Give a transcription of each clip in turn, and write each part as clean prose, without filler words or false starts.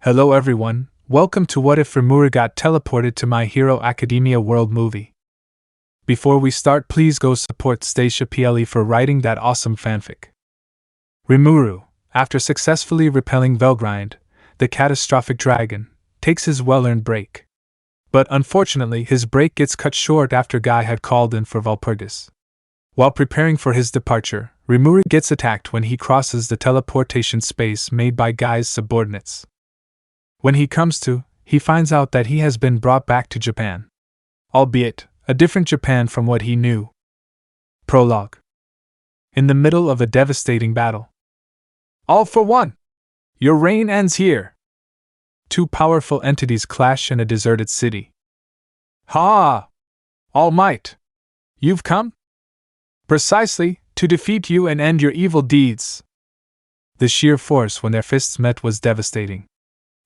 Hello everyone, welcome to What If Rimuru Got Teleported to My Hero Academia World movie. Before we start, please go support StaciaPLE for writing that awesome fanfic. Rimuru, after successfully repelling Velgrynd, the catastrophic dragon, takes his well-earned break. But unfortunately his break gets cut short after Guy had called in for Walpurgis. While preparing for his departure, Rimuru gets attacked when he crosses the teleportation space made by Guy's subordinates. When he comes to, he finds out that he has been brought back to Japan. Albeit, a different Japan from what he knew. Prologue. In the middle of a devastating battle. All for one! Your reign ends here! Two powerful entities clash in a deserted city. Ha! All Might! You've come? Precisely, to defeat you and end your evil deeds. The sheer force when their fists met was devastating.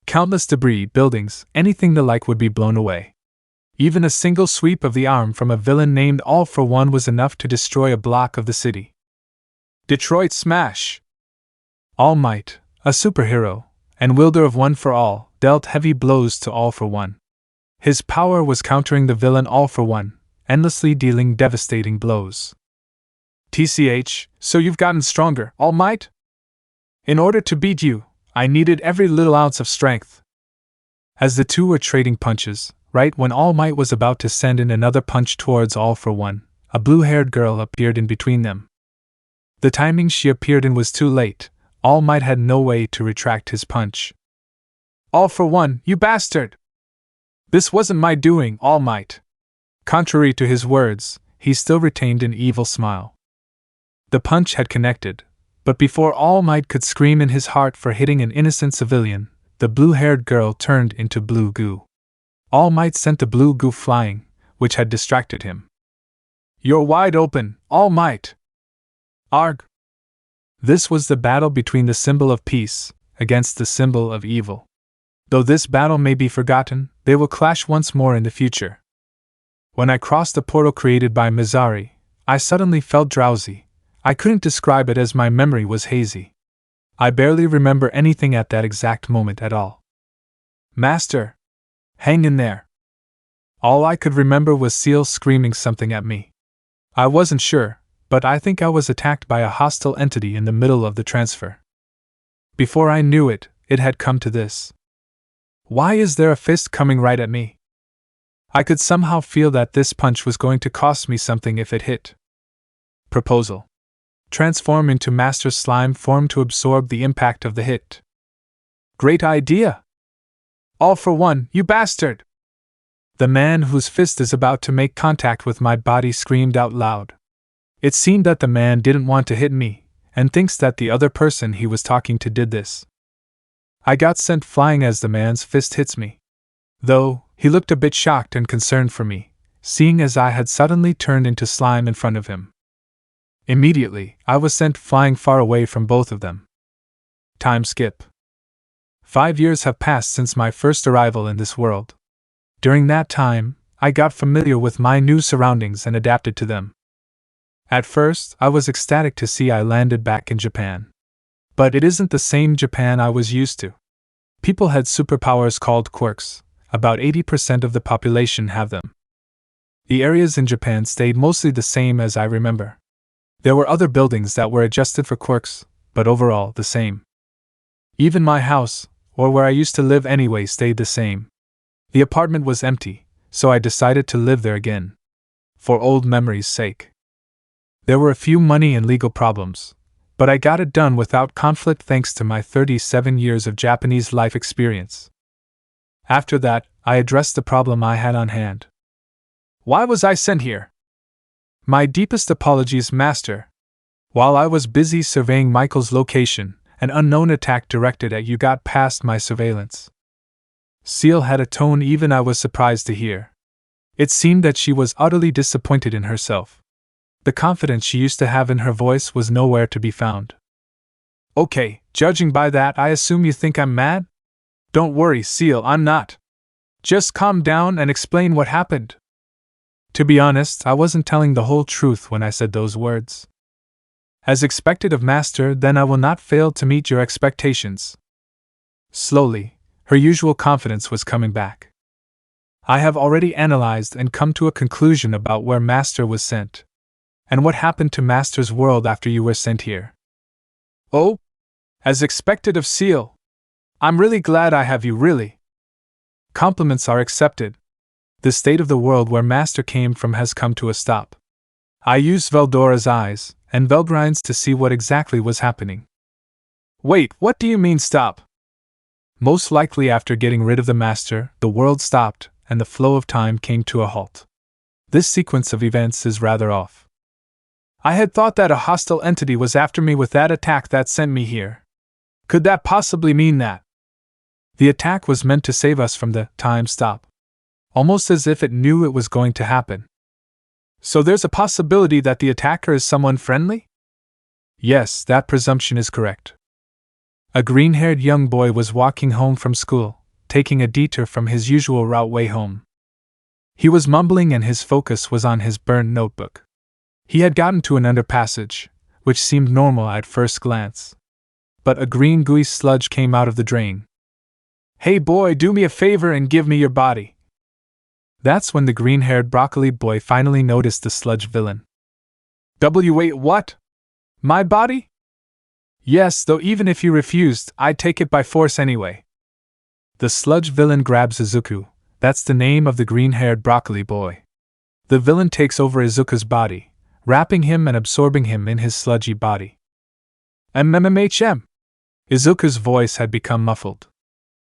Countless debris, buildings, anything the like would be blown away. Even a single sweep of the arm from a villain named All for One was enough to destroy a block of the city. Detroit Smash! All Might, a superhero, and wielder of One for All, dealt heavy blows to All for One. His power was countering the villain All for One, endlessly dealing devastating blows. TCH, so you've gotten stronger, All Might? In order to beat you, I needed every little ounce of strength. As the two were trading punches, right when All Might was about to send in another punch towards All for One, a blue-haired girl appeared in between them. The timing she appeared in was too late. All Might had no way to retract his punch. All for One, you bastard! This wasn't my doing, All Might. Contrary to his words, he still retained an evil smile. The punch had connected. But before All Might could scream in his heart for hitting an innocent civilian, the blue-haired girl turned into blue goo. All Might sent the blue goo flying, which had distracted him. You're wide open, All Might! Arg! This was the battle between the symbol of peace against the symbol of evil. Though this battle may be forgotten, they will clash once more in the future. When I crossed the portal created by Mizari, I suddenly felt drowsy. I couldn't describe it as my memory was hazy. I barely remember anything at that exact moment at all. Master! Hang in there! All I could remember was Seal screaming something at me. I wasn't sure, but I think I was attacked by a hostile entity in the middle of the transfer. Before I knew it, it had come to this. Why is there a fist coming right at me? I could somehow feel that this punch was going to cost me something if it hit. Proposal. Transform into Master Slime form to absorb the impact of the hit. Great idea! All for One, you bastard! The man whose fist is about to make contact with my body screamed out loud. It seemed that the man didn't want to hit me, and thinks that the other person he was talking to did this. I got sent flying as the man's fist hits me. Though, he looked a bit shocked and concerned for me, seeing as I had suddenly turned into slime in front of him. Immediately, I was sent flying far away from both of them. Time skip. 5 years have passed since my first arrival in this world. During that time, I got familiar with my new surroundings and adapted to them. At first, I was ecstatic to see I landed back in Japan. But it isn't the same Japan I was used to. People had superpowers called quirks. About 80% of the population have them. The areas in Japan stayed mostly the same as I remember. There were other buildings that were adjusted for quirks, but overall the same. Even my house, or where I used to live anyway, stayed the same. The apartment was empty, so I decided to live there again. For old memories' sake. There were a few money and legal problems, but I got it done without conflict thanks to my 37 years of Japanese life experience. After that, I addressed the problem I had on hand. Why was I sent here? My deepest apologies, Master. While I was busy surveying Michael's location, an unknown attack directed at you got past my surveillance. Seal had a tone even I was surprised to hear. It seemed that she was utterly disappointed in herself. The confidence she used to have in her voice was nowhere to be found. Okay, judging by that, I assume you think I'm mad? Don't worry, Seal, I'm not. Just calm down and explain what happened. To be honest, I wasn't telling the whole truth when I said those words. As expected of Master, then I will not fail to meet your expectations. Slowly, Her usual confidence was coming back. I have already analyzed and come to a conclusion about where Master was sent. And what happened to Master's world after you were sent here. Oh? As expected of Seal. I'm really glad I have you, really. Compliments are accepted. The state of the world where Master came from has come to a stop. I used Veldora's eyes and Velgryn's to see what exactly was happening. Wait, what do you mean stop? Most likely after getting rid of the Master, the world stopped, and the flow of time came to a halt. This sequence of events is rather off. I had thought that a hostile entity was after me with that attack that sent me here. Could that possibly mean that? The attack was meant to save us from the time stop. Almost as if it knew it was going to happen. So there's a possibility that the attacker is someone friendly? Yes, that presumption is correct. A green-haired young boy was walking home from school, taking a detour from his usual route way home. He was mumbling and his focus was on his burned notebook. He had gotten to an underpassage, which seemed normal at first glance. But a green gooey sludge came out of the drain. Hey boy, do me a favor and give me your body. That's when the green-haired broccoli boy finally noticed the sludge villain. Wait, what? My body? Yes, though even if you refused, I'd take it by force anyway. The sludge villain grabs Izuku, that's the name of the green-haired broccoli boy. The villain takes over Izuku's body, wrapping him and absorbing him in his sludgy body. MMHM. Izuku's voice had become muffled.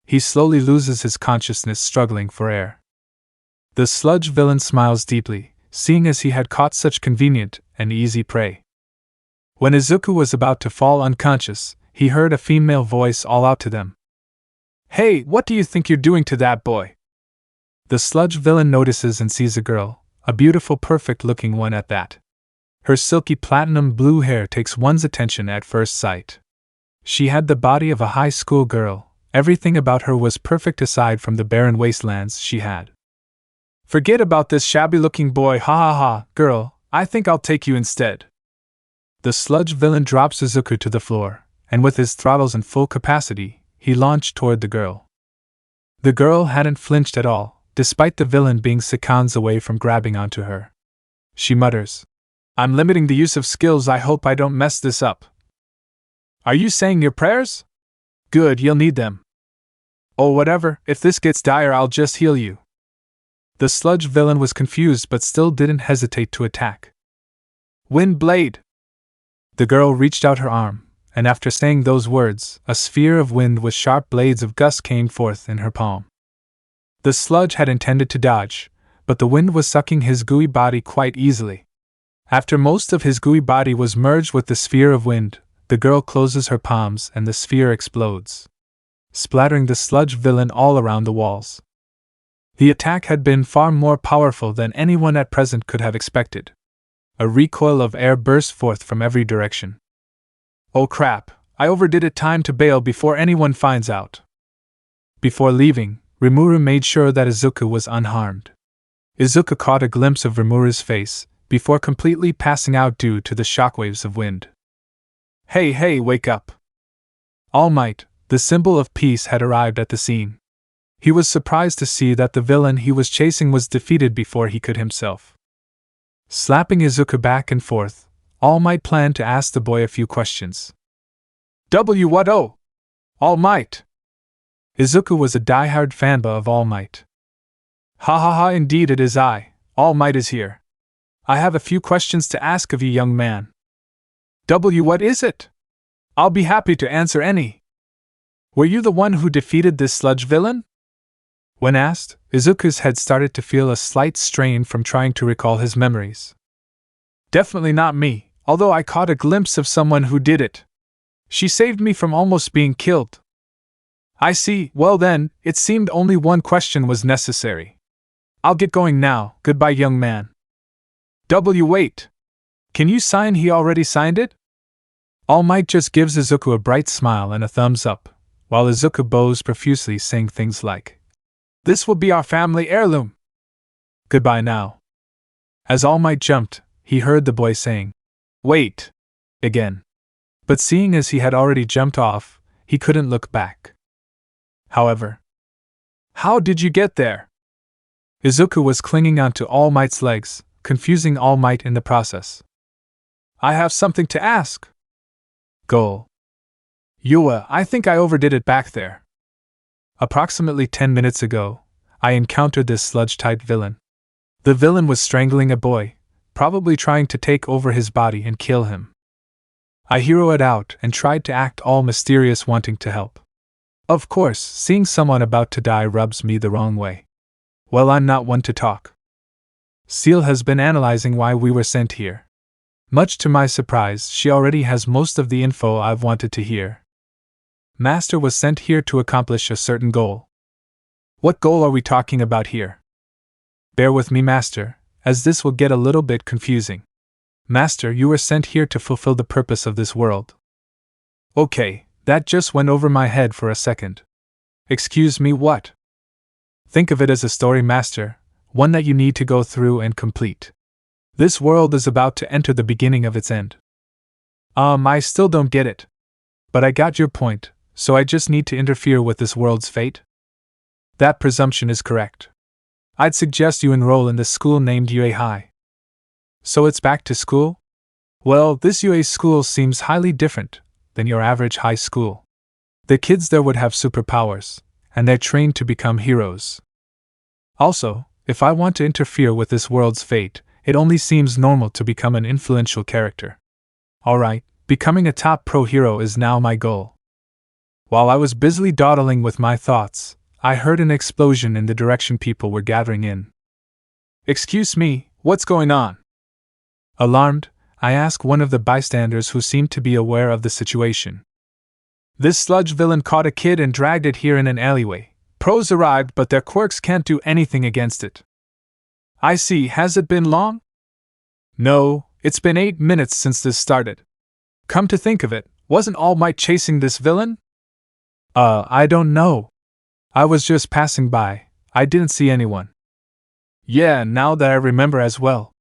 He slowly loses his consciousness, struggling for air. The sludge villain smiles deeply, seeing as he had caught such convenient and easy prey. When Izuku was about to fall unconscious, he heard a female voice all out to them. Hey, what do you think you're doing to that boy? The sludge villain notices and sees a girl, a beautiful, perfect-looking one at that. Her silky platinum blue hair takes one's attention at first sight. She had the body of a high school girl, everything about her was perfect aside from the barren wastelands she had. Forget about this shabby-looking boy, ha ha ha, girl, I think I'll take you instead. The sludge villain drops Izuku to the floor, and with his throttles in full capacity, he launched toward the girl. The girl hadn't flinched at all, despite the villain being seconds away from grabbing onto her. She mutters, I'm limiting the use of skills, I hope I don't mess this up. Are you saying your prayers? Good, you'll need them. Oh, whatever, if this gets dire, I'll just heal you. The sludge villain was confused but still didn't hesitate to attack. Wind blade! The girl reached out her arm, and after saying those words, a sphere of wind with sharp blades of gust came forth in her palm. The sludge had intended to dodge, but the wind was sucking his gooey body quite easily. After most of his gooey body was merged with the sphere of wind, the girl closes her palms and the sphere explodes, splattering the sludge villain all around the walls. The attack had been far more powerful than anyone at present could have expected. A recoil of air burst forth from every direction. Oh crap, I overdid it, time to bail before anyone finds out. Before leaving, Rimuru made sure that Izuku was unharmed. Izuku caught a glimpse of Rimuru's face, before completely passing out due to the shockwaves of wind. Hey, wake up! All Might, the symbol of peace, had arrived at the scene. He was surprised to see that the villain he was chasing was defeated before he could himself. Slapping Izuku back and forth, All Might planned to ask the boy a few questions. What oh? All Might! Izuku was a die-hard fanboy of All Might. Ha ha ha, indeed it is I, All Might is here. I have a few questions to ask of you, young man. What is it? I'll be happy to answer any. Were you the one who defeated this sludge villain? When asked, Izuku's head started to feel a slight strain from trying to recall his memories. Definitely not me, although I caught a glimpse of someone who did it. She saved me from almost being killed. I see, well then, it seemed only one question was necessary. I'll get going now, goodbye young man. Wait. Can you sign? He already signed it? All Might just gives Izuku a bright smile and a thumbs up, while Izuku bows profusely, saying things like, This will be our family heirloom. Goodbye now. As All Might jumped, he heard the boy saying, Wait! Again. But seeing as he had already jumped off, he couldn't look back. However, How did you get there? Izuku was clinging onto All Might's legs, confusing All Might in the process. I have something to ask. Goal. Yua, I think I overdid it back there. Approximately 10 minutes ago, I encountered this sludge-type villain. The villain was strangling a boy, probably trying to take over his body and kill him. I heroed out and tried to act all mysterious, wanting to help. Of course, seeing someone about to die rubs me the wrong way. Well, I'm not one to talk. Seal has been analyzing why we were sent here. Much to my surprise, she already has most of the info I've wanted to hear. Master was sent here to accomplish a certain goal. What goal are we talking about here? Bear with me, Master, as this will get a little bit confusing. Master, you were sent here to fulfill the purpose of this world. Okay, that just went over my head for a second. Excuse me, what? Think of it as a story, Master, one that you need to go through and complete. This world is about to enter the beginning of its end. I still don't get it. But I got your point, so I just need to interfere with this world's fate? That presumption is correct. I'd suggest you enroll in the school named UA High. So it's back to school? Well, this UA school seems highly different than your average high school. The kids there would have superpowers, and they're trained to become heroes. Also, if I want to interfere with this world's fate, it only seems normal to become an influential character. Alright, becoming a top pro hero is now my goal. While I was busily dawdling with my thoughts, I heard an explosion in the direction people were gathering in. Excuse me, what's going on? Alarmed, I asked one of the bystanders who seemed to be aware of the situation. This sludge villain caught a kid and dragged it here in an alleyway. Pros arrived, but their quirks can't do anything against it. I see, has it been long? No, it's been 8 minutes since this started. Come to think of it, wasn't All Might chasing this villain? I don't know. I was just passing by, I didn't see anyone. Yeah, now that I remember as well.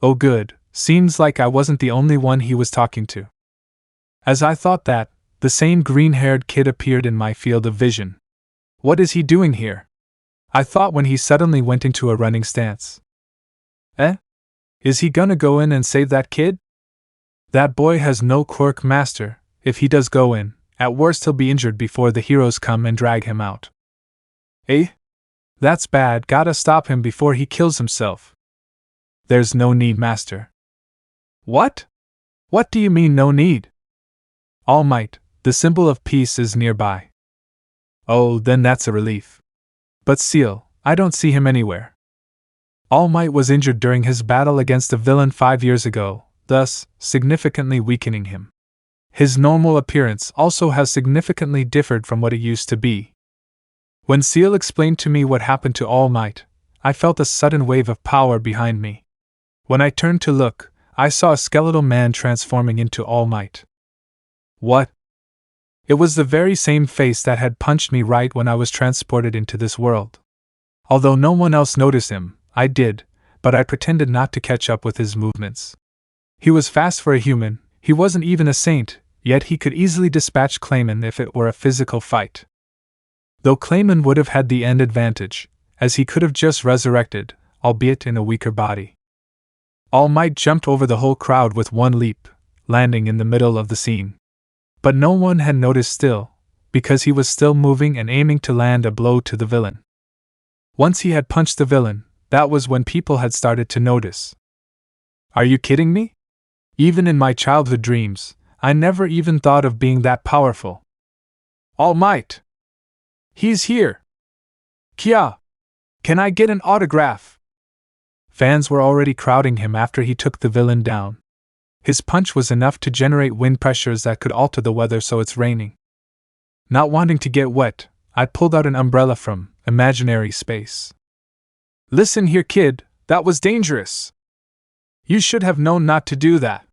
Oh good, seems like I wasn't the only one he was talking to. As I thought that, the same green-haired kid appeared in my field of vision. What is he doing here? I thought when he suddenly went into a running stance. Is he gonna go in and save that kid? That boy has no quirk, Master. If he does go in, at worst he'll be injured before the heroes come and drag him out. That's bad, gotta stop him before he kills himself. There's no need, Master. What? What do you mean no need? All Might, the symbol of peace, is nearby. Oh, then that's a relief. But Seal, I don't see him anywhere. All Might was injured during his battle against a villain 5 years ago, thus, significantly weakening him. His normal appearance also has significantly differed from what it used to be. When Seal explained to me what happened to All Might, I felt a sudden wave of power behind me. When I turned to look, I saw a skeletal man transforming into All Might. What? It was the very same face that had punched me right when I was transported into this world. Although no one else noticed him, I did, but I pretended not to catch up with his movements. He was fast for a human, he wasn't even a saint, yet he could easily dispatch Clayman if it were a physical fight. Though Clayman would have had the end advantage, as he could have just resurrected, albeit in a weaker body. All Might jumped over the whole crowd with one leap, landing in the middle of the scene. But no one had noticed still, because he was still moving and aiming to land a blow to the villain. Once he had punched the villain, that was when people had started to notice. Are you kidding me? Even in my childhood dreams, I never even thought of being that powerful. All Might! He's here! Kia! Can I get an autograph? Fans were already crowding him after he took the villain down. His punch was enough to generate wind pressures that could alter the weather so it's raining. Not wanting to get wet, I pulled out an umbrella from imaginary space. Listen here, kid, that was dangerous. You should have known not to do that.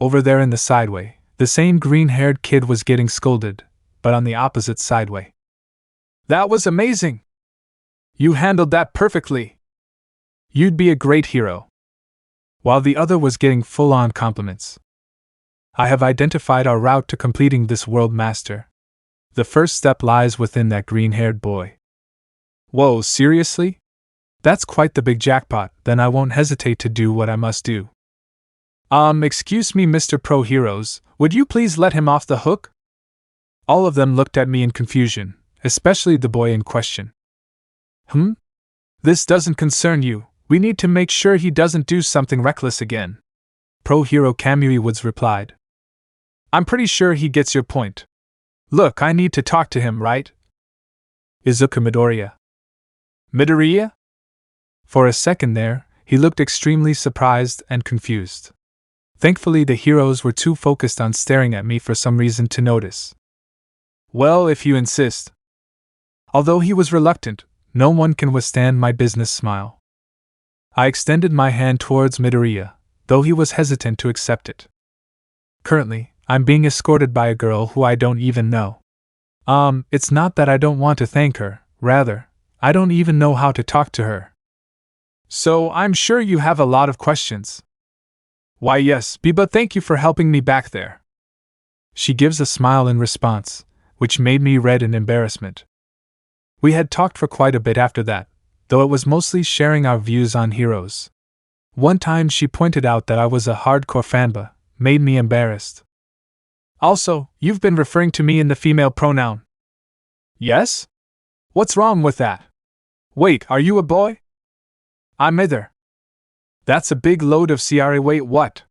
Over there in the sideway, the same green-haired kid was getting scolded, but on the opposite sideway. That was amazing! You handled that perfectly! You'd be a great hero. While the other was getting full-on compliments. I have identified our route to completing this world, Master. The first step lies within that green-haired boy. Whoa, seriously? That's quite the big jackpot, then I won't hesitate to do what I must do. Excuse me, Mr. Pro Heroes, would you please let him off the hook? All of them looked at me in confusion, especially the boy in question. This doesn't concern you, we need to make sure he doesn't do something reckless again. Pro Hero Kamui Woods replied. I'm pretty sure he gets your point. Look, I need to talk to him, right? Izuku Midoriya. Midoriya? For a second there, he looked extremely surprised and confused. Thankfully, the heroes were too focused on staring at me for some reason to notice. Well, if you insist. Although he was reluctant, no one can withstand my business smile. I extended my hand towards Midoriya, though he was hesitant to accept it. Currently, I'm being escorted by a girl who I don't even know. It's not that I don't want to thank her, rather, I don't even know how to talk to her. So I'm sure you have a lot of questions. Why yes, but thank you for helping me back there. She gives a smile in response, which made me red in embarrassment. We had talked for quite a bit after that, though it was mostly sharing our views on heroes. One time she pointed out that I was a hardcore fanboy, made me embarrassed. Also, you've been referring to me in the female pronoun. Yes? What's wrong with that? Wait, are you a boy? I'm either. That's a big load of CRA. Wait, what?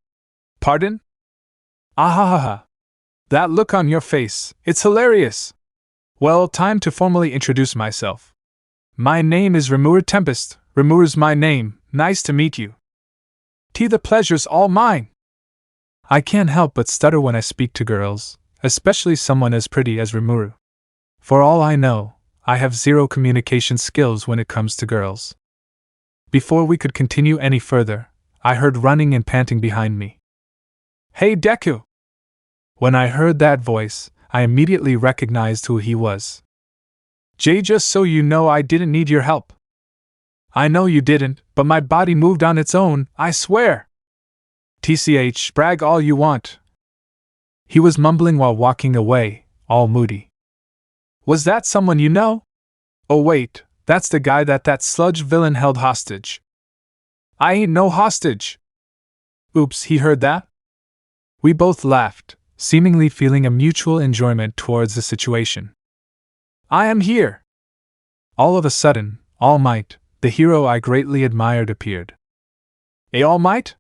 Pardon? Ahahaha. That look on your face, it's hilarious. Well, time to formally introduce myself. My name is Rimuru Tempest, Rimuru's my name, nice to meet you. The pleasure's all mine. I can't help but stutter when I speak to girls, especially someone as pretty as Rimuru. For all I know, I have zero communication skills when it comes to girls. Before we could continue any further, I heard running and panting behind me. Hey Deku! When I heard that voice, I immediately recognized who he was. Jay, just so you know, I didn't need your help. I know you didn't, but my body moved on its own, I swear. TCH, brag all you want. He was mumbling while walking away, all moody. Was that someone you know? Oh wait, that's the guy that Sludge villain held hostage. I ain't no hostage. Oops, he heard that? We both laughed, seemingly feeling a mutual enjoyment towards the situation. I am here. All of a sudden, All Might, the hero I greatly admired, appeared. All Might?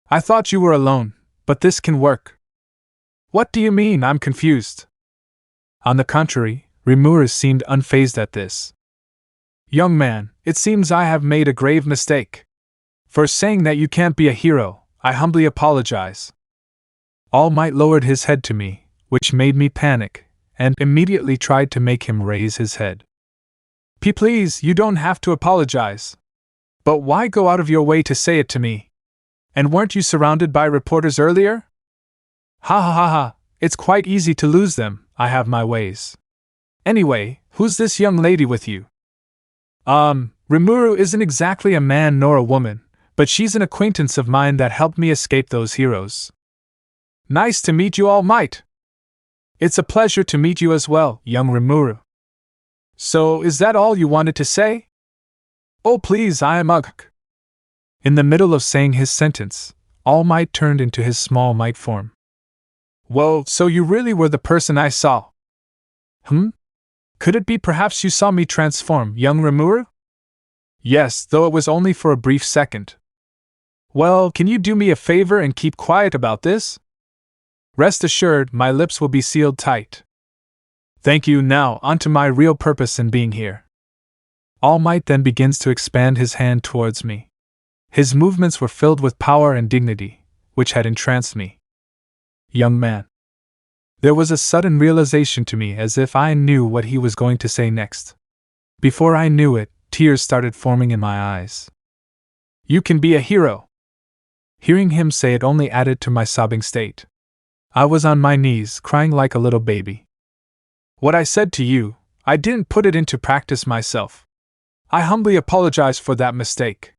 I thought you were alone, but this can work. What do you mean? I'm confused. On the contrary, Rimuru seemed unfazed at this. Young man, it seems I have made a grave mistake. For saying that you can't be a hero, I humbly apologize. All Might lowered his head to me, which made me panic, and immediately tried to make him raise his head. Please, you don't have to apologize. But why go out of your way to say it to me? And weren't you surrounded by reporters earlier? Ha ha ha ha, it's quite easy to lose them, I have my ways. Anyway, who's this young lady with you? Rimuru isn't exactly a man nor a woman, but she's an acquaintance of mine that helped me escape those heroes. Nice to meet you, All Might. It's a pleasure to meet you as well, young Rimuru. So, is that all you wanted to say? Oh please, I am ugh. In the middle of saying his sentence, All Might turned into his small might form. Whoa, so you really were the person I saw? Could it be perhaps you saw me transform, young Rimuru? Yes, though it was only for a brief second. Well, can you do me a favor and keep quiet about this? Rest assured, my lips will be sealed tight. Thank you. Now, on to my real purpose in being here. All Might then begins to expand his hand towards me. His movements were filled with power and dignity, which had entranced me. Young man. There was a sudden realization to me as if I knew what he was going to say next. Before I knew it, tears started forming in my eyes. You can be a hero. Hearing him say it only added to my sobbing state. I was on my knees, crying like a little baby. What I said to you, I didn't put it into practice myself. I humbly apologize for that mistake.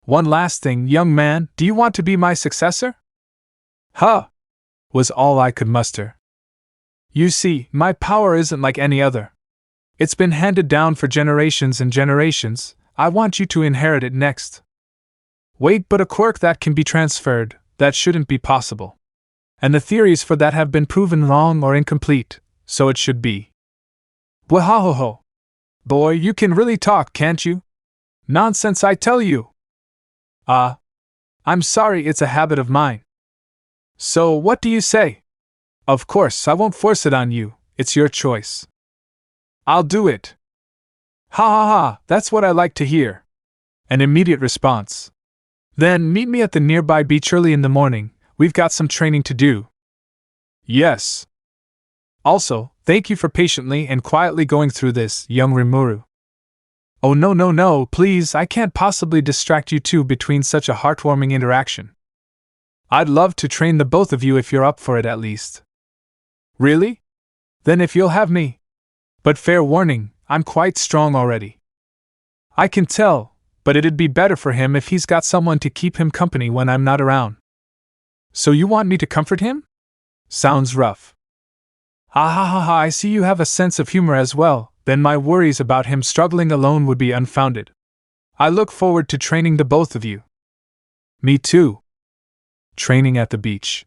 One last thing, young man, do you want to be my successor? Huh! Was all I could muster. You see, my power isn't like any other. It's been handed down for generations and generations. I want you to inherit it next. Wait, but a quirk that can be transferred, that shouldn't be possible. And the theories for that have been proven wrong or incomplete, so it should be. Bwahahoho. Boy, you can really talk, can't you? Nonsense, I tell you. I'm sorry, it's a habit of mine. So, what do you say? Of course, I won't force it on you, it's your choice. I'll do it. Ha ha ha, that's what I like to hear. An immediate response. Then meet me at the nearby beach early in the morning, we've got some training to do. Yes. Also, thank you for patiently and quietly going through this, young Rimuru. Oh no, please, I can't possibly distract you two between such a heartwarming interaction. I'd love to train the both of you if you're up for it at least. Really? Then if you'll have me. But fair warning, I'm quite strong already. I can tell, but it'd be better for him if he's got someone to keep him company when I'm not around. So you want me to comfort him? Sounds rough. Ha, I see you have a sense of humor as well. Then my worries about him struggling alone would be unfounded. I look forward to training the both of you. Me too. Training at the beach.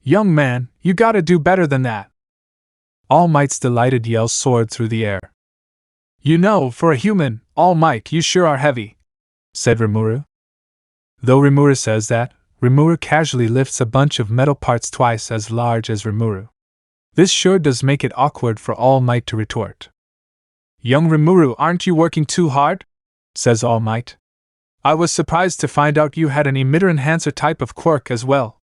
Young man, you gotta do better than that. All Might's delighted yell soared through the air. You know, for a human, All Might, you sure are heavy, said Rimuru. Though Rimuru says that, Rimuru casually lifts a bunch of metal parts twice as large as Rimuru. This sure does make it awkward for All Might to retort. Young Rimuru, aren't you working too hard? Says All Might. I was surprised to find out you had an emitter enhancer type of quirk as well.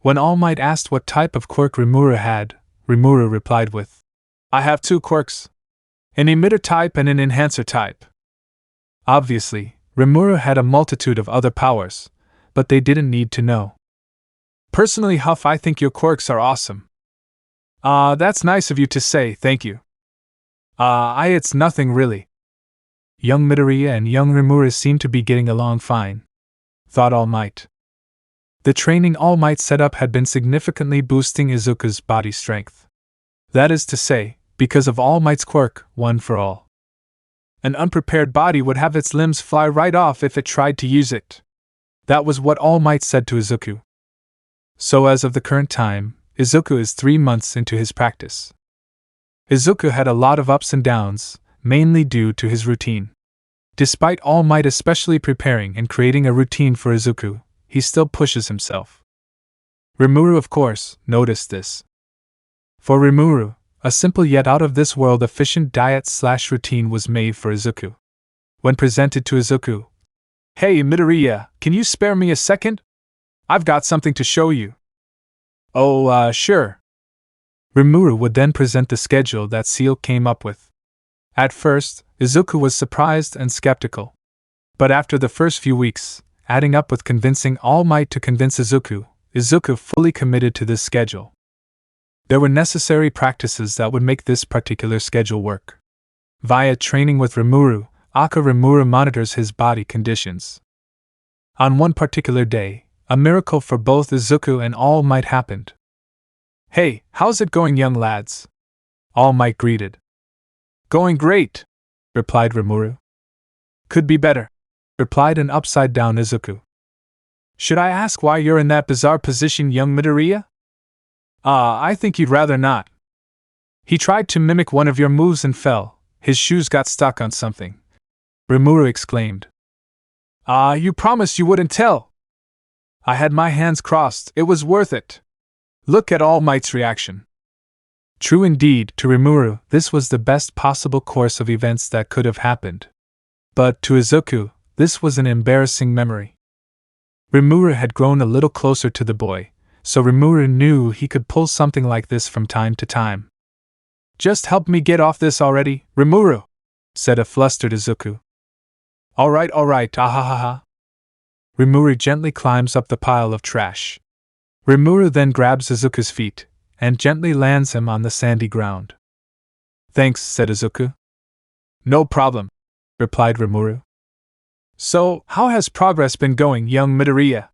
When All Might asked what type of quirk Rimuru had, Rimuru replied with, I have two quirks. An emitter type and an enhancer type. Obviously, Rimuru had a multitude of other powers, but they didn't need to know. Personally, Huff, I think your quirks are awesome. That's nice of you to say, thank you. It's nothing really. Young Midoriya and young Rimuru seem to be getting along fine, thought All Might. The training All Might set up had been significantly boosting Izuku's body strength. That is to say, because of All Might's quirk, One for All. An unprepared body would have its limbs fly right off if it tried to use it. That was what All Might said to Izuku. So as of the current time, Izuku is 3 months into his practice. Izuku had a lot of ups and downs, mainly due to his routine. Despite All Might especially preparing and creating a routine for Izuku, he still pushes himself. Rimuru, of course, noticed this. For Rimuru, a simple yet out-of-this-world efficient diet/routine was made for Izuku. When presented to Izuku, Hey Midoriya, can you spare me a second? I've got something to show you. Oh, sure. Rimuru would then present the schedule that Seal came up with. At first, Izuku was surprised and skeptical. But after the first few weeks, adding up with convincing All Might to convince Izuku fully committed to this schedule. There were necessary practices that would make this particular schedule work. Via training with Rimuru, Rimuru monitors his body conditions. On one particular day, a miracle for both Izuku and All Might happened. Hey, how's it going, young lads? All Might greeted. Going great, replied Rimuru. Could be better, replied an upside-down Izuku. Should I ask why you're in that bizarre position, young Midoriya? I think you'd rather not. He tried to mimic one of your moves and fell. His shoes got stuck on something. Rimuru exclaimed. You promised you wouldn't tell. I had my hands crossed, it was worth it. Look at All Might's reaction. True indeed, to Rimuru, this was the best possible course of events that could have happened. But to Izuku, this was an embarrassing memory. Rimuru had grown a little closer to the boy, so Rimuru knew he could pull something like this from time to time. Just help me get off this already, Rimuru, said a flustered Izuku. Alright, ahahaha. Rimuru gently climbs up the pile of trash. Rimuru then grabs Izuku's feet, and gently lands him on the sandy ground. Thanks, said Izuku. No problem, replied Rimuru. So, how has progress been going, young Midoriya?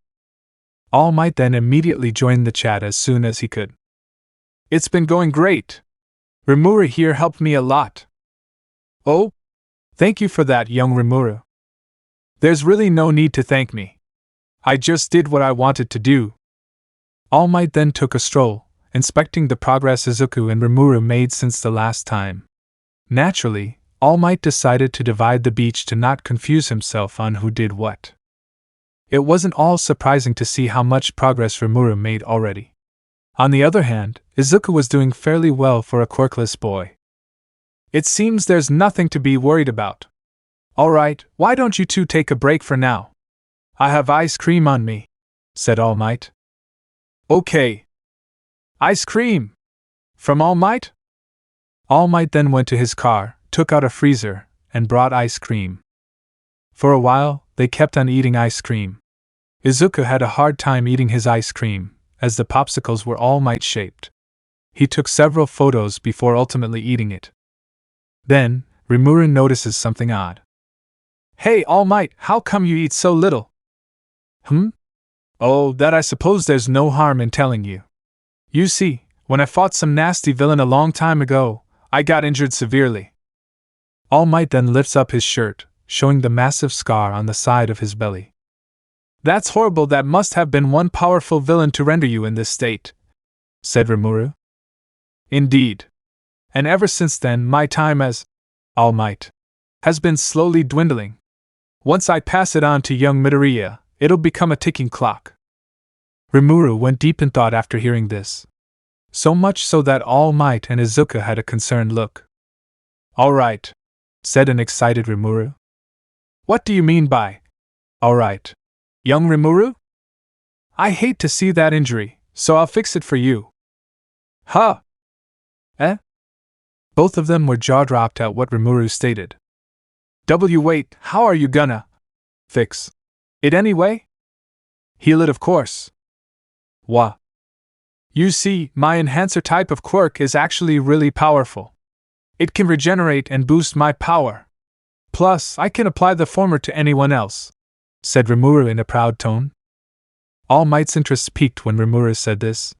All Might then immediately joined the chat as soon as he could. It's been going great. Rimuru here helped me a lot. Oh, thank you for that, young Rimuru. There's really no need to thank me. I just did what I wanted to do. All Might then took a stroll, inspecting the progress Izuku and Rimuru made since the last time. Naturally, All Might decided to divide the beach to not confuse himself on who did what. It wasn't all surprising to see how much progress Rimuru made already. On the other hand, Izuku was doing fairly well for a quirkless boy. It seems there's nothing to be worried about. Alright, why don't you two take a break for now? I have ice cream on me, said All Might. Okay. Ice cream! From All Might? All Might then went to his car, took out a freezer, and brought ice cream. For a while, they kept on eating ice cream. Izuku had a hard time eating his ice cream, as the popsicles were All Might shaped. He took several photos before ultimately eating it. Then, Rimuru notices something odd. Hey, All Might, how come you eat so little? Oh, that I suppose there's no harm in telling you. You see, when I fought some nasty villain a long time ago, I got injured severely. All Might then lifts up his shirt, showing the massive scar on the side of his belly. That's horrible, that must have been one powerful villain to render you in this state, said Rimuru. Indeed. And ever since then my time as All Might has been slowly dwindling. Once I pass it on to young Midoriya, it'll become a ticking clock. Rimuru went deep in thought after hearing this. So much so that All Might and Izuku had a concerned look. All right, said an excited Rimuru. What do you mean by all right, young Rimuru? I hate to see that injury, so I'll fix it for you. Huh? Eh? Both of them were jaw-dropped at what Rimuru stated. Wait, how are you gonna fix it anyway? Heal it, of course. Wha? You see, my enhancer type of quirk is actually really powerful. It can regenerate and boost my power. Plus, I can apply the former to anyone else, said Rimuru in a proud tone. All Might's interest peaked when Rimuru said this.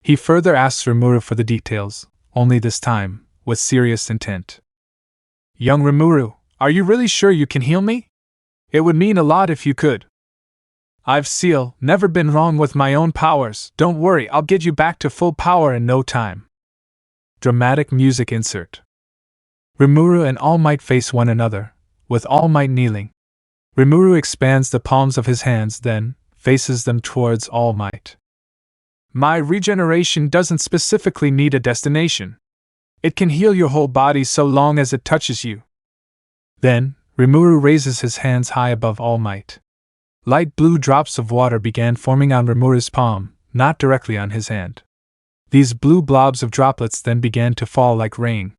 He further asked Rimuru for the details, only this time, with serious intent. Young Rimuru, are you really sure you can heal me? It would mean a lot if you could. I've never been wrong with my own powers. Don't worry, I'll get you back to full power in no time. Dramatic music insert. Rimuru and All Might face one another, with All Might kneeling. Rimuru expands the palms of his hands, then faces them towards All Might. My regeneration doesn't specifically need a destination. It can heal your whole body so long as it touches you. Then, Rimuru raises his hands high above All Might. Light blue drops of water began forming on Rimuru's palm, not directly on his hand. These blue blobs of droplets then began to fall like rain.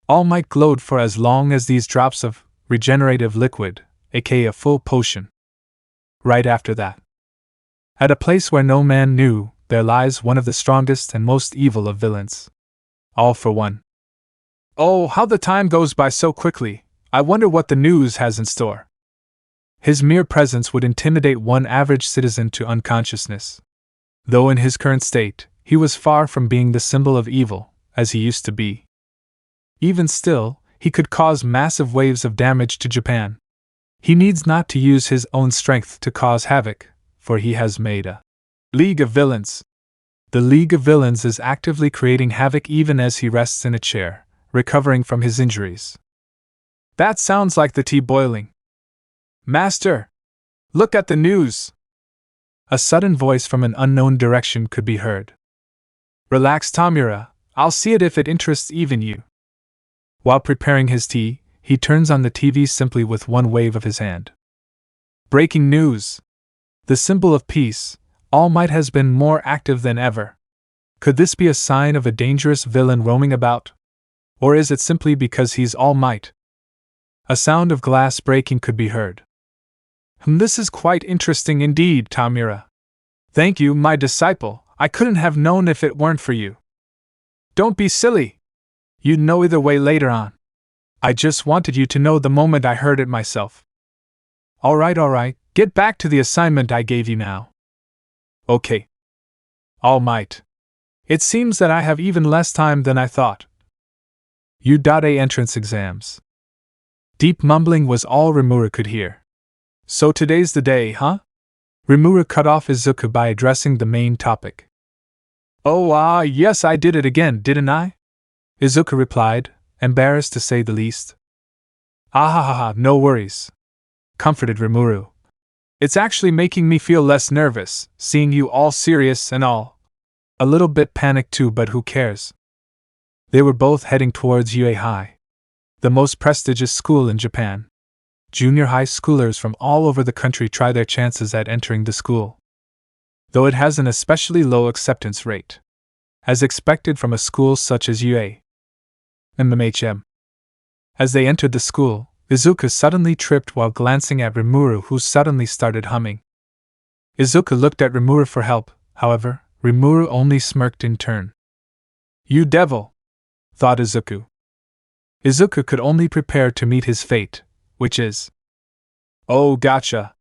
All Might glowed for as long as these drops of regenerative liquid, aka a full potion. Right after that, at a place where no man knew, there lies one of the strongest and most evil of villains. All for one. Oh, how the time goes by so quickly. I wonder what the news has in store. His mere presence would intimidate one average citizen to unconsciousness. Though in his current state, he was far from being the symbol of evil, as he used to be. Even still, he could cause massive waves of damage to Japan. He needs not to use his own strength to cause havoc, for he has made a League of Villains. The League of Villains is actively creating havoc even as he rests in a chair, recovering from his injuries. That sounds like the tea boiling. Master! Look at the news! A sudden voice from an unknown direction could be heard. Relax, Tamura, I'll see it if it interests even you. While preparing his tea, he turns on the TV simply with one wave of his hand. Breaking news! The symbol of peace, All Might has been more active than ever. Could this be a sign of a dangerous villain roaming about? Or is it simply because he's All Might? A sound of glass breaking could be heard. This is quite interesting indeed, Tamura. Thank you, my disciple, I couldn't have known if it weren't for you. Don't be silly. You'd know either way later on. I just wanted you to know the moment I heard it myself. Alright, get back to the assignment I gave you now. Okay. All Might. It seems that I have even less time than I thought. U.A entrance exams. Deep mumbling was all Rimuru could hear. So today's the day, huh? Rimuru cut off Izuku by addressing the main topic. Oh, yes, I did it again, didn't I? Izuku replied, embarrassed to say the least. Ah, no worries, comforted Rimuru. It's actually making me feel less nervous, seeing you all serious and all. A little bit panicked too, but who cares? They were both heading towards UA High, the most prestigious school in Japan. Junior high schoolers from all over the country try their chances at entering the school, though it has an especially low acceptance rate, as expected from a school such as UA. MMHM. As they entered the school, Izuku suddenly tripped while glancing at Rimuru, who suddenly started humming. Izuku looked at Rimuru for help, however, Rimuru only smirked in turn. You devil! Thought Izuku. Izuku could only prepare to meet his fate, which is... Oh, gotcha.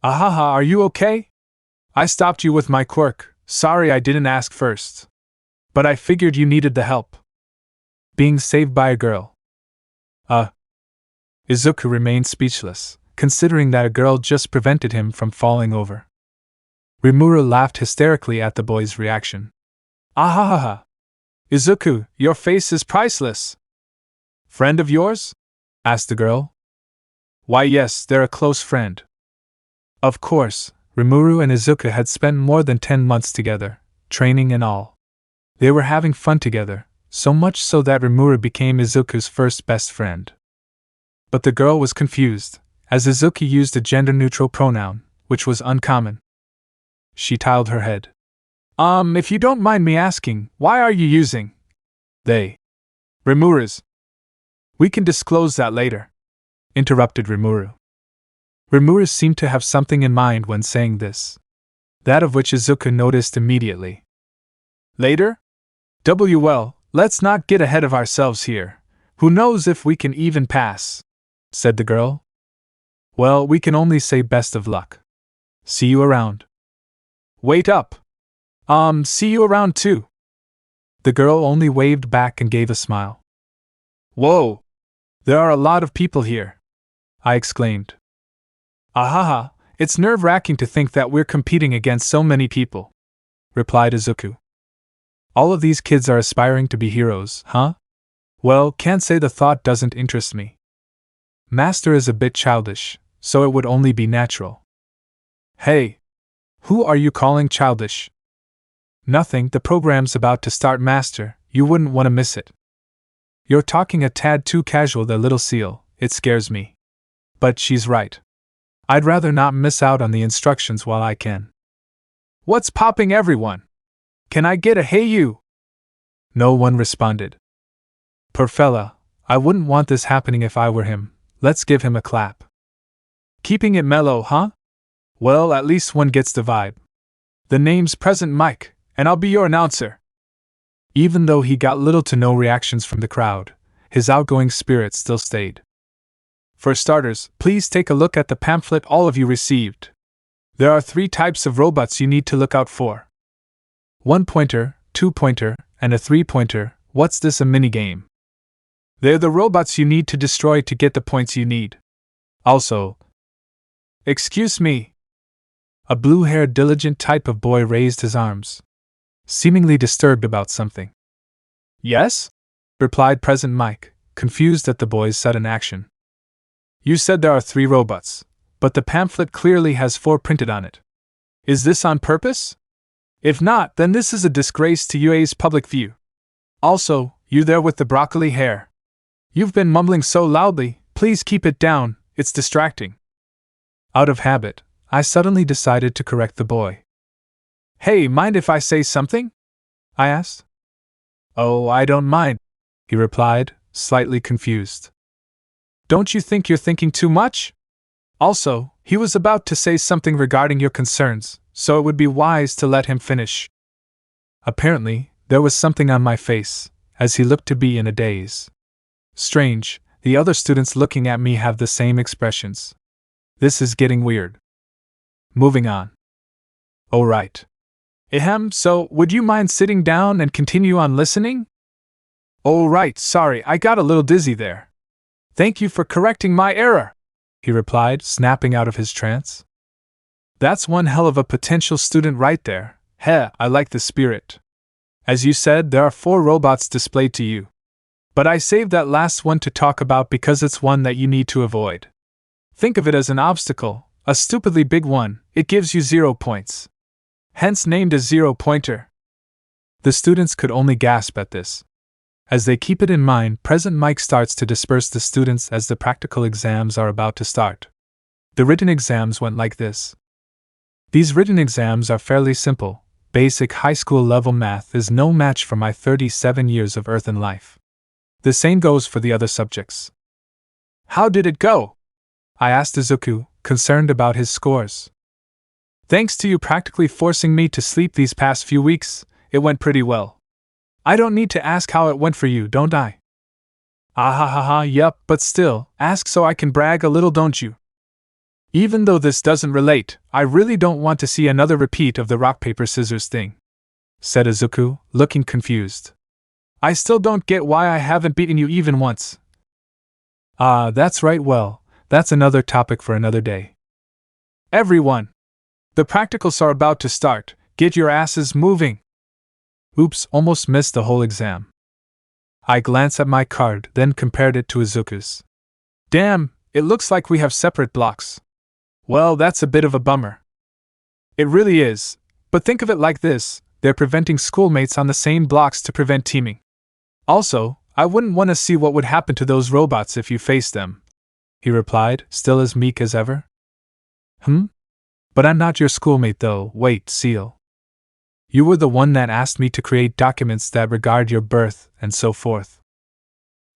Ahaha, are you okay? I stopped you with my quirk, sorry I didn't ask first. But I figured you needed the help. Being saved by a girl. Izuku remained speechless, considering that a girl just prevented him from falling over. Rimuru laughed hysterically at the boy's reaction. Ahahaha! Izuku, your face is priceless! Friend of yours? Asked the girl. Why yes, they're a close friend. Of course, Rimuru and Izuku had spent more than 10 months together, training and all. They were having fun together, so much so that Rimuru became Izuku's first best friend. But the girl was confused, as Izuku used a gender-neutral pronoun, which was uncommon. She tiled her head. If you don't mind me asking, why are you using they? Rimuru's. We can disclose that later, interrupted Rimuru. Rimuru seemed to have something in mind when saying this, that of which Izuku noticed immediately. Later? Well, let's not get ahead of ourselves here. Who knows if we can even pass? Said the girl. Well, we can only say best of luck. See you around. Wait up. See you around too. The girl only waved back and gave a smile. Whoa! There are a lot of people here, I exclaimed. Ahaha, it's nerve-wracking to think that we're competing against so many people, replied Izuku. All of these kids are aspiring to be heroes, huh? Well, can't say the thought doesn't interest me. Master is a bit childish, so it would only be natural. Hey! Who are you calling childish? Nothing, the program's about to start, Master, you wouldn't want to miss it. You're talking a tad too casual, the little seal, it scares me. But she's right. I'd rather not miss out on the instructions while I can. What's popping, everyone? Can I get a hey you? No one responded. Poor fella, I wouldn't want this happening if I were him. Let's give him a clap. Keeping it mellow, huh? Well, at least one gets the vibe. The name's Present Mike, and I'll be your announcer. Even though he got little to no reactions from the crowd, his outgoing spirit still stayed. For starters, please take a look at the pamphlet all of you received. There are 3 types of robots you need to look out for. 1-pointer, 2-pointer, and a 3-pointer. What's this, a minigame? They're the robots you need to destroy to get the points you need. Also, excuse me. A blue-haired, diligent type of boy raised his arms, seemingly disturbed about something. Yes? Replied Present Mike, confused at the boy's sudden action. You said there are 3 robots, but the pamphlet clearly has 4 printed on it. Is this on purpose? If not, then this is a disgrace to UA's public view. Also, you there with the broccoli hair. You've been mumbling so loudly, please keep it down, it's distracting. Out of habit, I suddenly decided to correct the boy. Hey, mind if I say something? I asked. Oh, I don't mind, he replied, slightly confused. Don't you think you're thinking too much? Also, he was about to say something regarding your concerns, so it would be wise to let him finish. Apparently, there was something on my face, as he looked to be in a daze. Strange, the other students looking at me have the same expressions. This is getting weird. Moving on. Oh right. So, would you mind sitting down and continue on listening? Oh right, sorry, I got a little dizzy there. Thank you for correcting my error, he replied, snapping out of his trance. That's one hell of a potential student right there. Heh, I like the spirit. As you said, there are 4 robots displayed to you. But I saved that last one to talk about because it's one that you need to avoid. Think of it as an obstacle, a stupidly big one. It gives you 0 points. Hence named a 0-pointer. The students could only gasp at this. As they keep it in mind, President Mike starts to disperse the students as the practical exams are about to start. The written exams went like this. These written exams are fairly simple. Basic high school level math is no match for my 37 years of earthen life. The same goes for the other subjects. How did it go? I asked Izuku, concerned about his scores. Thanks to you practically forcing me to sleep these past few weeks, it went pretty well. I don't need to ask how it went for you, don't I? Ah, yup, but still, ask so I can brag a little, don't you? Even though this doesn't relate, I really don't want to see another repeat of the rock-paper-scissors thing, said Izuku, looking confused. I still don't get why I haven't beaten you even once. Ah, that's right, well, that's another topic for another day. Everyone! The practicals are about to start, get your asses moving! Oops, almost missed the whole exam. I glanced at my card, then compared it to Izuku's. Damn, it looks like we have separate blocks. Well, that's a bit of a bummer. It really is, but think of it like this, they're preventing schoolmates on the same blocks to prevent teaming. Also, I wouldn't want to see what would happen to those robots if you faced them, he replied, still as meek as ever. But I'm not your schoolmate though, wait, Seal. You were the one that asked me to create documents that regard your birth, and so forth.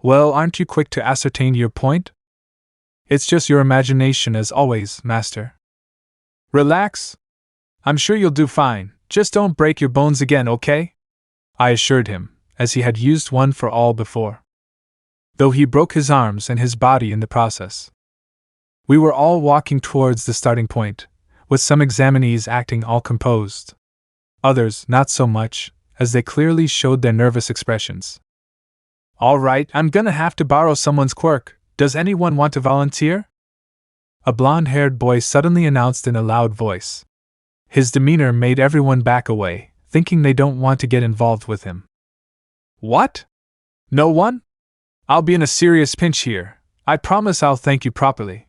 Well, aren't you quick to ascertain your point? It's just your imagination as always, Master. Relax. I'm sure you'll do fine, just don't break your bones again, okay? I assured him, as he had used one for all before. Though he broke his arms and his body in the process. We were all walking towards the starting point, with some examinees acting all composed. Others, not so much, as they clearly showed their nervous expressions. All right, I'm gonna have to borrow someone's quirk. Does anyone want to volunteer? A blonde-haired boy suddenly announced in a loud voice. His demeanor made everyone back away, thinking they don't want to get involved with him. What? No one? I'll be in a serious pinch here. I promise I'll thank you properly.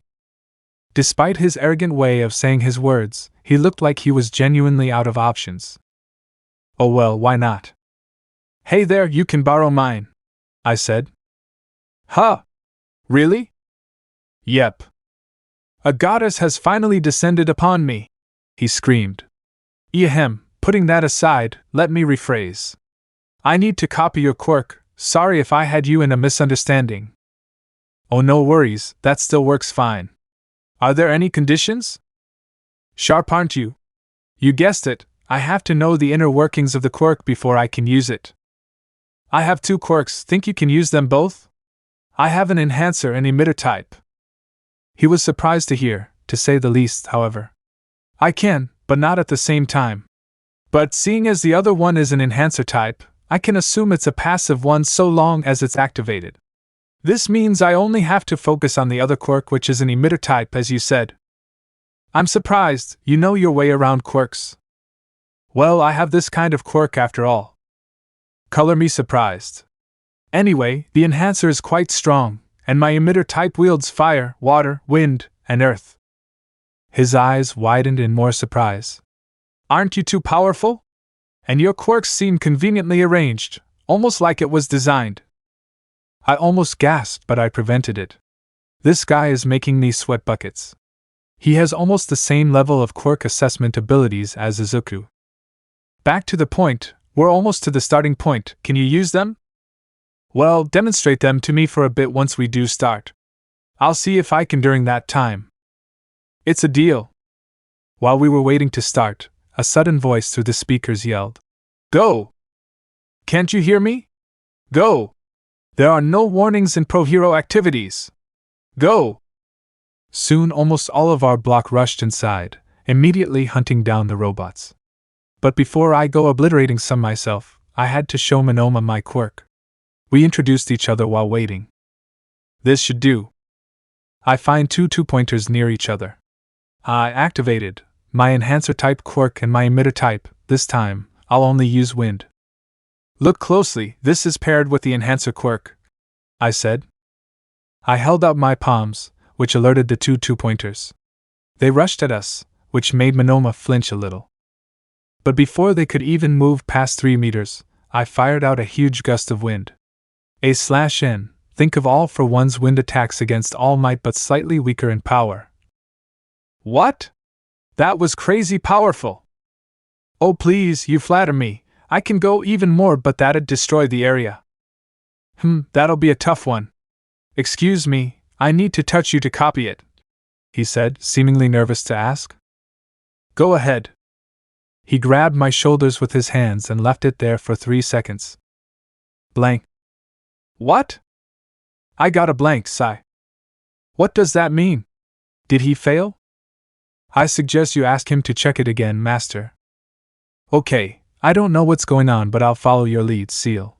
Despite his arrogant way of saying his words, he looked like he was genuinely out of options. Oh well, why not? Hey there, you can borrow mine, I said. Huh? Really? Yep. A goddess has finally descended upon me, he screamed. Ahem, putting that aside, let me rephrase. I need to copy your quirk, sorry if I had you in a misunderstanding. Oh no worries, that still works fine. Are there any conditions? Sharp, aren't you? You guessed it, I have to know the inner workings of the quirk before I can use it. I have 2 quirks, think you can use them both? I have an enhancer and emitter type. He was surprised to hear, to say the least, however. I can, but not at the same time. But seeing as the other one is an enhancer type, I can assume it's a passive one so long as it's activated. This means I only have to focus on the other quirk, which is an emitter type, as you said. I'm surprised, you know your way around quirks. Well, I have this kind of quirk after all. Color me surprised. Anyway, the enhancer is quite strong, and my emitter type wields fire, water, wind, and earth. His eyes widened in more surprise. Aren't you too powerful? And your quirks seem conveniently arranged, almost like it was designed. I almost gasped, but I prevented it. This guy is making me sweat buckets. He has almost the same level of quirk assessment abilities as Izuku. Back to the point, we're almost to the starting point, can you use them? Well, demonstrate them to me for a bit once we do start. I'll see if I can during that time. It's a deal. While we were waiting to start, a sudden voice through the speakers yelled, Go! Can't you hear me? Go! There are no warnings in pro-hero activities. Go! Soon almost all of our block rushed inside, immediately hunting down the robots. But before I go obliterating some myself, I had to show Monoma my quirk. We introduced each other while waiting. This should do. I find two two-pointers near each other. I activated my enhancer type quirk and my emitter type. This time, I'll only use wind. Look closely, this is paired with the enhancer quirk, I said. I held out my palms, which alerted the two two-pointers. They rushed at us, which made Monoma flinch a little. But before they could even move past 3 meters, I fired out a huge gust of wind. A/N, think of all for one's wind attacks against All Might but slightly weaker in power. What? That was crazy powerful. Oh please, you flatter me. I can go even more but that'd destroy the area. That'll be a tough one. Excuse me, I need to touch you to copy it, he said, seemingly nervous to ask. Go ahead. He grabbed my shoulders with his hands and left it there for 3 seconds. Blank. What? I got a blank sigh. What does that mean? Did he fail? I suggest you ask him to check it again, Master. Okay, I don't know what's going on but I'll follow your lead, Seal.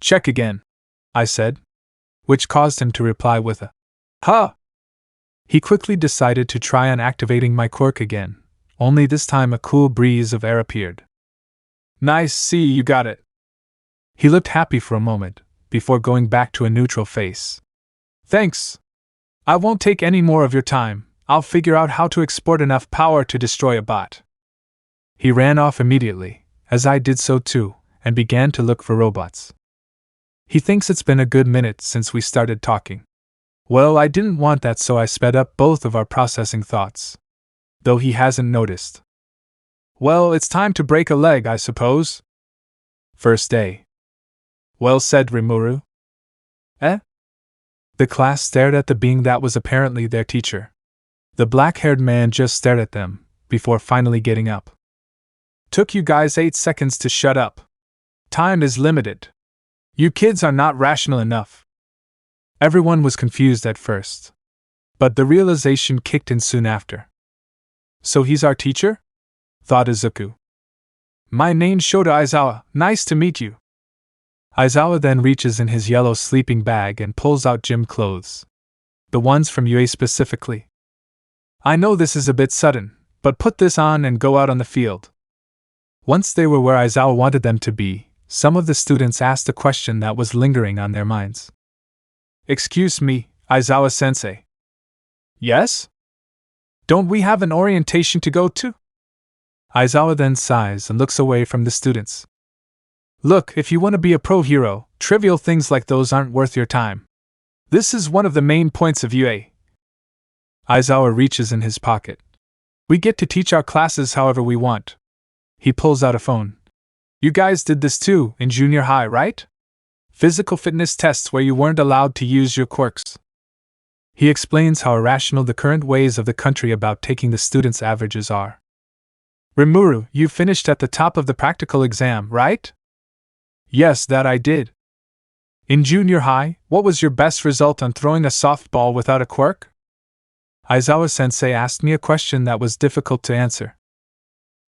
Check again, I said, which caused him to reply with a huh. He quickly decided to try on activating my quirk again, only this time a cool breeze of air appeared. Nice, see, you got it. He looked happy for a moment, before going back to a neutral face. Thanks. I won't take any more of your time, I'll figure out how to export enough power to destroy a bot. He ran off immediately, as I did so too, and began to look for robots. He thinks it's been a good minute since we started talking. Well, I didn't want that, so I sped up both of our processing thoughts. Though he hasn't noticed. Well, it's time to break a leg, I suppose. First day. Well said, Rimuru. Eh? The class stared at the being that was apparently their teacher. The black-haired man just stared at them, before finally getting up. Took you guys 8 seconds to shut up. Time is limited. You kids are not rational enough. Everyone was confused at first. But the realization kicked in soon after. So he's our teacher? Thought Izuku. My name's Shota Aizawa, nice to meet you. Aizawa then reaches in his yellow sleeping bag and pulls out gym clothes. The ones from UA specifically. I know this is a bit sudden, but put this on and go out on the field. Once they were where Aizawa wanted them to be, some of the students asked a question that was lingering on their minds. Excuse me, Aizawa-sensei. Yes? Don't we have an orientation to go to? Aizawa then sighs and looks away from the students. Look, if you want to be a pro hero, trivial things like those aren't worth your time. This is one of the main points of UA. Aizawa reaches in his pocket. We get to teach our classes however we want. He pulls out a phone. You guys did this too, in junior high, right? Physical fitness tests where you weren't allowed to use your quirks. He explains how irrational the current ways of the country about taking the students' averages are. Rimuru, you finished at the top of the practical exam, right? Yes, that I did. In junior high, what was your best result on throwing a softball without a quirk? Aizawa-sensei asked me a question that was difficult to answer.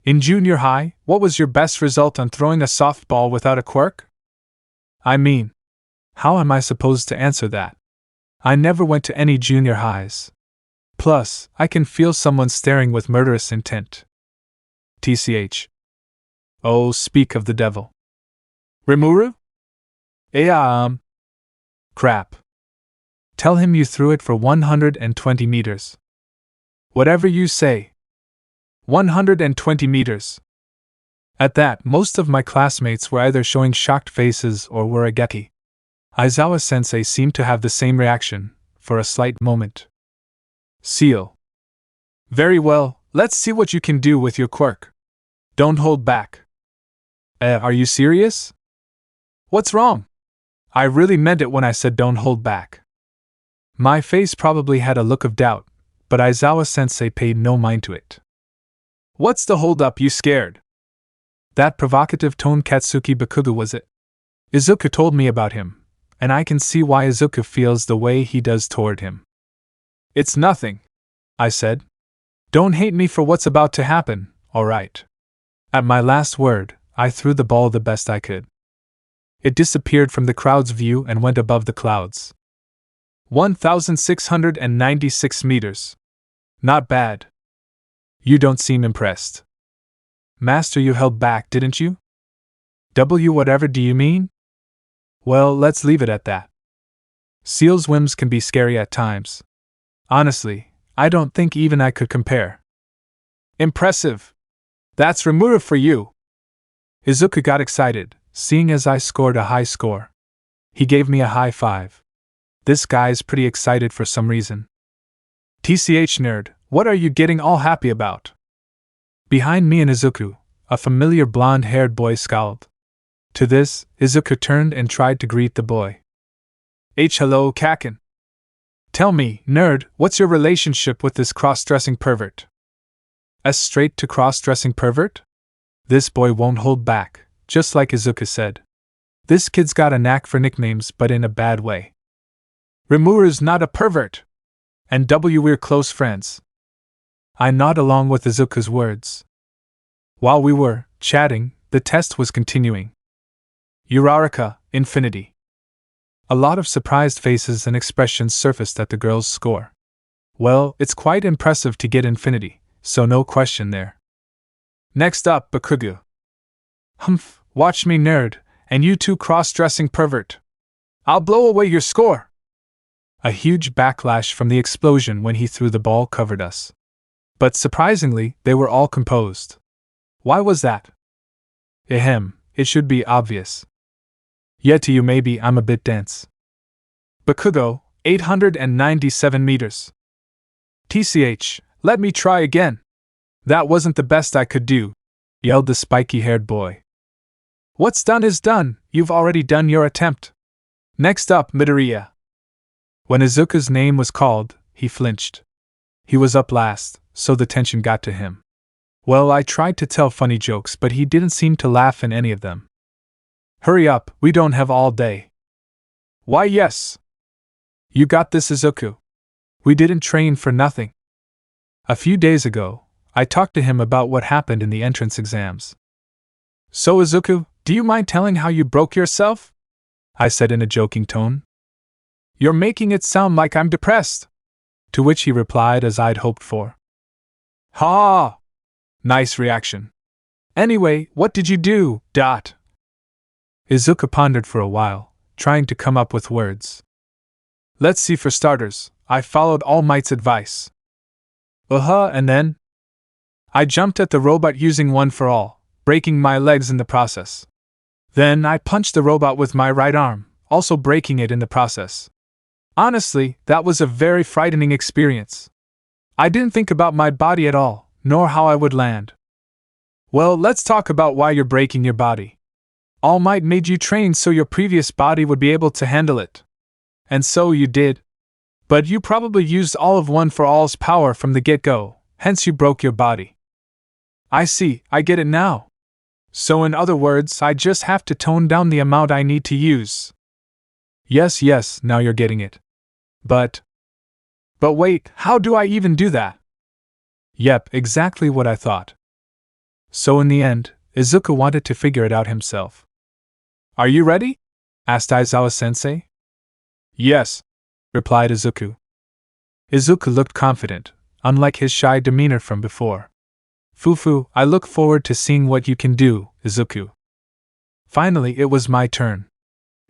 In junior high, what was your best result on throwing a softball without a quirk? I mean, how am I supposed to answer that? I never went to any junior highs. Plus, I can feel someone staring with murderous intent. TCH. Oh, speak of the devil. Rimuru? Crap. Tell him you threw it for 120 meters. Whatever you say. 120 meters. At that, most of my classmates were either showing shocked faces or were ageki. Aizawa-sensei seemed to have the same reaction, for a slight moment. Seal. Very well, let's see what you can do with your quirk. Don't hold back. Are you serious? What's wrong? I really meant it when I said don't hold back. My face probably had a look of doubt, but Aizawa-sensei paid no mind to it. What's the hold-up, you scared? That provocative tone Katsuki Bakugo was it. Izuku told me about him, and I can see why Izuku feels the way he does toward him. It's nothing, I said. Don't hate me for what's about to happen, alright. At my last word, I threw the ball the best I could. It disappeared from the crowd's view and went above the clouds. 1,696 meters. Not bad. You don't seem impressed. Master, you held back, didn't you? Whatever do you mean? Well, let's leave it at that. Seal's whims can be scary at times. Honestly, I don't think even I could compare. Impressive. That's Rimuru for you. Izuku got excited, seeing as I scored a high score. He gave me a high five. This guy's pretty excited for some reason. TCH nerd, what are you getting all happy about? Behind me and Izuku, a familiar blonde-haired boy scowled. To this, Izuku turned and tried to greet the boy. Hello, Kaken. Tell me, nerd, what's your relationship with this cross-dressing pervert? A straight-to cross-dressing pervert? This boy won't hold back, just like Izuku said. This kid's got a knack for nicknames, but in a bad way. Rimuru's not a pervert. And we're close friends. I nod along with Izuku's words. While we were chatting, the test was continuing. Eureka, infinity. A lot of surprised faces and expressions surfaced at the girl's score. Well, it's quite impressive to get infinity, so no question there. Next up, Bakugo. Humph, watch me, nerd, and you too, cross-dressing pervert. I'll blow away your score. A huge backlash from the explosion when he threw the ball covered us. But surprisingly, they were all composed. Why was that? It should be obvious. Yet to you maybe I'm a bit dense. Bakugo, 897 meters. TCH, let me try again. That wasn't the best I could do, yelled the spiky-haired boy. What's done is done, you've already done your attempt. Next up, Midoriya. When Izuku's name was called, he flinched. He was up last, so the tension got to him. Well, I tried to tell funny jokes, but he didn't seem to laugh in any of them. Hurry up, we don't have all day. Why, yes. You got this, Izuku. We didn't train for nothing. A few days ago, I talked to him about what happened in the entrance exams. So, Izuku, do you mind telling how you broke yourself? I said in a joking tone. You're making it sound like I'm depressed. To which he replied as I'd hoped for. Ha! Nice reaction. Anyway, what did you do, Dot? Izuku pondered for a while, trying to come up with words. Let's see, for starters, I followed All Might's advice. And then? I jumped at the robot using One for All, breaking my legs in the process. Then I punched the robot with my right arm, also breaking it in the process. Honestly, that was a very frightening experience. I didn't think about my body at all, nor how I would land. Well, let's talk about why you're breaking your body. All Might made you train so your previous body would be able to handle it. And so you did. But you probably used all of One for All's power from the get-go, hence you broke your body. I see, I get it now. So in other words, I just have to tone down the amount I need to use. Yes, now you're getting it. But wait, how do I even do that? Yep, exactly what I thought. So in the end, Izuku wanted to figure it out himself. Are you ready? Asked Aizawa-sensei. Yes, replied Izuku. Izuku looked confident, unlike his shy demeanor from before. Fufu, I look forward to seeing what you can do, Izuku. Finally, it was my turn.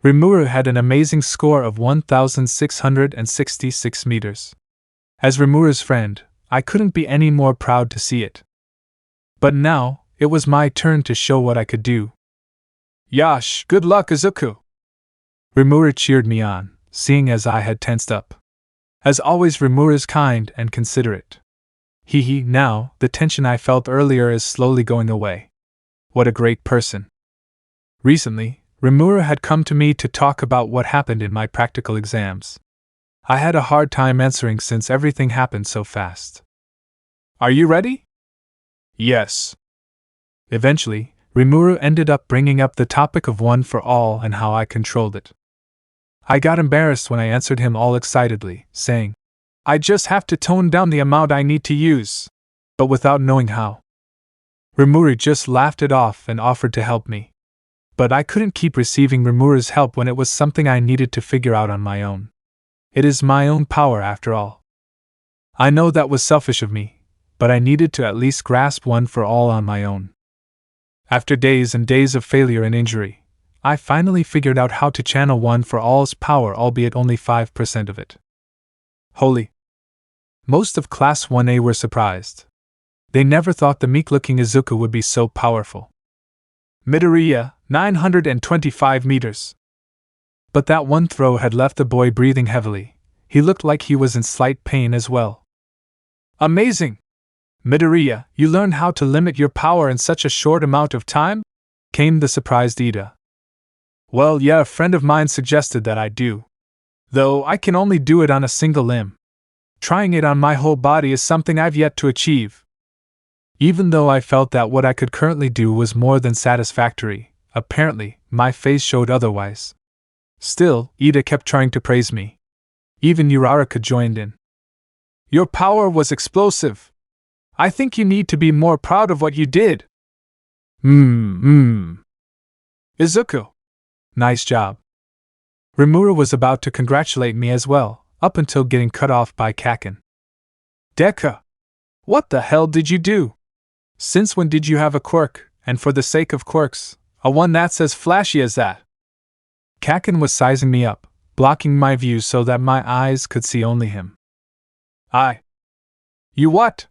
Rimuru had an amazing score of 1,666 meters. As Rimuru's friend, I couldn't be any more proud to see it. But now, it was my turn to show what I could do. Yash, good luck, Izuku! Rimuru cheered me on, seeing as I had tensed up. As always, Rimuru's kind and considerate. Now, the tension I felt earlier is slowly going away. What a great person. Recently, Rimuru had come to me to talk about what happened in my practical exams. I had a hard time answering since everything happened so fast. Are you ready? Yes. Eventually, Rimuru ended up bringing up the topic of One for All and how I controlled it. I got embarrassed when I answered him all excitedly, saying, I just have to tone down the amount I need to use, but without knowing how. Rimuru just laughed it off and offered to help me. But I couldn't keep receiving Rimuru's help when it was something I needed to figure out on my own. It is my own power after all. I know that was selfish of me, but I needed to at least grasp one for all on my own. After days and days of failure and injury, I finally figured out how to channel one for all's power, albeit only 5% of it. Holy! Most of Class 1A were surprised. They never thought the meek-looking Izuku would be so powerful. Midoriya, 925 meters. But that one throw had left the boy breathing heavily. He looked like he was in slight pain as well. Amazing! Midoriya, you learned how to limit your power in such a short amount of time? Came the surprised Ida. Well, yeah, a friend of mine suggested that I do. Though I can only do it on a single limb. Trying it on my whole body is something I've yet to achieve. Even though I felt that what I could currently do was more than satisfactory, apparently, my face showed otherwise. Still, Ida kept trying to praise me. Even Uraraka joined in. Your power was explosive. I think you need to be more proud of what you did. Izuku. Nice job. Rimuru was about to congratulate me as well, up until getting cut off by Kaken. Deka! What the hell did you do? Since when did you have a quirk, and for the sake of quirks, a one that's as flashy as that? Kaken was sizing me up, blocking my view so that my eyes could see only him. You what?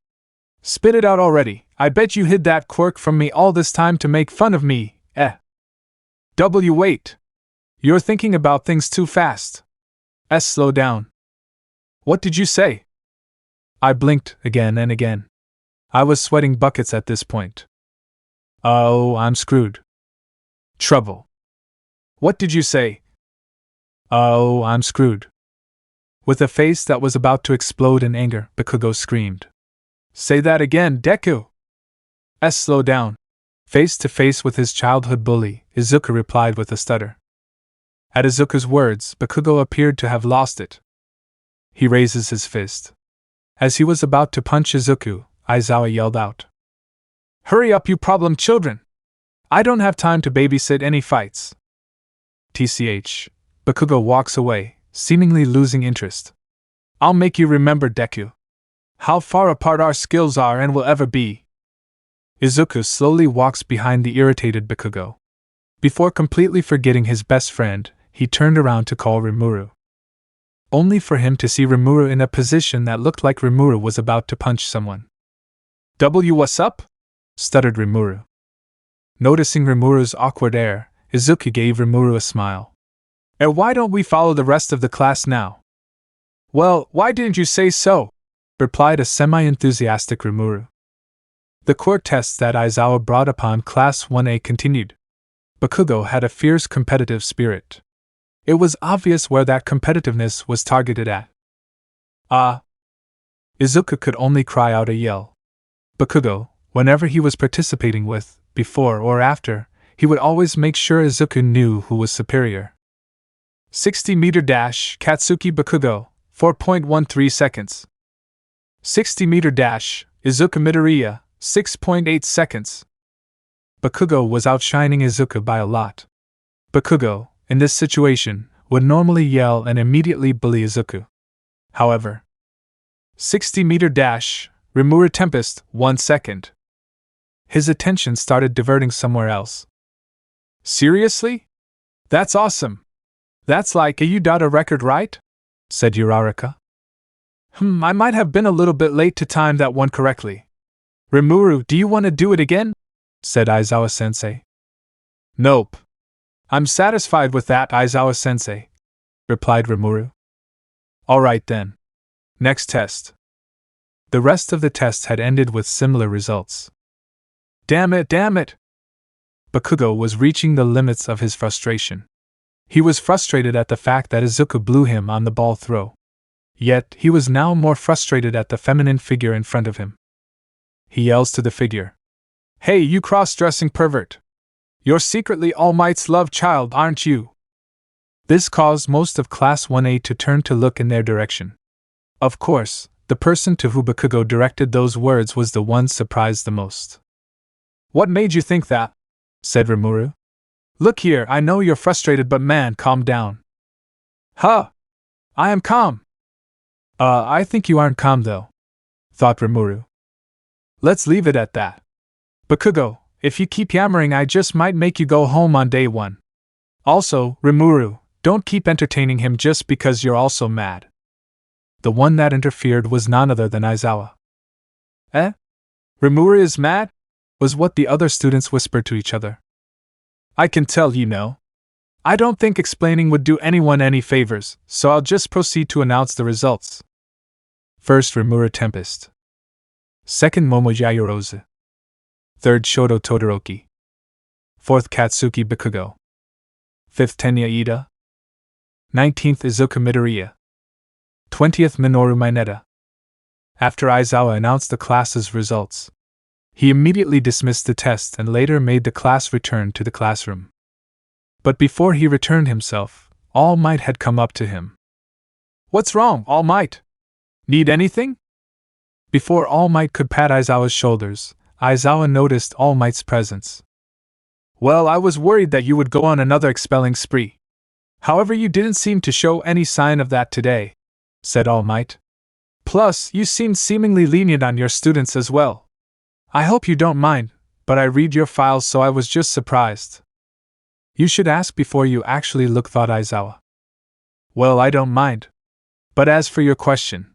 Spit it out already. I bet you hid that quirk from me all this time to make fun of me, wait. You're thinking about things too fast. Slow down. What did you say? I blinked again and again. I was sweating buckets at this point. Oh, I'm screwed. Trouble. What did you say? Oh, I'm screwed. With a face that was about to explode in anger, Bakugo screamed. Say that again, Deku! Slow down. Face to face with his childhood bully, Izuku replied with a stutter. At Izuku's words, Bakugo appeared to have lost it. He raises his fist. As he was about to punch Izuku, Aizawa yelled out. Hurry up, you problem children! I don't have time to babysit any fights. TCH. Bakugo walks away, seemingly losing interest. I'll make you remember, Deku. How far apart our skills are and will ever be. Izuku slowly walks behind the irritated Bakugo. Before completely forgetting his best friend, he turned around to call Rimuru. Only for him to see Rimuru in a position that looked like Rimuru was about to punch someone. What's up? Stuttered Rimuru. Noticing Rimuru's awkward air, Izuku gave Rimuru a smile. Why don't we follow the rest of the class now? Well, why didn't you say so? Replied a semi-enthusiastic Rimuru. The quirk tests that Aizawa brought upon Class 1A continued. Bakugo had a fierce competitive spirit. It was obvious where that competitiveness was targeted at. Izuku could only cry out a yell. Bakugo, whenever he was participating with, before or after, he would always make sure Izuku knew who was superior. 60-meter dash, Katsuki Bakugo, 4.13 seconds. 60-meter dash, Izuku Midoriya, 6.8 seconds. Bakugo was outshining Izuku by a lot. Bakugo, in this situation, would normally yell and immediately bully Izuku. However, 60-meter dash, Rimuru Tempest, 1 second. His attention started diverting somewhere else. Seriously? That's awesome. That's like a U-Data record, right? Said Uraraka. I might have been a little bit late to time that one correctly. Rimuru, do you want to do it again? Said Aizawa-sensei. Nope. I'm satisfied with that, Aizawa-sensei, replied Rimuru. Alright then. Next test. The rest of the tests had ended with similar results. Damn it! Bakugo was reaching the limits of his frustration. He was frustrated at the fact that Izuku blew him on the ball throw. Yet, he was now more frustrated at the feminine figure in front of him. He yells to the figure. Hey, you cross-dressing pervert! You're secretly All Might's love child, aren't you? This caused most of Class 1A to turn to look in their direction. Of course, the person to whom Bakugo directed those words was the one surprised the most. What made you think that? Said Rimuru. Look here, I know you're frustrated, but man, calm down. Huh? I am calm. I think you aren't calm though, thought Rimuru. Let's leave it at that. Bakugo, if you keep yammering, I just might make you go home on day one. Also, Rimuru, don't keep entertaining him just because you're also mad. The one that interfered was none other than Aizawa. Eh? Rimuru is mad? Was what the other students whispered to each other. I can tell, you know. I don't think explaining would do anyone any favors, so I'll just proceed to announce the results. First, Rimuru Tempest. Second, Momo Yaoyorozu. Third, Shoto Todoroki. Fourth, Katsuki Bakugo. Fifth, Tenya Ida. 19th, Izuku Midoriya. 20th, Minoru Mineta. After Aizawa announced the class's results, he immediately dismissed the test and later made the class return to the classroom. But before he returned himself, All Might had come up to him. What's wrong, All Might? Need anything? Before All Might could pat Aizawa's shoulders, Aizawa noticed All Might's presence. Well, I was worried that you would go on another expelling spree. However, you didn't seem to show any sign of that today, said All Might. Plus, you seemed seemingly lenient on your students as well. I hope you don't mind, but I read your files, so I was just surprised. You should ask before you actually look, thought Aizawa. Well, I don't mind. But as for your question...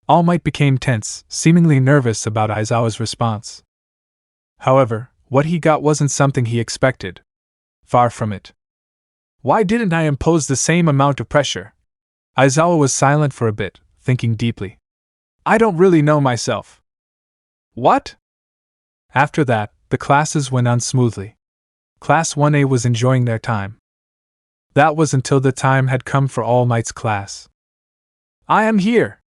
All Might became tense, seemingly nervous about Aizawa's response. However, what he got wasn't something he expected. Far from it. Why didn't I impose the same amount of pressure? Aizawa was silent for a bit, thinking deeply. I don't really know myself. What? After that, the classes went on smoothly. Class 1A was enjoying their time. That was until the time had come for All Might's class. I am here!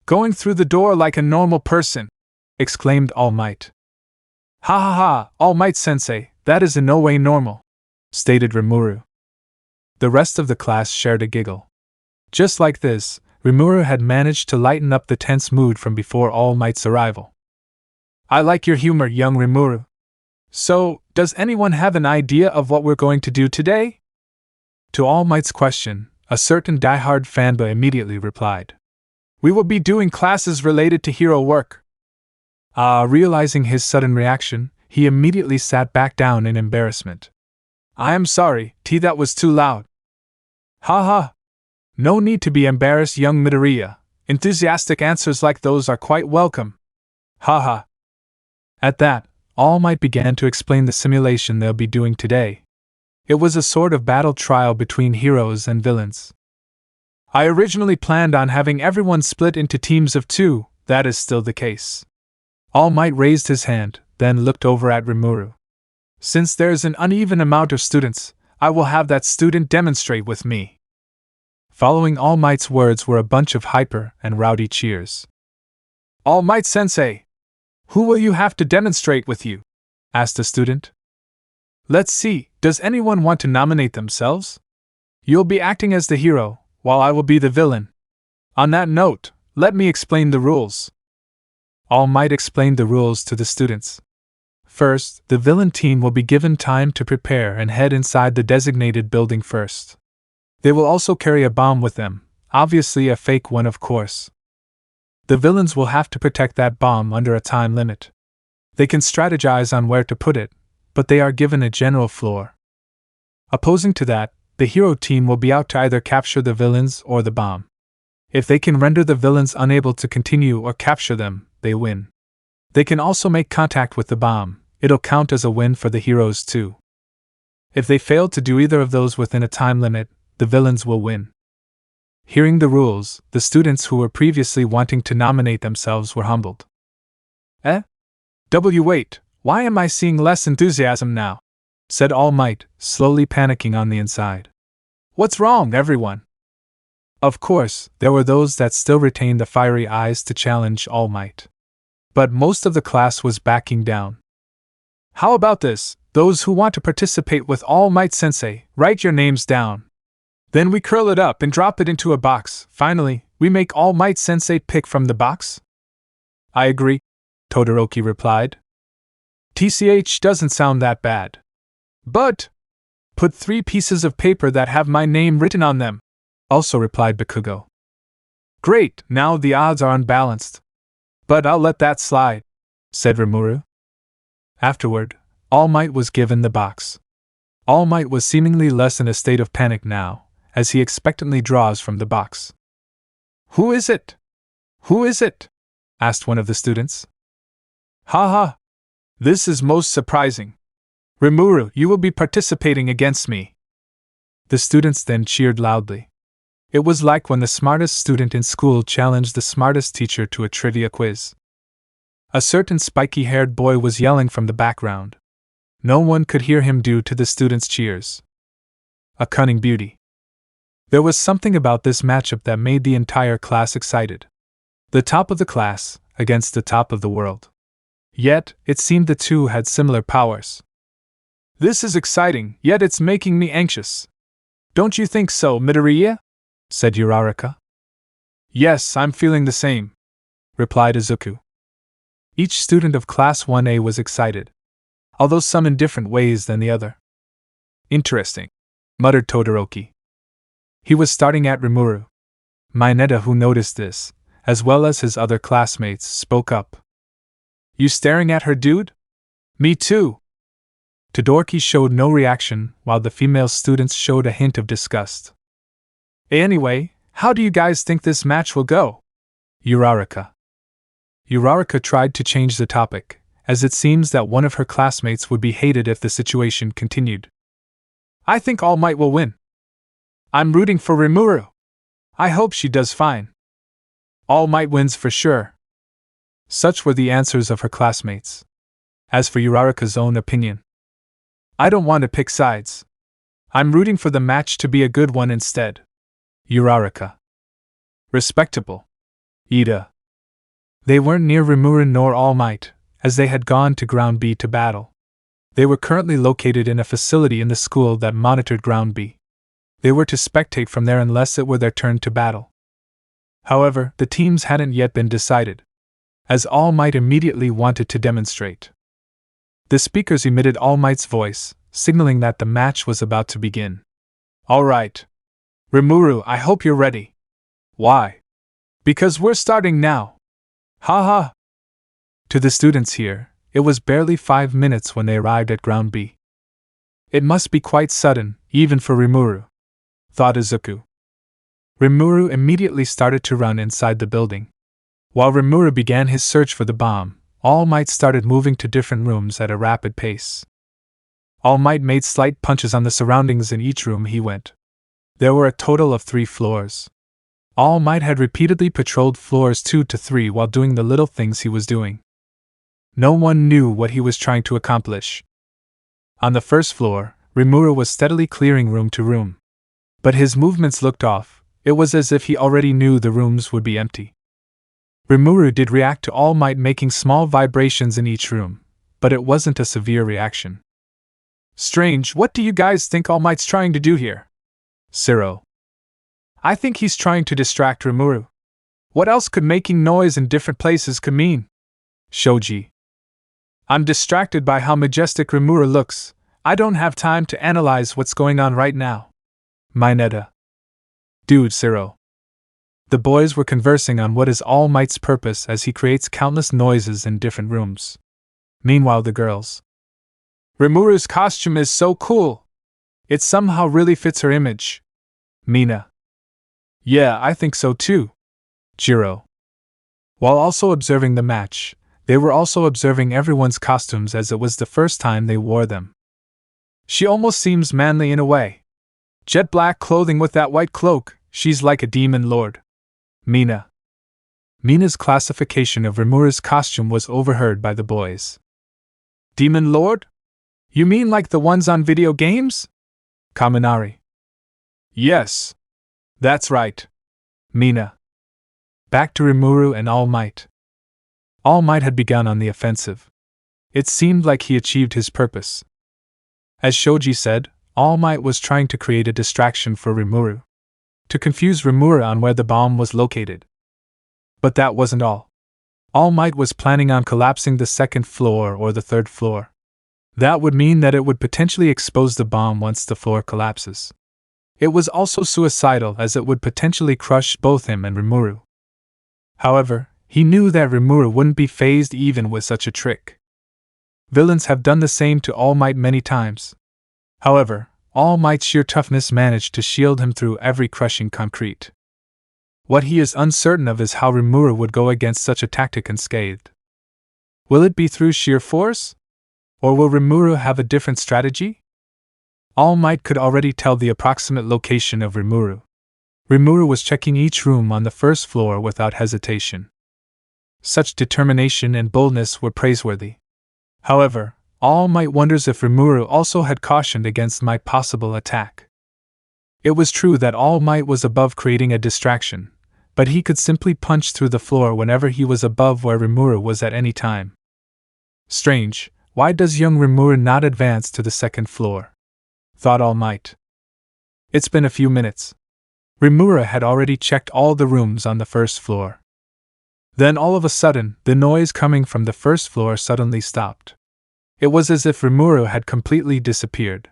Going through the door like a normal person! Exclaimed All Might. Ha ha ha, All Might sensei, that is in no way normal, stated Rimuru. The rest of the class shared a giggle. Just like this, Rimuru had managed to lighten up the tense mood from before All Might's arrival. I like your humor, young Rimuru. So, does anyone have an idea of what we're going to do today? To All Might's question, a certain die-hard fanboy immediately replied. We will be doing classes related to hero work. Realizing his sudden reaction, he immediately sat back down in embarrassment. I am sorry, that was too loud. Ha ha. No need to be embarrassed, young Midoriya. Enthusiastic answers like those are quite welcome. Ha ha. At that, All Might began to explain the simulation they'll be doing today. It was a sort of battle trial between heroes and villains. I originally planned on having everyone split into teams of 2, that is still the case. All Might raised his hand, then looked over at Rimuru. Since there's an uneven amount of students, I will have that student demonstrate with me. Following All Might's words were a bunch of hyper and rowdy cheers. All Might sensei! Who will you have to demonstrate with you? Asked a student. Let's see, does anyone want to nominate themselves? You'll be acting as the hero, while I will be the villain. On that note, let me explain the rules. All Might explained the rules to the students. First, the villain team will be given time to prepare and head inside the designated building first. They will also carry a bomb with them, obviously a fake one, of course. The villains will have to protect that bomb under a time limit. They can strategize on where to put it, but they are given a general floor. Opposing to that, the hero team will be out to either capture the villains or the bomb. If they can render the villains unable to continue or capture them, they win. They can also make contact with the bomb, it'll count as a win for the heroes too. If they fail to do either of those within a time limit, the villains will win. Hearing the rules, the students who were previously wanting to nominate themselves were humbled. Wait, why am I seeing less enthusiasm now? Said All Might, slowly panicking on the inside. What's wrong, everyone? Of course, there were those that still retained the fiery eyes to challenge All Might. But most of the class was backing down. How about this? Those who want to participate with All Might sensei, write your names down. Then we curl it up and drop it into a box. Finally, we make All Might sensei pick from the box? I agree, Todoroki replied. TCH doesn't sound that bad. But, Put 3 pieces of paper that have my name written on them, also replied Bakugo. Great, now the odds are unbalanced. But I'll let that slide, said Rimuru. Afterward, All Might was given the box. All Might was seemingly less in a state of panic now, as he expectantly draws from the box. Who is it? Who is it? Asked one of the students. Ha ha! This is most surprising. Rimuru, you will be participating against me. The students then cheered loudly. It was like when the smartest student in school challenged the smartest teacher to a trivia quiz. A certain spiky-haired boy was yelling from the background. No one could hear him due to the students' cheers. A cunning beauty. There was something about this matchup that made the entire class excited. The top of the class against the top of the world. Yet, it seemed the two had similar powers. This is exciting, yet it's making me anxious. Don't you think so, Midoriya? Said Uraraka. Yes, I'm feeling the same, replied Izuku. Each student of Class 1A was excited, although some in different ways than the other. Interesting, muttered Todoroki. He was starting at Rimuru. Mineta, who noticed this, as well as his other classmates, spoke up. You staring at her, dude? Me too. Todoroki showed no reaction, while the female students showed a hint of disgust. Anyway, how do you guys think this match will go? Uraraka. Uraraka tried to change the topic, as it seems that one of her classmates would be hated if the situation continued. I think All Might will win. I'm rooting for Rimuru. I hope she does fine. All Might wins for sure. Such were the answers of her classmates. As for Uraraka's own opinion, I don't want to pick sides. I'm rooting for the match to be a good one instead. Uraraka. Respectable. Ida. They weren't near Rimuru nor All Might, as they had gone to Ground B to battle. They were currently located in a facility in the school that monitored Ground B. They were to spectate from there unless it were their turn to battle. However, the teams hadn't yet been decided, as All Might immediately wanted to demonstrate. The speakers emitted All Might's voice, signaling that the match was about to begin. All right. Rimuru, I hope you're ready. Why? Because we're starting now. Ha ha. To the students here, it was barely 5 minutes when they arrived at Ground B. It must be quite sudden, even for Rimuru, thought Izuku. Rimuru immediately started to run inside the building. While Rimuru began his search for the bomb, All Might started moving to different rooms at a rapid pace. All Might made slight punches on the surroundings in each room he went. There were a total of 3 floors. All Might had repeatedly patrolled floors 2 to 3 while doing the little things he was doing. No one knew what he was trying to accomplish. On the first floor, Rimuru was steadily clearing room to room. But his movements looked off. It was as if he already knew the rooms would be empty. Rimuru did react to All Might making small vibrations in each room, but it wasn't a severe reaction. Strange, what do you guys think All Might's trying to do here? Siro. I think he's trying to distract Rimuru. What else could making noise in different places could mean? Shoji. I'm distracted by how majestic Rimuru looks. I don't have time to analyze what's going on right now. Mineta. Dude, Siro. The boys were conversing on what is All Might's purpose as he creates countless noises in different rooms. Meanwhile, the girls. Rimuru's costume is so cool. It somehow really fits her image. Mina. Yeah, I think so too. Jiro. While also observing the match, they were also observing everyone's costumes as it was the first time they wore them. She almost seems manly in a way. Jet black clothing with that white cloak, she's like a demon lord. Mina. Mina's classification of Rimuru's costume was overheard by the boys. Demon lord? You mean like the ones on video games? Kaminari. Yes. That's right. Mina. Back to Rimuru and All Might. All Might had begun on the offensive. It seemed like he achieved his purpose. As Shoji said, All Might was trying to create a distraction for Rimuru, to confuse Rimuru on where the bomb was located. But that wasn't all. All Might was planning on collapsing the second floor or the third floor. That would mean that it would potentially expose the bomb once the floor collapses. It was also suicidal as it would potentially crush both him and Rimuru. However, he knew that Rimuru wouldn't be fazed even with such a trick. Villains have done the same to All Might many times. However, All Might's sheer toughness managed to shield him through every crushing concrete. What he is uncertain of is how Rimuru would go against such a tactic unscathed. Will it be through sheer force? Or will Rimuru have a different strategy? All Might could already tell the approximate location of Rimuru. Rimuru was checking each room on the first floor without hesitation. Such determination and boldness were praiseworthy. However, All Might wonders if Rimuru also had cautioned against my possible attack. It was true that All Might was above creating a distraction, but he could simply punch through the floor whenever he was above where Rimuru was at any time. Strange, why does young Rimuru not advance to the second floor? Thought All Might. It's been a few minutes. Rimuru had already checked all the rooms on the first floor. Then all of a sudden, the noise coming from the first floor suddenly stopped. It was as if Rimuru had completely disappeared.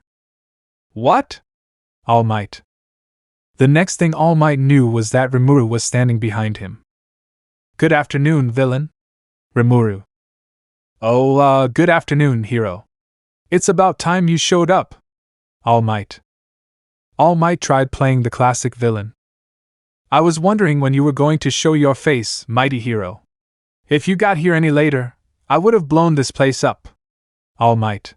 What? All Might. The next thing All Might knew was that Rimuru was standing behind him. Good afternoon, villain. Rimuru. Oh, good afternoon, hero. It's about time you showed up. All Might. All Might tried playing the classic villain. I was wondering when you were going to show your face, mighty hero. If you got here any later, I would have blown this place up. All Might.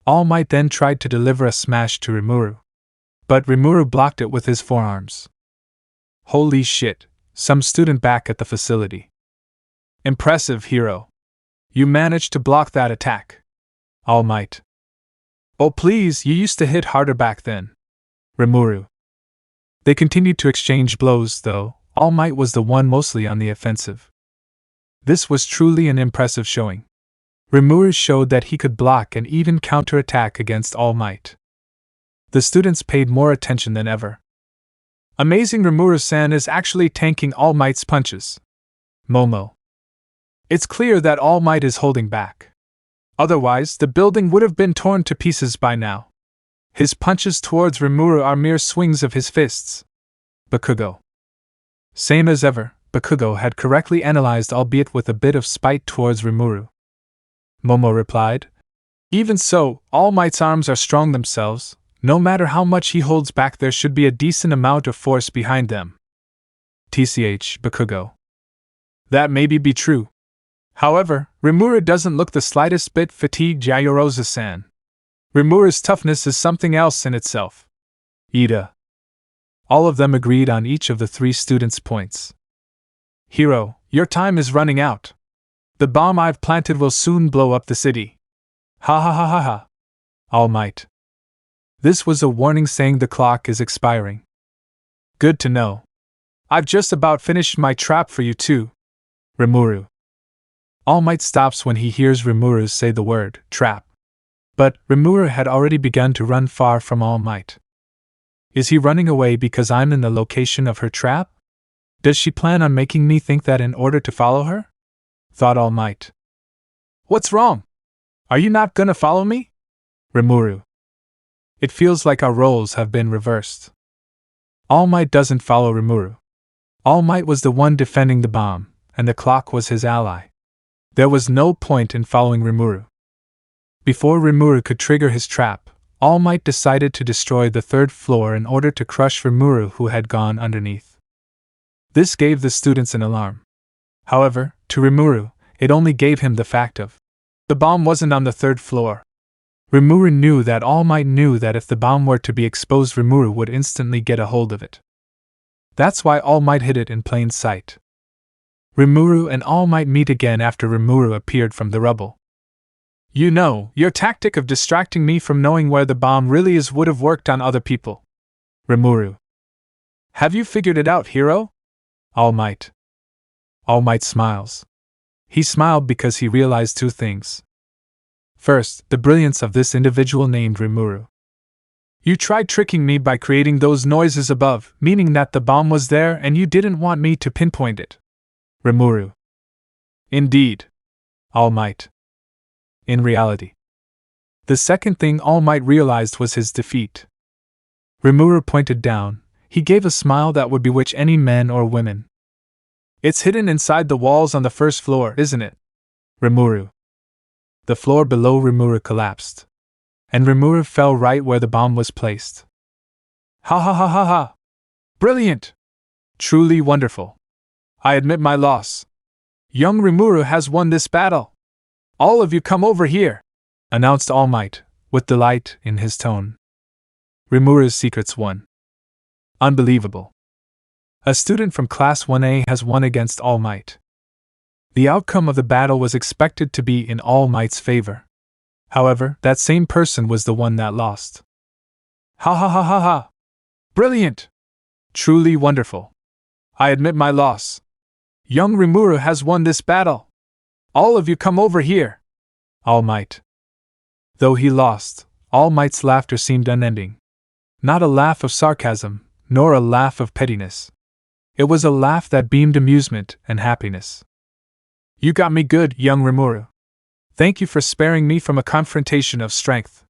All Might then tried to deliver a smash to Rimuru. But Rimuru blocked it with his forearms. Holy shit, some student back at the facility. Impressive, hero. You managed to block that attack. All Might. Oh please, you used to hit harder back then. Rimuru. They continued to exchange blows, though All Might was the one mostly on the offensive. This was truly an impressive showing. Rimuru showed that he could block and even counterattack against All Might. The students paid more attention than ever. Amazing, Rimuru-san is actually tanking All Might's punches. Momo. It's clear that All Might is holding back. Otherwise, the building would have been torn to pieces by now. His punches towards Rimuru are mere swings of his fists. Bakugo. Same as ever, Bakugo had correctly analyzed, albeit with a bit of spite towards Rimuru. Momo replied. Even so, All Might's arms are strong themselves. No matter how much he holds back, there should be a decent amount of force behind them. TCH, Bakugo. That maybe be true. However, Rimuru doesn't look the slightest bit fatigued, Yaorosa-san. Rimuru's toughness is something else in itself. Ida. All of them agreed on each of the three students' points. Hero, your time is running out. The bomb I've planted will soon blow up the city. Ha ha ha ha ha. All Might. This was a warning saying the clock is expiring. Good to know. I've just about finished my trap for you too. Rimuru. All Might stops when he hears Rimuru say the word trap. But Rimuru had already begun to run far from All Might. Is he running away because I'm in the location of her trap? Does she plan on making me think that in order to follow her? Thought All Might. What's wrong? Are you not gonna follow me? Rimuru. It feels like our roles have been reversed. All Might doesn't follow Rimuru. All Might was the one defending the bomb, and the clock was his ally. There was no point in following Rimuru. Before Rimuru could trigger his trap, All Might decided to destroy the third floor in order to crush Rimuru, who had gone underneath. This gave the students an alarm. However, to Rimuru, it only gave him the fact of the bomb wasn't on the third floor. Rimuru knew that All Might knew that if the bomb were to be exposed, Rimuru would instantly get a hold of it. That's why All Might hid it in plain sight. Rimuru and All Might meet again after Rimuru appeared from the rubble. You know, your tactic of distracting me from knowing where the bomb really is would have worked on other people. Rimuru. Have you figured it out, hero? All Might. All Might smiles. He smiled because he realized two things. First, the brilliance of this individual named Rimuru. You tried tricking me by creating those noises above, meaning that the bomb was there and you didn't want me to pinpoint it. Rimuru. Indeed. All Might. In reality. The second thing All Might realized was his defeat. Rimuru pointed down. He gave a smile that would bewitch any men or women. It's hidden inside the walls on the first floor, isn't it? Rimuru. The floor below Rimuru collapsed. And Rimuru fell right where the bomb was placed. Ha ha ha ha ha! Brilliant! Truly wonderful. I admit my loss. Young Rimuru has won this battle. All of you come over here, announced All Might, with delight in his tone. Rimuru's secrets won. Unbelievable. A student from Class 1A has won against All Might. The outcome of the battle was expected to be in All Might's favor. However, that same person was the one that lost. Ha ha ha ha ha! Brilliant! Truly wonderful. I admit my loss. Young Rimuru has won this battle. All of you come over here. All Might. Though he lost, All Might's laughter seemed unending. Not a laugh of sarcasm, nor a laugh of pettiness. It was a laugh that beamed amusement and happiness. You got me good, young Rimuru. Thank you for sparing me from a confrontation of strength.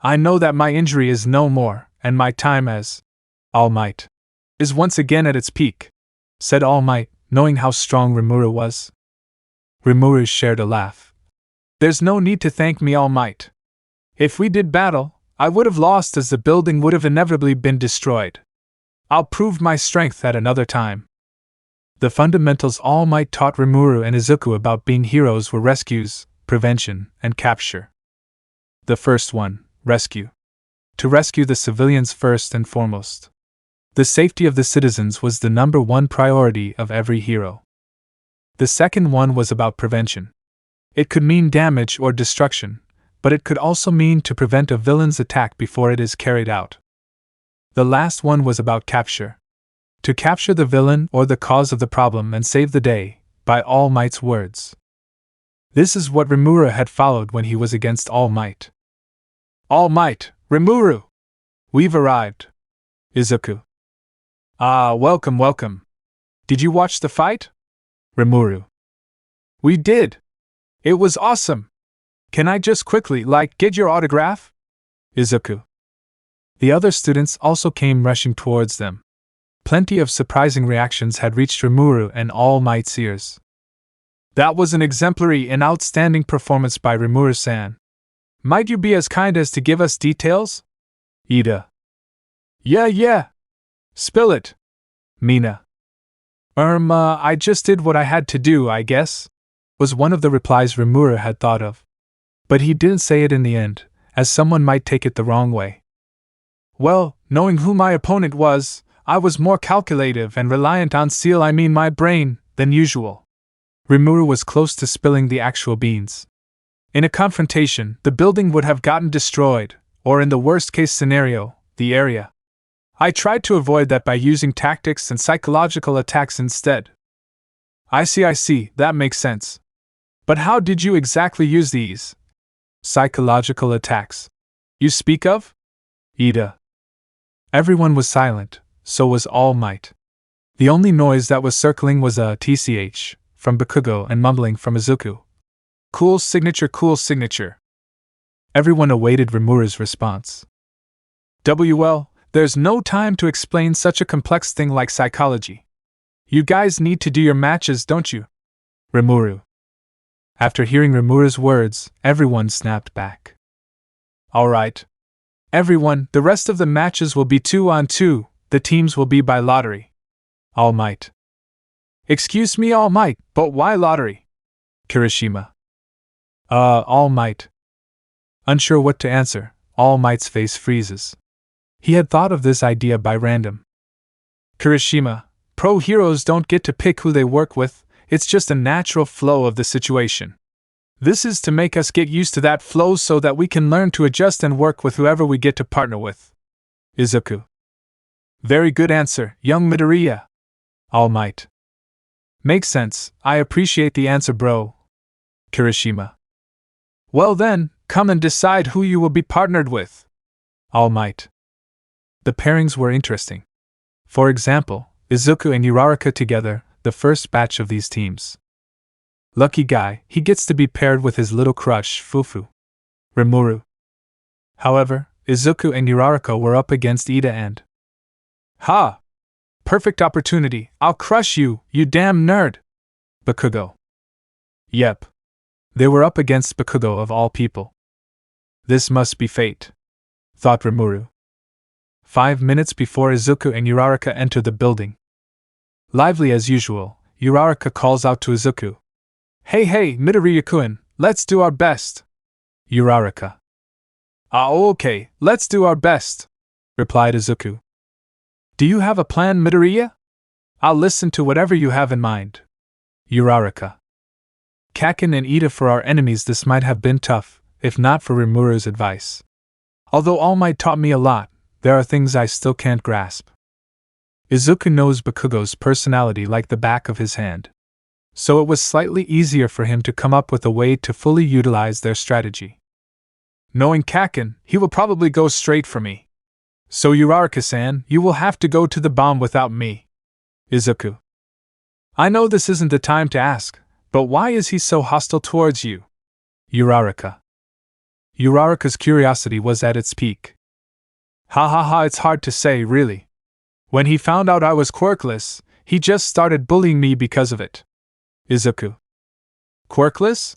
I know that my injury is no more, and my time as All Might is once again at its peak, said All Might, knowing how strong Rimuru was. Rimuru shared a laugh. There's no need to thank me, All Might. If we did battle, I would have lost as the building would have inevitably been destroyed. I'll prove my strength at another time. The fundamentals All Might taught Rimuru and Izuku about being heroes were rescues, prevention, and capture. The first one, rescue. To rescue the civilians first and foremost. The safety of the citizens was the number one priority of every hero. The second one was about prevention. It could mean damage or destruction, but it could also mean to prevent a villain's attack before it is carried out. The last one was about capture. To capture the villain or the cause of the problem and save the day, by All Might's words. This is what Rimuru had followed when he was against All Might. All Might, Rimuru! We've arrived. Izuku. Ah, welcome, welcome. Did you watch the fight? Rimuru. We did. It was awesome. Can I just quickly, get your autograph? Izuku. The other students also came rushing towards them. Plenty of surprising reactions had reached Rimuru and All Might's ears. That was an exemplary and outstanding performance by Rimuru-san. Might you be as kind as to give us details? Ida. Yeah. Spill it. Mina. I just did what I had to do, I guess, was one of the replies Rimuru had thought of. But he didn't say it in the end, as someone might take it the wrong way. Well, knowing who my opponent was, I was more calculative and reliant on my brain, than usual. Rimuru was close to spilling the actual beans. In a confrontation, the building would have gotten destroyed, or in the worst-case scenario, the area. I tried to avoid that by using tactics and psychological attacks instead. I see, that makes sense. But how did you exactly use these psychological attacks you speak of? Ida. Everyone was silent, so was All Might. The only noise that was circling was a tch from Bakugo and mumbling from Izuku. Cool signature. Everyone awaited Rimuru's response. There's no time to explain such a complex thing like psychology. You guys need to do your matches, don't you? Rimuru. After hearing Rimuru's words, everyone snapped back. Alright. Everyone, the rest of the matches will be 2-on-2, the teams will be by lottery. All Might. Excuse me, All Might, but why lottery? Kirishima. All Might. Unsure what to answer, All Might's face freezes. He had thought of this idea by random. Kirishima, pro heroes don't get to pick who they work with, it's just a natural flow of the situation. This is to make us get used to that flow so that we can learn to adjust and work with whoever we get to partner with. Izuku. Very good answer, young Midoriya. All Might. Makes sense, I appreciate the answer, bro. Kirishima. Well then, come and decide who you will be partnered with. All Might. The pairings were interesting. For example, Izuku and Uraraka together, the first batch of these teams. Lucky guy, he gets to be paired with his little crush, Fufu. Rimuru. However, Izuku and Uraraka were up against Ida and... Ha! Perfect opportunity, I'll crush you, you damn nerd! Bakugo. Yep. They were up against Bakugo of all people. This must be fate, thought Rimuru. 5 minutes before Izuku and Uraraka enter the building. Lively as usual, Uraraka calls out to Izuku. Hey, Midoriya-kun, let's do our best. Uraraka. Okay, let's do our best, replied Izuku. Do you have a plan, Midoriya? I'll listen to whatever you have in mind. Uraraka. Kaken and Ida, for our enemies this might have been tough, if not for Rimuru's advice. Although All Might taught me a lot, there are things I still can't grasp. Izuku knows Bakugo's personality like the back of his hand, so it was slightly easier for him to come up with a way to fully utilize their strategy. Knowing Kaken, he will probably go straight for me. So Uraraka-san, you will have to go to the bomb without me. Izuku. I know this isn't the time to ask, but why is he so hostile towards you? Uraraka. Uraraka's curiosity was at its peak. It's hard to say, really. When he found out I was quirkless, he just started bullying me because of it. Izuku. Quirkless?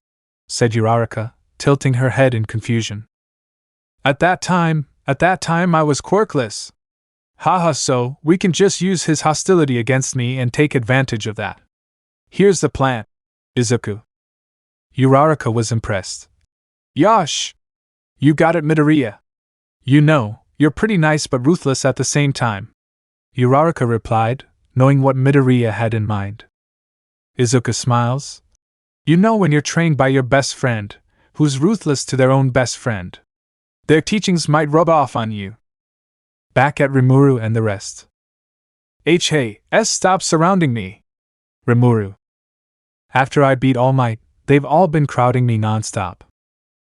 Said Uraraka, tilting her head in confusion. At that time I was quirkless. So we can just use his hostility against me and take advantage of that. Here's the plan, Izuku. Uraraka was impressed. Yosh! You got it, Midoriya. You know, you're pretty nice but ruthless at the same time. Uraraka replied, knowing what Midoriya had in mind. Izuku smiles. You know when you're trained by your best friend, who's ruthless to their own best friend. Their teachings might rub off on you. Back at Rimuru and the rest. Stop surrounding me. Rimuru. After I beat All Might, they've all been crowding me nonstop.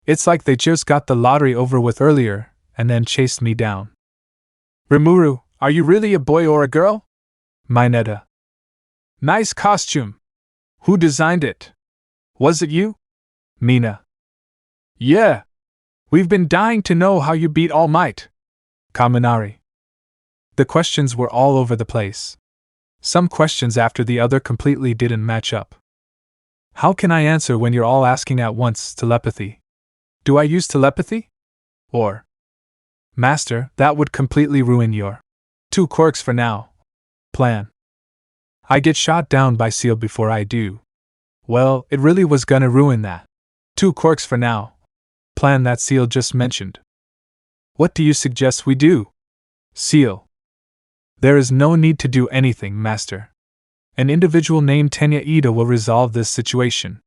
It's like they just got the lottery over with earlier, and then chased me down. Rimuru, are you really a boy or a girl? Mineta. Nice costume. Who designed it? Was it you? Mina. Yeah. We've been dying to know how you beat All Might. Kaminari. The questions were all over the place. Some questions after the other completely didn't match up. How can I answer when you're all asking at once? Telepathy. Do I use telepathy? Or, Master, that would completely ruin your 2 quirks for now. Plan. I get shot down by Seal before I do. Well, it really was gonna ruin that 2 quirks for now. Plan that Seal just mentioned. What do you suggest we do? Seal. There is no need to do anything, Master. An individual named Tenya Ida will resolve this situation.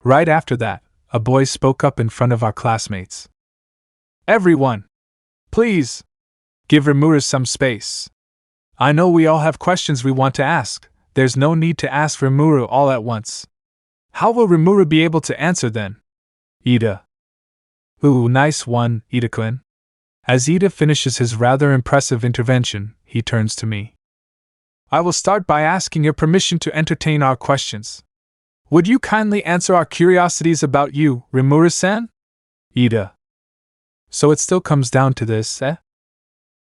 Right after that, a boy spoke up in front of our classmates. Everyone! Please! Give Rimuru some space. I know we all have questions we want to ask. There's no need to ask Rimuru all at once. How will Rimuru be able to answer then? Ida. Ooh, nice one, Ida-kun. As Ida finishes his rather impressive intervention, he turns to me. I will start by asking your permission to entertain our questions. Would you kindly answer our curiosities about you, Rimuru-san? Ida. So it still comes down to this, eh?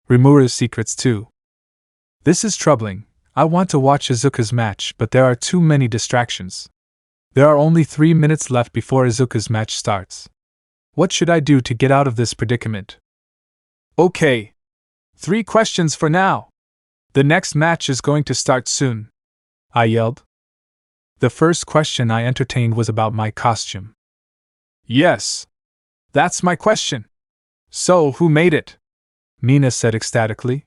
Rimuru's secrets too. This is troubling. I want to watch Izuku's match, but there are too many distractions. There are only 3 minutes left before Izuku's match starts. What should I do to get out of this predicament? Okay. 3 questions for now. The next match is going to start soon, I yelled. The first question I entertained was about my costume. Yes. That's my question. So, who made it? Mina said ecstatically.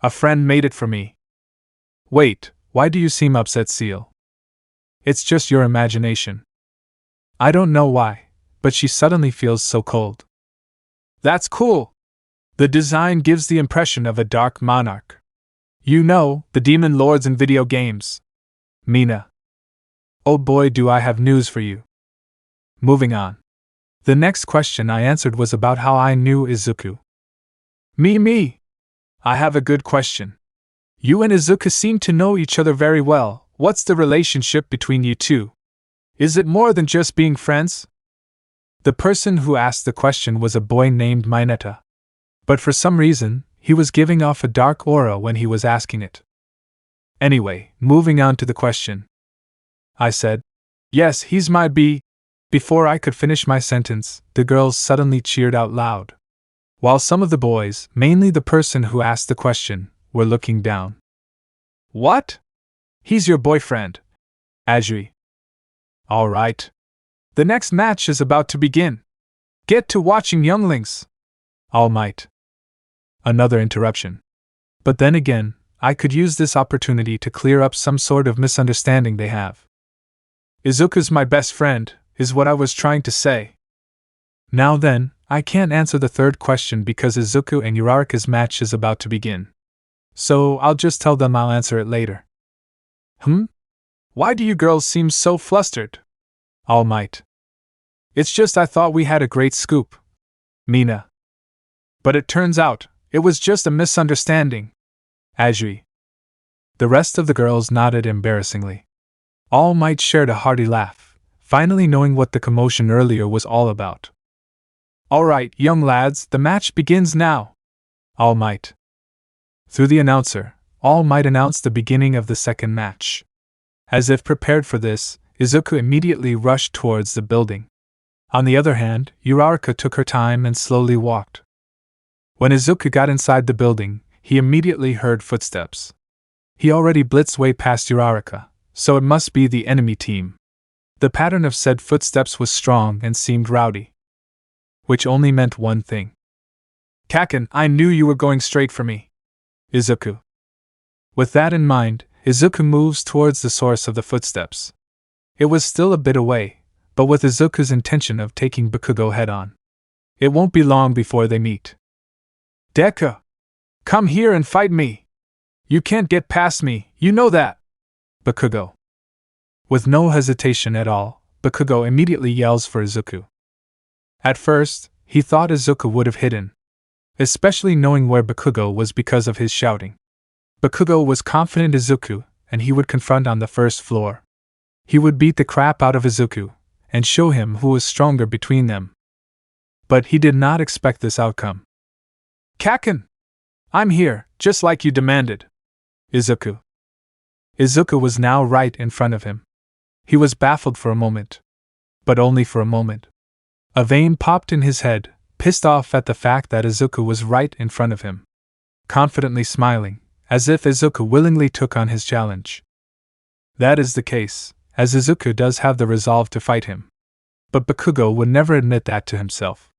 A friend made it for me. Wait, why do you seem upset, Seal? It's just your imagination. I don't know why, but she suddenly feels so cold. That's cool. The design gives the impression of a dark monarch. You know, the demon lords in video games. Mina. Oh boy, do I have news for you. Moving on. The next question I answered was about how I knew Izuku. Me. I have a good question. You and Izuku seem to know each other very well. What's the relationship between you two? Is it more than just being friends? The person who asked the question was a boy named Mineta. But for some reason, he was giving off a dark aura when he was asking it. Anyway, moving on to the question. I said, "Yes, he's my B." Before I could finish my sentence, the girls suddenly cheered out loud. While some of the boys, mainly the person who asked the question, were looking down. "What? He's your boyfriend?" Ajui. "All right. The next match is about to begin. Get to watching, younglings." All Might. Another interruption. But then again, I could use this opportunity to clear up some sort of misunderstanding they have. "Izuku's my best friend," is what I was trying to say. Now then, I can't answer the third question because Izuku and Uraraka's match is about to begin. So I'll just tell them I'll answer it later. Why do you girls seem so flustered?" All Might. "It's just I thought we had a great scoop." Mina. "But it turns out, it was just a misunderstanding." Ajui. The rest of the girls nodded embarrassingly. All Might shared a hearty laugh, finally knowing what the commotion earlier was all about. "All right, young lads, the match begins now." All Might. Through the announcer, All Might announced the beginning of the second match. As if prepared for this, Izuku immediately rushed towards the building. On the other hand, Uraraka took her time and slowly walked. When Izuku got inside the building, he immediately heard footsteps. He already blitzed way past Uraraka, so it must be the enemy team. The pattern of said footsteps was strong and seemed rowdy. Which only meant one thing. "Kaken, I knew you were going straight for me." Izuku. With that in mind, Izuku moves towards the source of the footsteps. It was still a bit away, but with Izuku's intention of taking Bakugo head-on. It won't be long before they meet. "Deku! Come here and fight me! You can't get past me, you know that!" Bakugo. With no hesitation at all, Bakugo immediately yells for Izuku. At first, he thought Izuku would have hidden, especially knowing where Bakugo was because of his shouting. Bakugo was confident Izuku, and he would confront on the first floor. He would beat the crap out of Izuku, and show him who was stronger between them. But he did not expect this outcome. "Kaken! I'm here, just like you demanded." Izuku. Izuku was now right in front of him. He was baffled for a moment. But only for a moment. A vein popped in his head, pissed off at the fact that Izuku was right in front of him. Confidently smiling, as if Izuku willingly took on his challenge. That is the case, as Izuku does have the resolve to fight him. But Bakugo would never admit that to himself.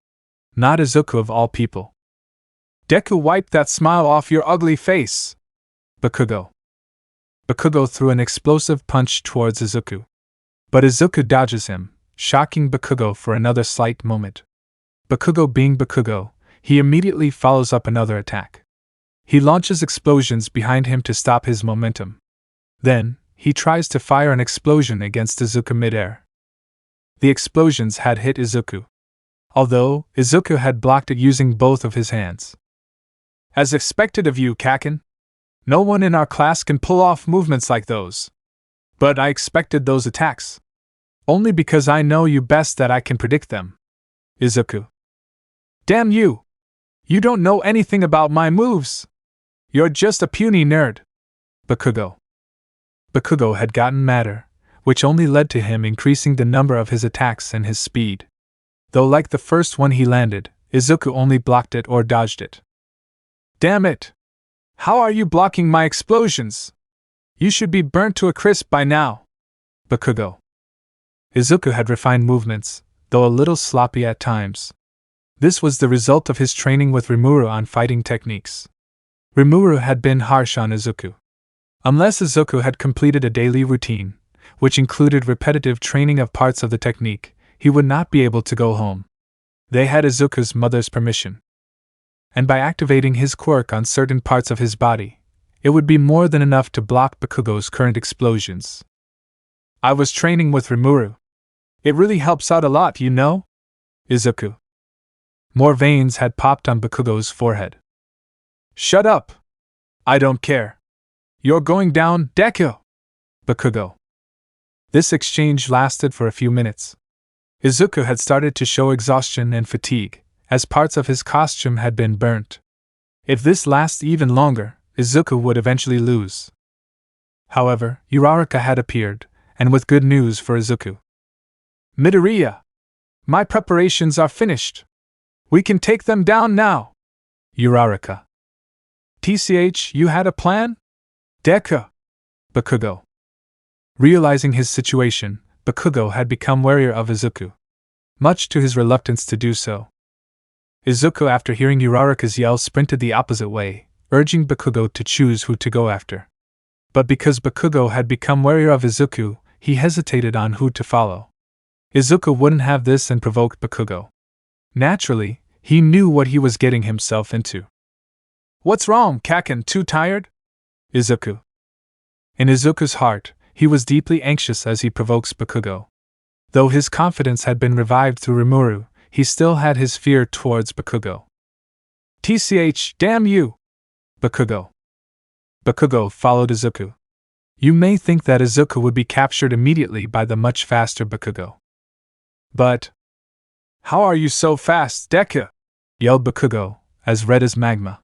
Not Izuku of all people. "Deku, wipe that smile off your ugly face!" Bakugo. Bakugo threw an explosive punch towards Izuku. But Izuku dodges him, shocking Bakugo for another slight moment. Bakugo being Bakugo, he immediately follows up another attack. He launches explosions behind him to stop his momentum. Then, he tries to fire an explosion against Izuku midair. The explosions had hit Izuku, although Izuku had blocked it using both of his hands. "As expected of you, Kaken. No one in our class can pull off movements like those. But I expected those attacks. Only because I know you best that I can predict them." Izuku. "Damn you! You don't know anything about my moves! You're just a puny nerd." Bakugo. Bakugo had gotten madder, which only led to him increasing the number of his attacks and his speed. Though like the first one he landed, Izuku only blocked it or dodged it. "Damn it! How are you blocking my explosions? You should be burnt to a crisp by now." Bakugo. Izuku had refined movements, though a little sloppy at times. This was the result of his training with Rimuru on fighting techniques. Rimuru had been harsh on Izuku. Unless Izuku had completed a daily routine, which included repetitive training of parts of the technique, he would not be able to go home. They had Izuku's mother's permission. And by activating his quirk on certain parts of his body, it would be more than enough to block Bakugo's current explosions. "I was training with Rimuru. It really helps out a lot, you know?" Izuku. More veins had popped on Bakugo's forehead. "Shut up! I don't care. You're going down, Deku!" Bakugo. This exchange lasted for a few minutes. Izuku had started to show exhaustion and fatigue, as parts of his costume had been burnt. If this lasts even longer, Izuku would eventually lose. However, Uraraka had appeared, and with good news for Izuku. Midoriya! My preparations are finished. We can take them down now. Uraraka. TCH, you had a plan? Deku! Bakugo. Realizing his situation, Bakugo had become warier of Izuku, much to his reluctance to do so. Izuku, after hearing Uraraka's yell, sprinted the opposite way, urging Bakugo to choose who to go after. But because Bakugo had become warier of Izuku, he hesitated on who to follow. Izuku wouldn't have this and provoked Bakugo. Naturally, he knew what he was getting himself into. What's wrong, Kaken? Too tired? Izuku. In Izuku's heart, he was deeply anxious as he provokes Bakugo. Though his confidence had been revived through Rimuru, he still had his fear towards Bakugo. TCH, damn you! Bakugo. Bakugo followed Izuku. You may think that Izuku would be captured immediately by the much faster Bakugo. But how are you so fast, Deku? Yelled Bakugo, as red as magma.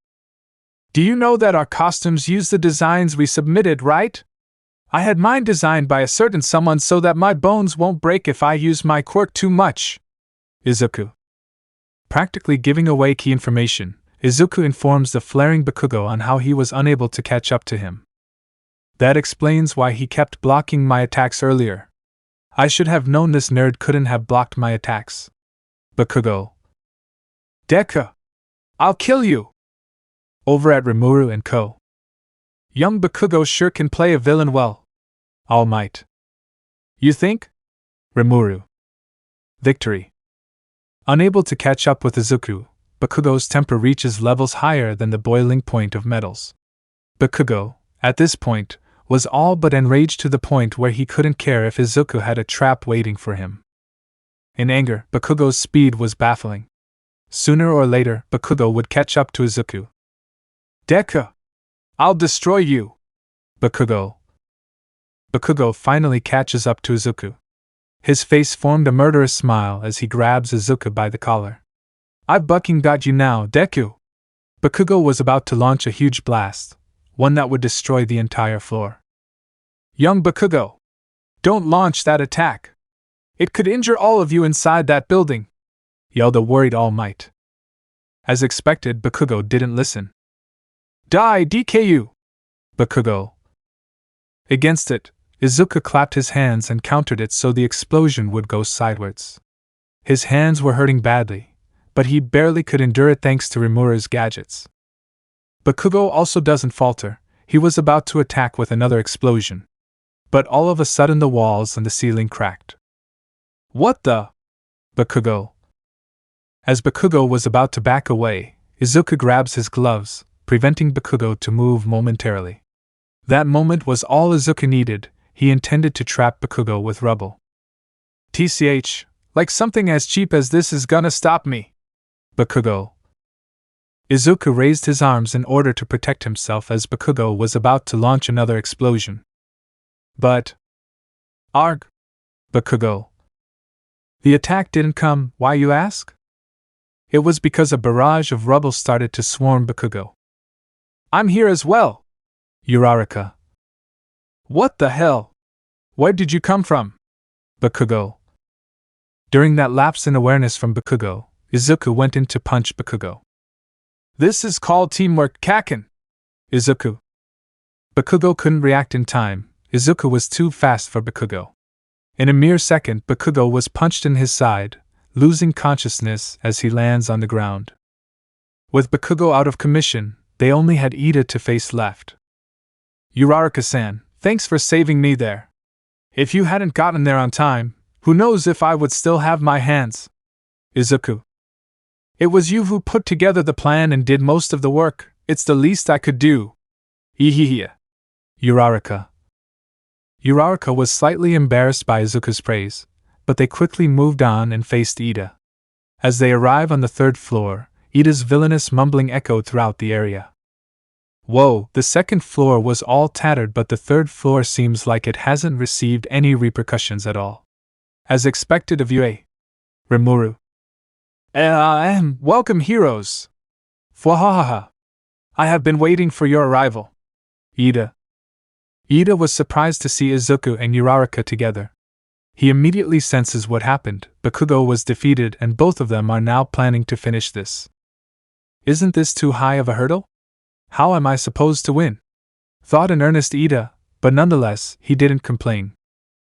Do you know that our costumes use the designs we submitted, right? I had mine designed by a certain someone so that my bones won't break if I use my quirk too much. Izuku. Practically giving away key information, Izuku informs the flaring Bakugo on how he was unable to catch up to him. That explains why he kept blocking my attacks earlier. I should have known this nerd couldn't have blocked my attacks. Bakugo. Deku! I'll kill you! Over at Rimuru & Co. Young Bakugo sure can play a villain well. All Might. You think? Rimuru. Victory. Unable to catch up with Izuku, Bakugo's temper reaches levels higher than the boiling point of metals. Bakugo, at this point, was all but enraged to the point where he couldn't care if Izuku had a trap waiting for him. In anger, Bakugo's speed was baffling. Sooner or later, Bakugo would catch up to Izuku. Deku! I'll destroy you! Bakugo. Bakugo finally catches up to Izuku. His face formed a murderous smile as he grabs Izuku by the collar. I've bucking got you now, Deku! Bakugo was about to launch a huge blast, one that would destroy the entire floor. Young Bakugo! Don't launch that attack! It could injure all of you inside that building! Yelled a worried All Might. As expected, Bakugo didn't listen. Die, DKU! Bakugo. Against it, Izuku clapped his hands and countered it so the explosion would go sideways. His hands were hurting badly, but he barely could endure it thanks to Rimuru's gadgets. Bakugo also doesn't falter. He was about to attack with another explosion. But all of a sudden the walls and the ceiling cracked. What the? Bakugo. As Bakugo was about to back away, Izuku grabs his gloves, preventing Bakugo to move momentarily. That moment was all Izuku needed. He intended to trap Bakugo with rubble. TCH, like something as cheap as this is gonna stop me. Bakugo. Izuku raised his arms in order to protect himself as Bakugo was about to launch another explosion. But... Arg! Bakugo. The attack didn't come, why you ask? It was because a barrage of rubble started to swarm Bakugo. I'm here as well! Uraraka. What the hell? Where did you come from? Bakugo. During that lapse in awareness from Bakugo, Izuku went in to punch Bakugo. This is called teamwork, Kaken! Izuku. Bakugo couldn't react in time. Izuku was too fast for Bakugo. In a mere second, Bakugo was punched in his side, losing consciousness as he lands on the ground. With Bakugo out of commission, they only had Ida to face left. Uraraka-san, thanks for saving me there. If you hadn't gotten there on time, who knows if I would still have my hands? Izuku. It was you who put together the plan and did most of the work. It's the least I could do. Ehehe. Uraraka. Uraraka was slightly embarrassed by Izuku's praise, but they quickly moved on and faced Ida. As they arrive on the third floor, Ida's villainous mumbling echoed throughout the area. Whoa, the second floor was all tattered, but the third floor seems like it hasn't received any repercussions at all. As expected of you, Rimuru. Welcome, heroes. Fwahaha. I have been waiting for your arrival. Ida. Ida was surprised to see Izuku and Uraraka together. He immediately senses what happened. Bakugo was defeated and both of them are now planning to finish this. Isn't this too high of a hurdle? How am I supposed to win? Thought in earnest Ida, but nonetheless, he didn't complain.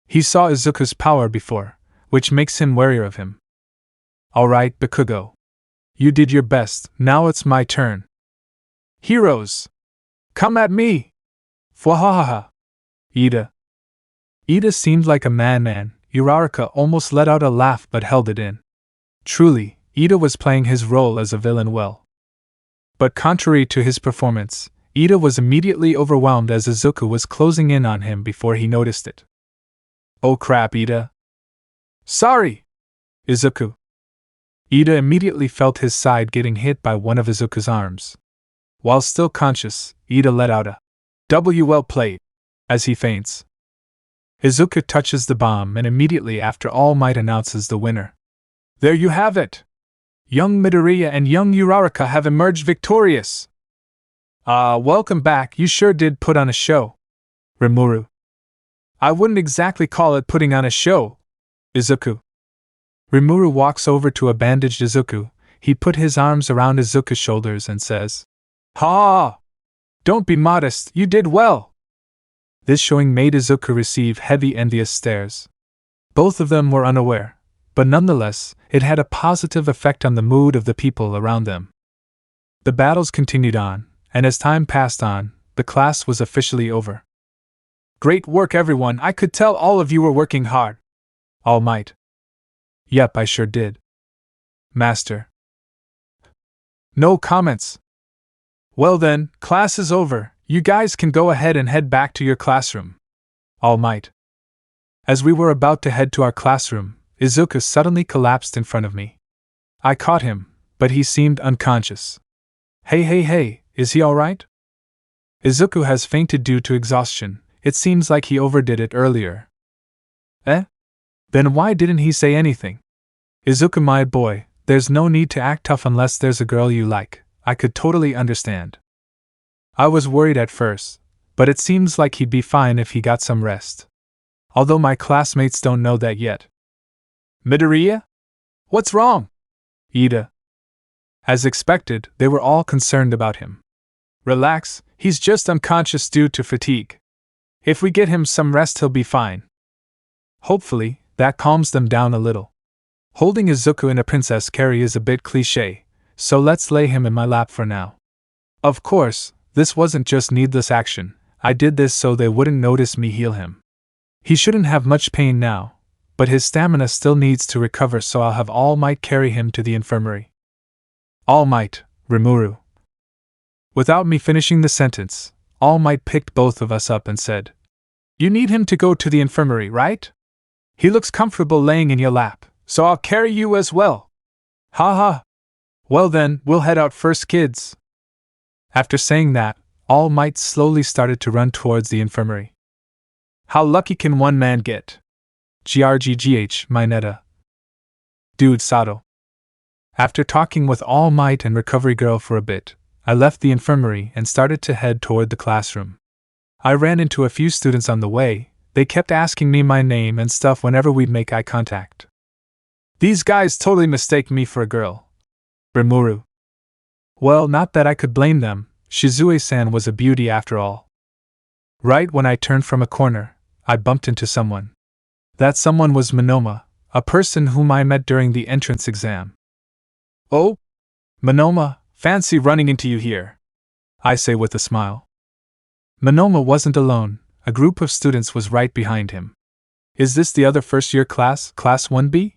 He saw Izuku's power before, which makes him warier of him. Alright, Bakugo. You did your best, now it's my turn. Heroes! Come at me! Fwahaha! Ida. Ida seemed like a madman. Uraraka almost let out a laugh but held it in. Truly, Ida was playing his role as a villain well. But contrary to his performance, Ida was immediately overwhelmed as Izuku was closing in on him before he noticed it. Oh crap, Ida. Sorry! Izuku. Ida immediately felt his side getting hit by one of Izuku's arms. While still conscious, Ida let out a well played as he faints. Izuku touches the bomb and immediately after All Might announces the winner. There you have it! Young Midoriya and young Uraraka have emerged victorious! Welcome back, you sure did put on a show. Rimuru. I wouldn't exactly call it putting on a show. Izuku. Rimuru walks over to a bandaged Izuku. He put his arms around Izuku's shoulders and says, Ha! Don't be modest, you did well! This showing made Izuku receive heavy envious stares. Both of them were unaware, but nonetheless, it had a positive effect on the mood of the people around them. The battles continued on, and as time passed on, the class was officially over. Great work, everyone, I could tell all of you were working hard. All Might. Yep, I sure did. Master. No comments. Well then, class is over. You guys can go ahead and head back to your classroom. All Might. As we were about to head to our classroom, Izuku suddenly collapsed in front of me. I caught him, but he seemed unconscious. Hey, is he alright? Izuku has fainted due to exhaustion. It seems like he overdid it earlier. Then why didn't he say anything? Izuku, my boy, there's no need to act tough unless there's a girl you like. I could totally understand. I was worried at first, but it seems like he'd be fine if he got some rest. Although my classmates don't know that yet. Midoriya? What's wrong? Ida. As expected, they were all concerned about him. Relax, he's just unconscious due to fatigue. If we get him some rest, he'll be fine. Hopefully, that calms them down a little. Holding Izuku in a princess carry is a bit cliché, so let's lay him in my lap for now. Of course, this wasn't just needless action. I did this so they wouldn't notice me heal him. He shouldn't have much pain now, but his stamina still needs to recover, so I'll have All Might carry him to the infirmary. All Might, Rimuru. Without me finishing the sentence, All Might picked both of us up and said, You need him to go to the infirmary, right? He looks comfortable laying in your lap, so I'll carry you as well. Ha. Well then, we'll head out first, kids. After saying that, All Might slowly started to run towards the infirmary. How lucky can one man get? GRGGH, Mineta. Dude Sato. After talking with All Might and Recovery Girl for a bit, I left the infirmary and started to head toward the classroom. I ran into a few students on the way. They kept asking me my name and stuff whenever we'd make eye contact. These guys totally mistake me for a girl. Rimuru. Well, not that I could blame them. Shizue-san was a beauty after all. Right when I turned from a corner, I bumped into someone. That someone was Monoma, a person whom I met during the entrance exam. Oh? Monoma, fancy running into you here, I say with a smile. Monoma wasn't alone. A group of students was right behind him. Is this the other first-year class, Class 1B?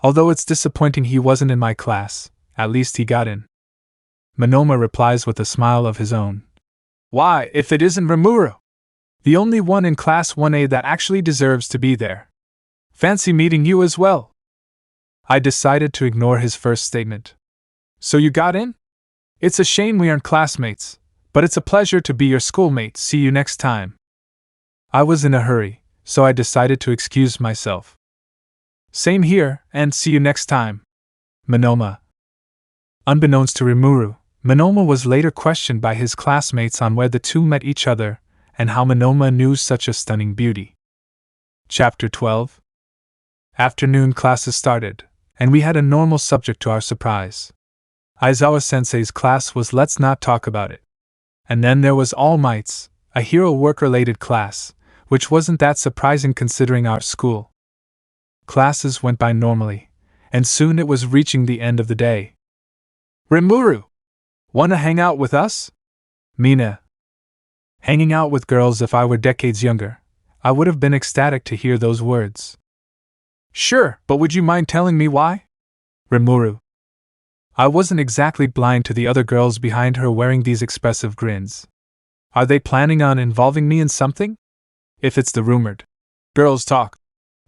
Although it's disappointing he wasn't in my class, at least he got in. Monoma replies with a smile of his own. Why, if it isn't Rimuru? The only one in Class 1A that actually deserves to be there. Fancy meeting you as well. I decided to ignore his first statement. So you got in? It's a shame we aren't classmates, but it's a pleasure to be your schoolmate. See you next time. I was in a hurry, so I decided to excuse myself. Same here, and see you next time. Monoma. Unbeknownst to Rimuru, Monoma was later questioned by his classmates on where the two met each other, and how Monoma knew such a stunning beauty. Chapter 12. Afternoon classes started, and we had a normal subject to our surprise. Aizawa-sensei's class was Let's Not Talk About It. And then there was All Might's, a hero work-related class, which wasn't that surprising considering our school. Classes went by normally, and soon it was reaching the end of the day. Rimuru! Wanna hang out with us? Mina. Hanging out with girls if I were decades younger, I would have been ecstatic to hear those words. Sure, but would you mind telling me why? Rimuru. I wasn't exactly blind to the other girls behind her wearing these expressive grins. Are they planning on involving me in something? If it's the rumored girls talk,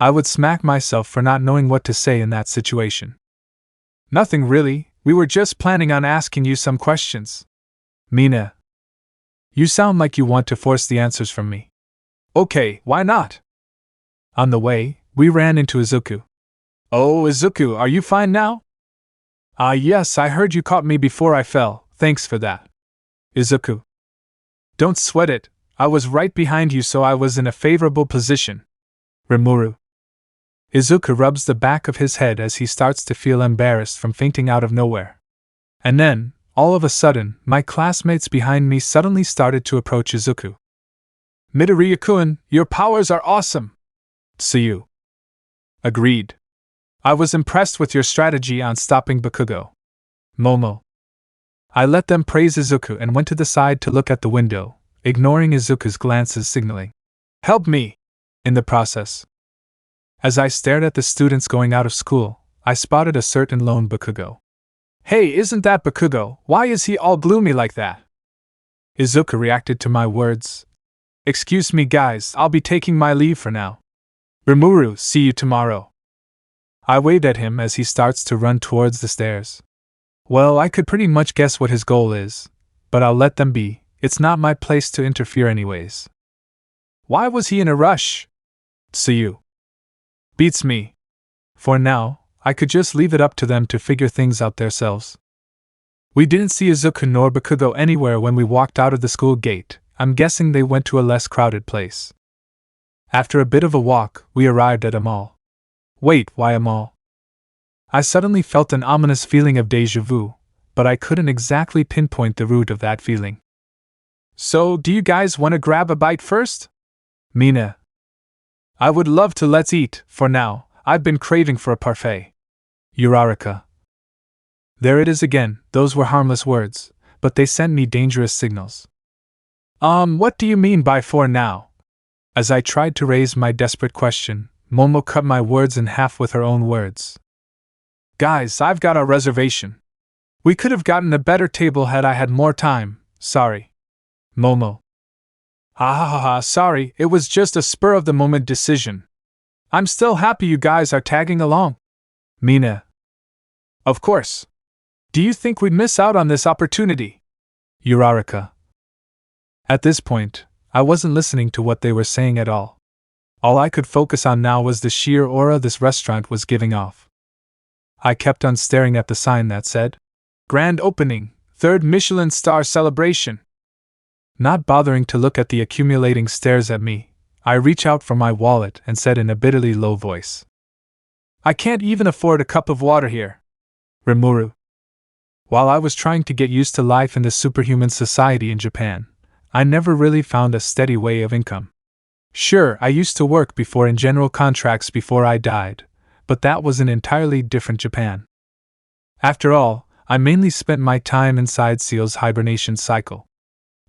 I would smack myself for not knowing what to say in that situation. Nothing really, we were just planning on asking you some questions. Mina. You sound like you want to force the answers from me. Okay, why not? On the way, we ran into Izuku. Oh, Izuku, are you fine now? Yes, I heard you caught me before I fell, thanks for that. Izuku. Don't sweat it, I was right behind you so I was in a favorable position. Remuru. Izuku rubs the back of his head as he starts to feel embarrassed from fainting out of nowhere. And then, all of a sudden, my classmates behind me suddenly started to approach Izuku. Midoriya-kun, your powers are awesome! Tsuyu. Agreed. I was impressed with your strategy on stopping Bakugo. Momo. I let them praise Izuku and went to the side to look at the window, ignoring Izuku's glances signaling, "Help me!" in the process. As I stared at the students going out of school, I spotted a certain lone Bakugo. Hey, isn't that Bakugo? Why is he all gloomy like that? Izuku reacted to my words. Excuse me guys, I'll be taking my leave for now. Rimuru, see you tomorrow. I waved at him as he starts to run towards the stairs. Well, I could pretty much guess what his goal is, but I'll let them be, it's not my place to interfere anyways. Why was he in a rush? Tsuyu. Beats me. For now, I could just leave it up to them to figure things out themselves. We didn't see Izuku nor Bakugo anywhere when we walked out of the school gate. I'm guessing they went to a less crowded place. After a bit of a walk, we arrived at a mall. Wait, why a mall? I suddenly felt an ominous feeling of déjà vu, but I couldn't exactly pinpoint the root of that feeling. So, do you guys want to grab a bite first? Mina. I would love to. Let's eat, for now, I've been craving for a parfait. Uraraka. There it is again, those were harmless words, but they sent me dangerous signals. What do you mean by for now? As I tried to raise my desperate question, Momo cut my words in half with her own words. Guys, I've got a reservation. We could have gotten a better table had I had more time, sorry. Momo. Sorry, it was just a spur-of-the-moment decision. I'm still happy you guys are tagging along. Mina. Of course. Do you think we'd miss out on this opportunity? Uraraka. At this point, I wasn't listening to what they were saying at all. All I could focus on now was the sheer aura this restaurant was giving off. I kept on staring at the sign that said, Grand Opening, 3rd Michelin Star Celebration. Not bothering to look at the accumulating stares at me, I reach out for my wallet and said in a bitterly low voice, I can't even afford a cup of water here. Rimuru. While I was trying to get used to life in the superhuman society in Japan, I never really found a steady way of income. Sure, I used to work before in general contracts before I died, but that was an entirely different Japan. After all, I mainly spent my time inside Seal's hibernation cycle.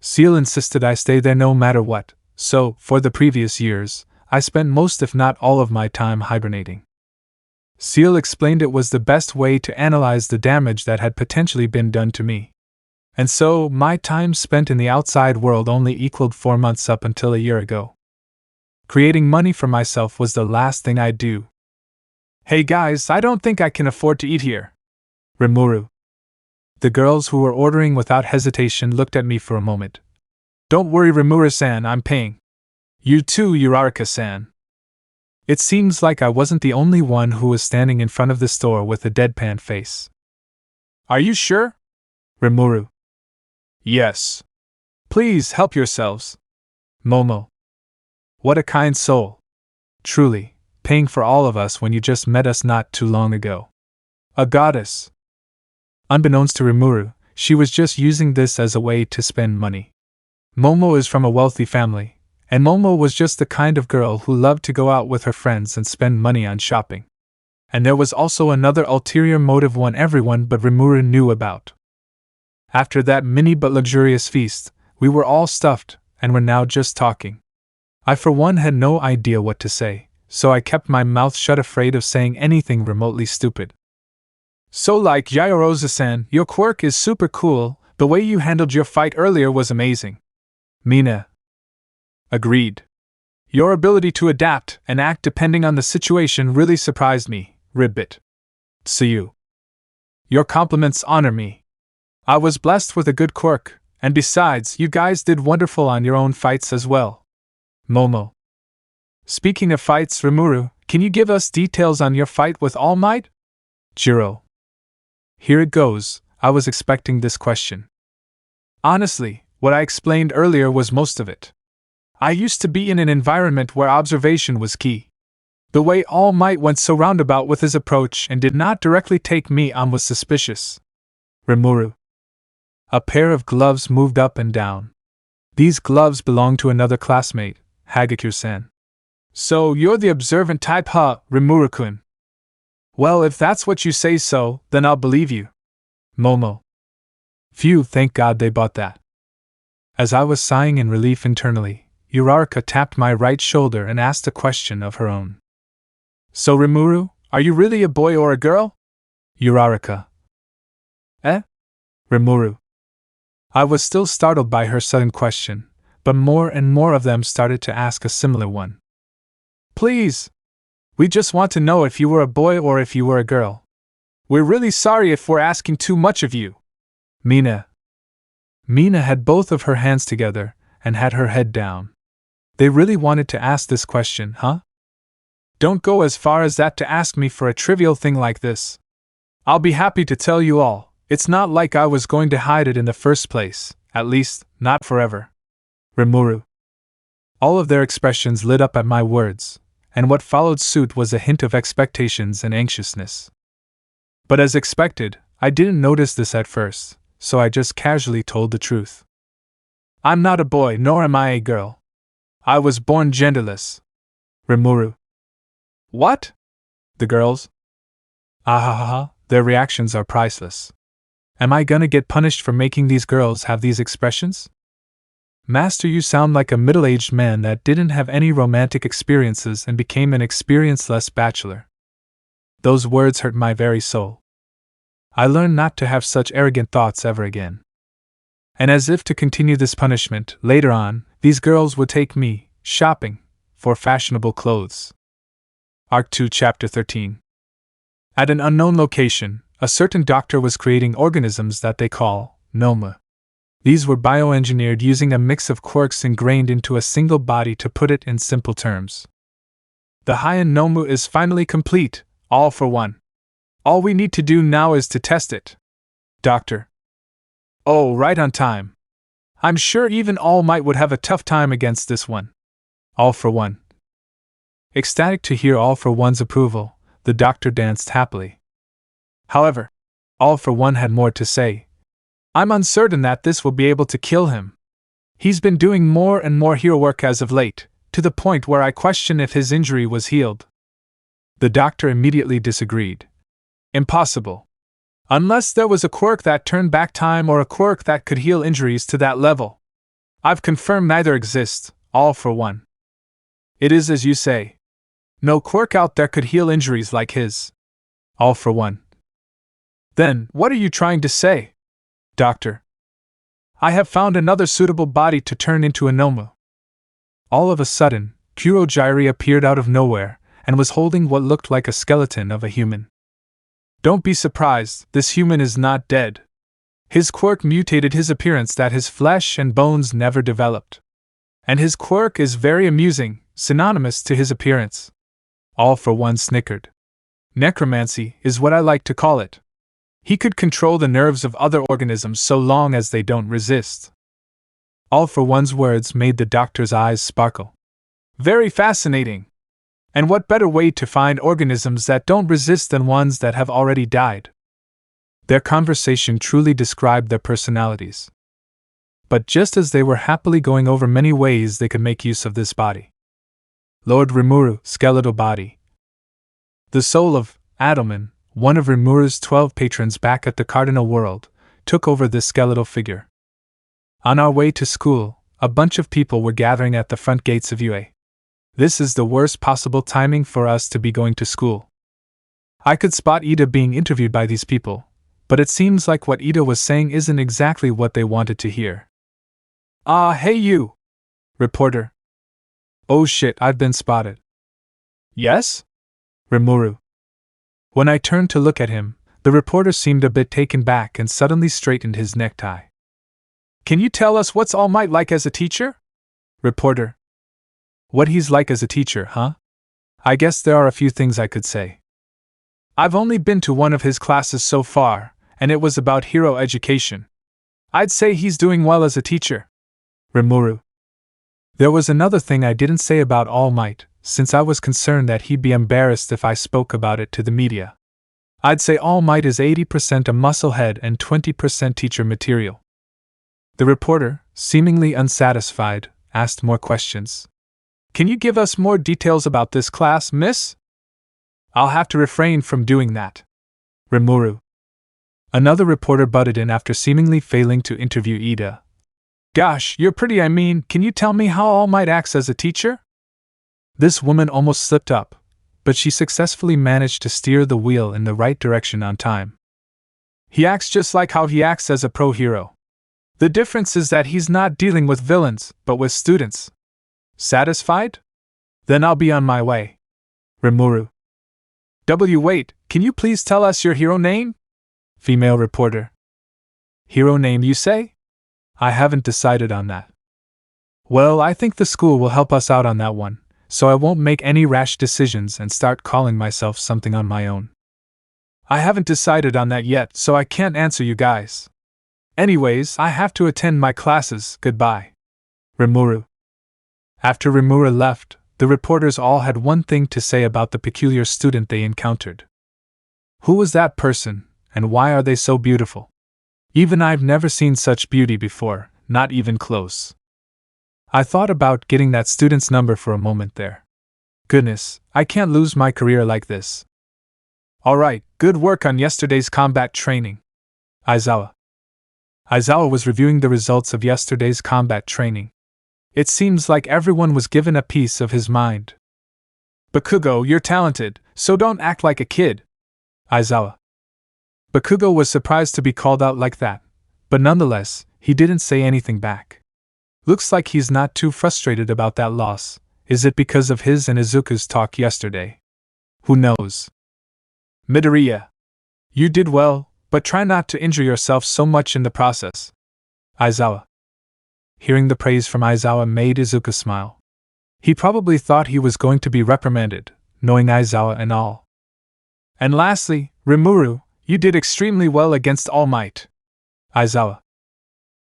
Seal insisted I stay there no matter what, so, for the previous years, I spent most if not all of my time hibernating. Seal explained it was the best way to analyze the damage that had potentially been done to me. And so, my time spent in the outside world only equaled 4 months up until a year ago. Creating money for myself was the last thing I'd do. Hey guys, I don't think I can afford to eat here. Rimuru. The girls who were ordering without hesitation looked at me for a moment. Don't worry Rimuru-san, I'm paying. You too, Uraraka-san. It seems like I wasn't the only one who was standing in front of the store with a deadpan face. Are you sure? Rimuru. Yes. Please help yourselves. Momo. What a kind soul. Truly, paying for all of us when you just met us not too long ago. A goddess. Unbeknownst to Rimuru, she was just using this as a way to spend money. Momo is from a wealthy family, and Momo was just the kind of girl who loved to go out with her friends and spend money on shopping. And there was also another ulterior motive one everyone but Rimuru knew about. After that mini but luxurious feast, we were all stuffed, and were now just talking. I for one had no idea what to say, so I kept my mouth shut, afraid of saying anything remotely stupid. So like Yaorosa-san, your quirk is super cool, the way you handled your fight earlier was amazing. Mina. Agreed. Your ability to adapt and act depending on the situation really surprised me, Ribbit. Tsuyu. Your compliments honor me. I was blessed with a good quirk, and besides, you guys did wonderful on your own fights as well. Momo. Speaking of fights, Rimuru, can you give us details on your fight with All Might? Jiro. Here it goes, I was expecting this question. Honestly, what I explained earlier was most of it. I used to be in an environment where observation was key. The way All Might went so roundabout with his approach and did not directly take me on was suspicious. Rimuru. A pair of gloves moved up and down. These gloves belong to another classmate, Hagakure-san. So you're the observant type, huh, Rimuru-kun? Well, if that's what you say so, then I'll believe you. Momo. Phew, thank God they bought that. As I was sighing in relief internally, Uraraka tapped my right shoulder and asked a question of her own. So Rimuru, are you really a boy or a girl? Uraraka. Eh? Rimuru. I was still startled by her sudden question, but more and more of them started to ask a similar one. Please! We just want to know if you were a boy or if you were a girl. We're really sorry if we're asking too much of you. Mina. Mina had both of her hands together and had her head down. They really wanted to ask this question, huh? Don't go as far as that to ask me for a trivial thing like this. I'll be happy to tell you all. It's not like I was going to hide it in the first place, at least, not forever. Rimuru. All of their expressions lit up at my words, and what followed suit was a hint of expectations and anxiousness. But as expected, I didn't notice this at first, so I just casually told the truth. I'm not a boy, nor am I a girl. I was born genderless. Rimuru. What? The girls? Ahaha, their reactions are priceless. Am I gonna get punished for making these girls have these expressions? Master, you sound like a middle-aged man that didn't have any romantic experiences and became an experience-less bachelor. Those words hurt my very soul. I learned not to have such arrogant thoughts ever again. And as if to continue this punishment, later on, these girls would take me shopping for fashionable clothes. Arc 2, Chapter 13. At an unknown location, a certain doctor was creating organisms that they call Noma. These were bioengineered using a mix of quirks ingrained into a single body, to put it in simple terms. The Hien Nomu is finally complete, all for one. All we need to do now is to test it. Doctor. Oh, right on time. I'm sure even All Might would have a tough time against this one. All for one. Ecstatic to hear All for One's approval, the doctor danced happily. However, All for One had more to say. I'm uncertain that this will be able to kill him. He's been doing more and more hero work as of late, to the point where I question if his injury was healed. The doctor immediately disagreed. Impossible. Unless there was a quirk that turned back time or a quirk that could heal injuries to that level. I've confirmed neither exists, All for One. It is as you say. No quirk out there could heal injuries like his. All for One. Then, what are you trying to say? Doctor. I have found another suitable body to turn into a Nomu. All of a sudden, Kurojiri appeared out of nowhere, and was holding what looked like a skeleton of a human. Don't be surprised, this human is not dead. His quirk mutated his appearance that his flesh and bones never developed. And his quirk is very amusing, synonymous to his appearance. All for one snickered. Necromancy is what I like to call it. He could control the nerves of other organisms so long as they don't resist. All for one's words made the doctor's eyes sparkle. Very fascinating. And what better way to find organisms that don't resist than ones that have already died? Their conversation truly described their personalities. But just as they were happily going over many ways they could make use of this body. Lord Rimuru, skeletal body. The soul of Adelman, one of Rimuru's 12 patrons back at the Cardinal World, took over this skeletal figure. On our way to school, a bunch of people were gathering at the front gates of UA. This is the worst possible timing for us to be going to school. I could spot Ida being interviewed by these people, but it seems like what Ida was saying isn't exactly what they wanted to hear. Ah, hey you! Reporter. Oh shit, I've been spotted. Yes? Rimuru. When I turned to look at him, the reporter seemed a bit taken back and suddenly straightened his necktie. Can you tell us what's All Might like as a teacher? Reporter. What he's like as a teacher, huh? I guess there are a few things I could say. I've only been to one of his classes so far, and it was about hero education. I'd say he's doing well as a teacher. Remuru. There was another thing I didn't say about All Might, since I was concerned that he'd be embarrassed if I spoke about it to the media. I'd say All Might is 80% a musclehead and 20% teacher material. The reporter, seemingly unsatisfied, asked more questions. Can you give us more details about this class, miss? I'll have to refrain from doing that. Rimuru. Another reporter butted in after seemingly failing to interview Ida. Gosh, you're pretty, can you tell me how All Might acts as a teacher? This woman almost slipped up, but she successfully managed to steer the wheel in the right direction on time. He acts just like how he acts as a pro hero. The difference is that he's not dealing with villains, but with students. Satisfied? Then I'll be on my way. Rimuru. Wait, can you please tell us your hero name? Female reporter. Hero name, you say? I haven't decided on that. Well, I think the school will help us out on that one, so I won't make any rash decisions and start calling myself something on my own. I haven't decided on that yet, so I can't answer you guys. Anyways, I have to attend my classes, goodbye. Rimuru. After Rimuru left, the reporters all had one thing to say about the peculiar student they encountered. Who was that person, and why are they so beautiful? Even I've never seen such beauty before, not even close. I thought about getting that student's number for a moment there. Goodness, I can't lose my career like this. Alright, good work on yesterday's combat training. Aizawa. Aizawa was reviewing the results of yesterday's combat training. It seems like everyone was given a piece of his mind. Bakugo, you're talented, so don't act like a kid. Aizawa. Bakugo was surprised to be called out like that, but nonetheless, he didn't say anything back. Looks like he's not too frustrated about that loss. Is it because of his and Izuku's talk yesterday? Who knows? Midoriya. You did well, but try not to injure yourself so much in the process. Aizawa. Hearing the praise from Aizawa made Izuku smile. He probably thought he was going to be reprimanded, knowing Aizawa and all. And lastly, Rimuru, you did extremely well against All Might. Aizawa.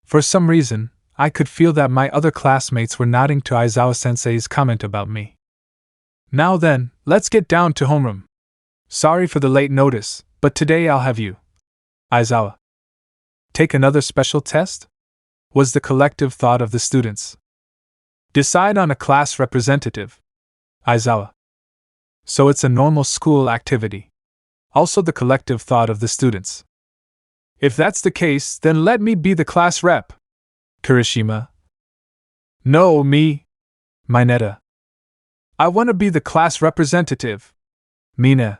For some reason, I could feel that my other classmates were nodding to Aizawa-sensei's comment about me. Now then, let's get down to homeroom. Sorry for the late notice, but today I'll have you. Aizawa. Take another special test? Was the collective thought of the students. Decide on a class representative. Aizawa. So it's a normal school activity. Also the collective thought of the students. If that's the case, then let me be the class rep. Kirishima. No, me. Mineta. I want to be the class representative. Mina.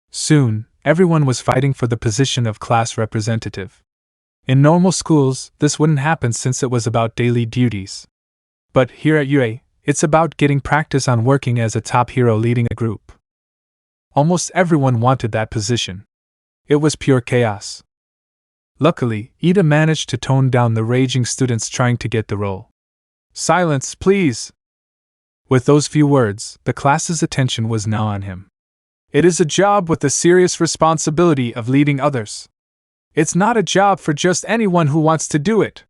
Soon, everyone was fighting for the position of class representative. In normal schools, this wouldn't happen since it was about daily duties. But here at UA, it's about getting practice on working as a top hero leading a group. Almost everyone wanted that position. It was pure chaos. Luckily, Ida managed to tone down the raging students trying to get the role. Silence, please! With those few words, the class's attention was now on him. It is a job with the serious responsibility of leading others. It's not a job for just anyone who wants to do it.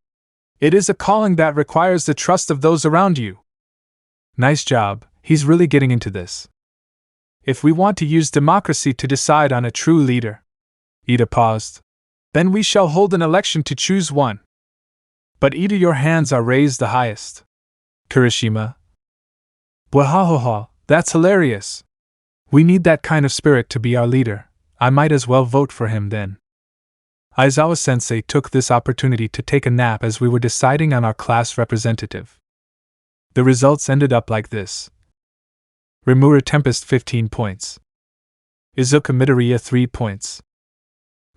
It is a calling that requires the trust of those around you. Nice job, he's really getting into this. If we want to use democracy to decide on a true leader, Ida paused, then we shall hold an election to choose one. But Ida, your hands are raised the highest. Kirishima. Bwahahaha, that's hilarious. We need that kind of spirit to be our leader. I might as well vote for him then. Aizawa-sensei took this opportunity to take a nap as we were deciding on our class representative. The results ended up like this. Rimuru Tempest 15 points. Izuka Midoriya 3 points.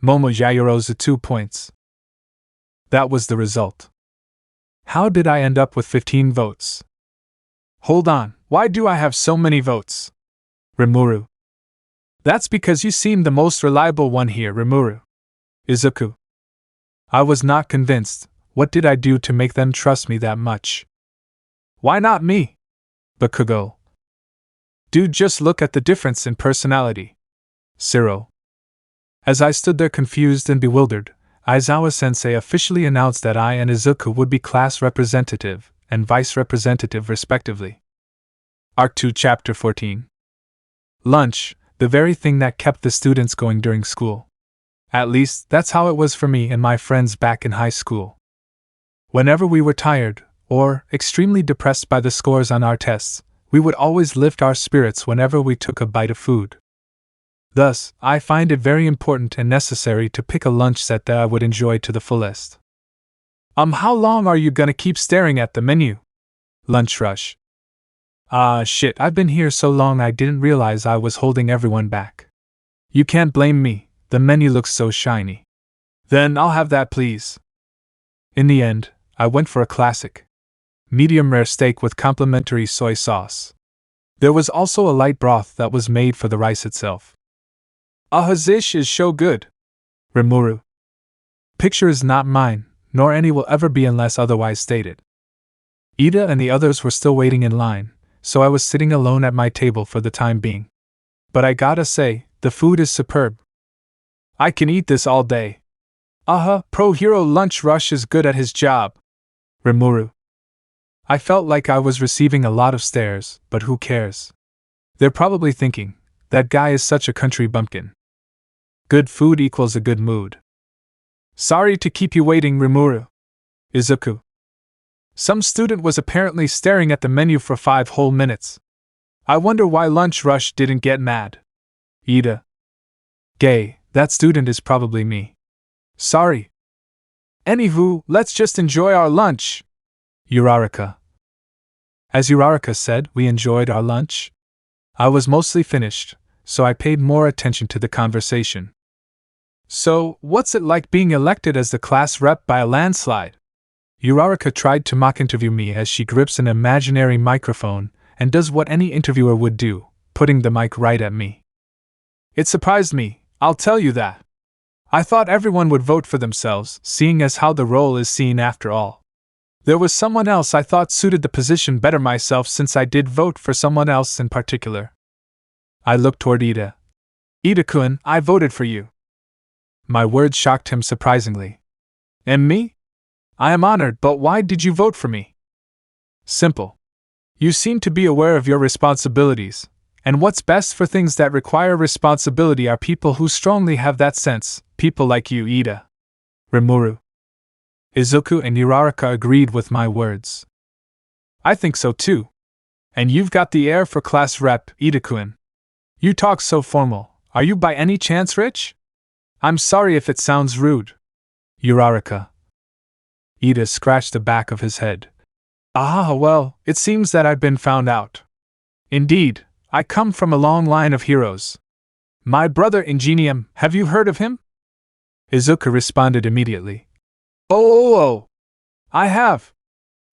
Momo Yayorozu 2 points. That was the result. How did I end up with 15 votes? Hold on, why do I have so many votes? Rimuru. That's because you seem the most reliable one here, Rimuru. Izuku. I was not convinced. What did I do to make them trust me that much? Why not me? Bakugo. Dude, just look at the difference in personality. Zero. As I stood there confused and bewildered, Aizawa-sensei officially announced that I and Izuku would be class representative and vice representative respectively. Arc 2 Chapter 14. Lunch, the very thing that kept the students going during school. At least, that's how it was for me and my friends back in high school. Whenever we were tired, or extremely depressed by the scores on our tests, we would always lift our spirits whenever we took a bite of food. Thus, I find it very important and necessary to pick a lunch set that I would enjoy to the fullest. How long are you gonna keep staring at the menu? Lunch rush. Shit, I've been here so long I didn't realize I was holding everyone back. You can't blame me, the menu looks so shiny. Then I'll have that, please. In the end, I went for a classic medium rare steak with complimentary soy sauce. There was also a light broth that was made for the rice itself. This is so good. Remuru. Picture is not mine, nor any will ever be unless otherwise stated. Ida and the others were still waiting in line, so I was sitting alone at my table for the time being. But I gotta say, the food is superb. I can eat this all day. Pro Hero Lunch Rush is good at his job. Rimuru. I felt like I was receiving a lot of stares, but who cares? They're probably thinking, that guy is such a country bumpkin. Good food equals a good mood. Sorry to keep you waiting, Rimuru. Izuku. Some student was apparently staring at the menu for 5 whole minutes. I wonder why Lunch Rush didn't get mad. Ida. Gay, that student is probably me. Sorry. Anywho, let's just enjoy our lunch. Uraraka. As Uraraka said, we enjoyed our lunch. I was mostly finished, so I paid more attention to the conversation. So, what's it like being elected as the class rep by a landslide? Uraraka tried to mock interview me as she grips an imaginary microphone and does what any interviewer would do, putting the mic right at me. It surprised me, I'll tell you that. I thought everyone would vote for themselves, seeing as how the role is seen after all. There was someone else I thought suited the position better myself since I did vote for someone else in particular. I looked toward Ida. Ida-kun, I voted for you. My words shocked him surprisingly. And me? I am honored, but why did you vote for me? Simple. You seem to be aware of your responsibilities, and what's best for things that require responsibility are people who strongly have that sense, people like you, Ida. Rimuru. Izuku and Uraraka agreed with my words. I think so too. And you've got the air for class rep, Ida-kun. You talk so formal. Are you by any chance rich? I'm sorry if it sounds rude. Uraraka. Ida scratched the back of his head. Well, it seems that I've been found out. Indeed, I come from a long line of heroes. My brother Ingenium, have you heard of him? Izuku responded immediately. Oh, I have.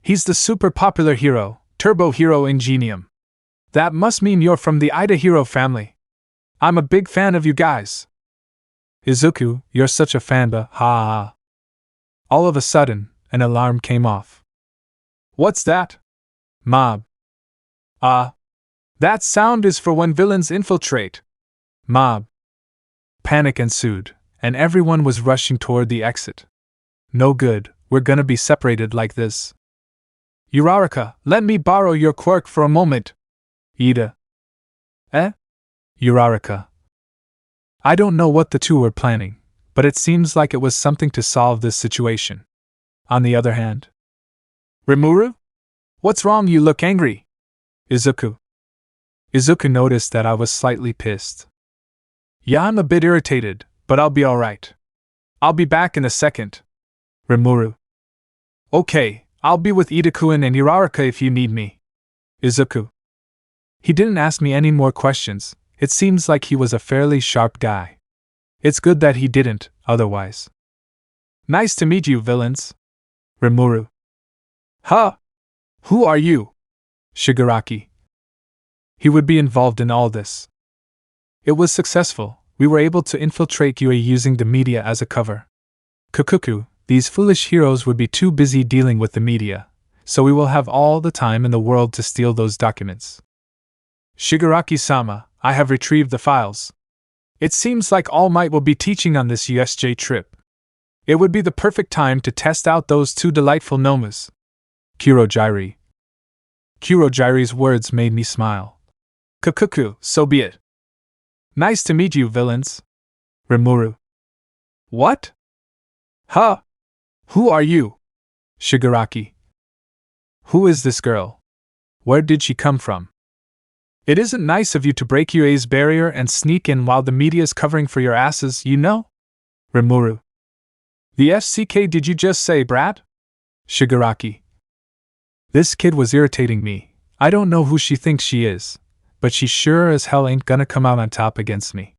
He's the super popular hero, Turbo Hero Ingenium. That must mean you're from the Ida hero family. I'm a big fan of you guys. Izuku, you're such a fanba, ha. All of a sudden, an alarm came off. What's that? Mob. That sound is for when villains infiltrate. Mob. Panic ensued, and everyone was rushing toward the exit. No good, we're gonna be separated like this. Uraraka, let me borrow your quirk for a moment. Ida. Uraraka. I don't know what the two were planning, but it seems like it was something to solve this situation. On the other hand, Rimuru? What's wrong, you look angry? Izuku. Izuku noticed that I was slightly pissed. Yeah, I'm a bit irritated, but I'll be alright. I'll be back in a second. Rimuru. Okay, I'll be with Idakuin and Uraraka if you need me. Izuku. He didn't ask me any more questions. It seems like he was a fairly sharp guy. It's good that he didn't, otherwise. Nice to meet you, villains. Rimuru. Huh? Who are you? Shigaraki. He would be involved in all this. It was successful. We were able to infiltrate UA using the media as a cover. Kukuku, these foolish heroes would be too busy dealing with the media, so we will have all the time in the world to steal those documents. Shigaraki-sama, I have retrieved the files. It seems like All Might will be teaching on this USJ trip. It would be the perfect time to test out those two delightful nomas. Kurojairi. Kurojairi's words made me smile. Kukuku, so be it. Nice to meet you, villains. Rimuru. What? Huh? Who are you? Shigaraki. Who is this girl? Where did she come from? It isn't nice of you to break UA's barrier and sneak in while the media's covering for your asses, you know? Rimuru. The FCK did you just say, brat? Shigaraki. This kid was irritating me. I don't know who she thinks she is, but she sure as hell ain't gonna come out on top against me.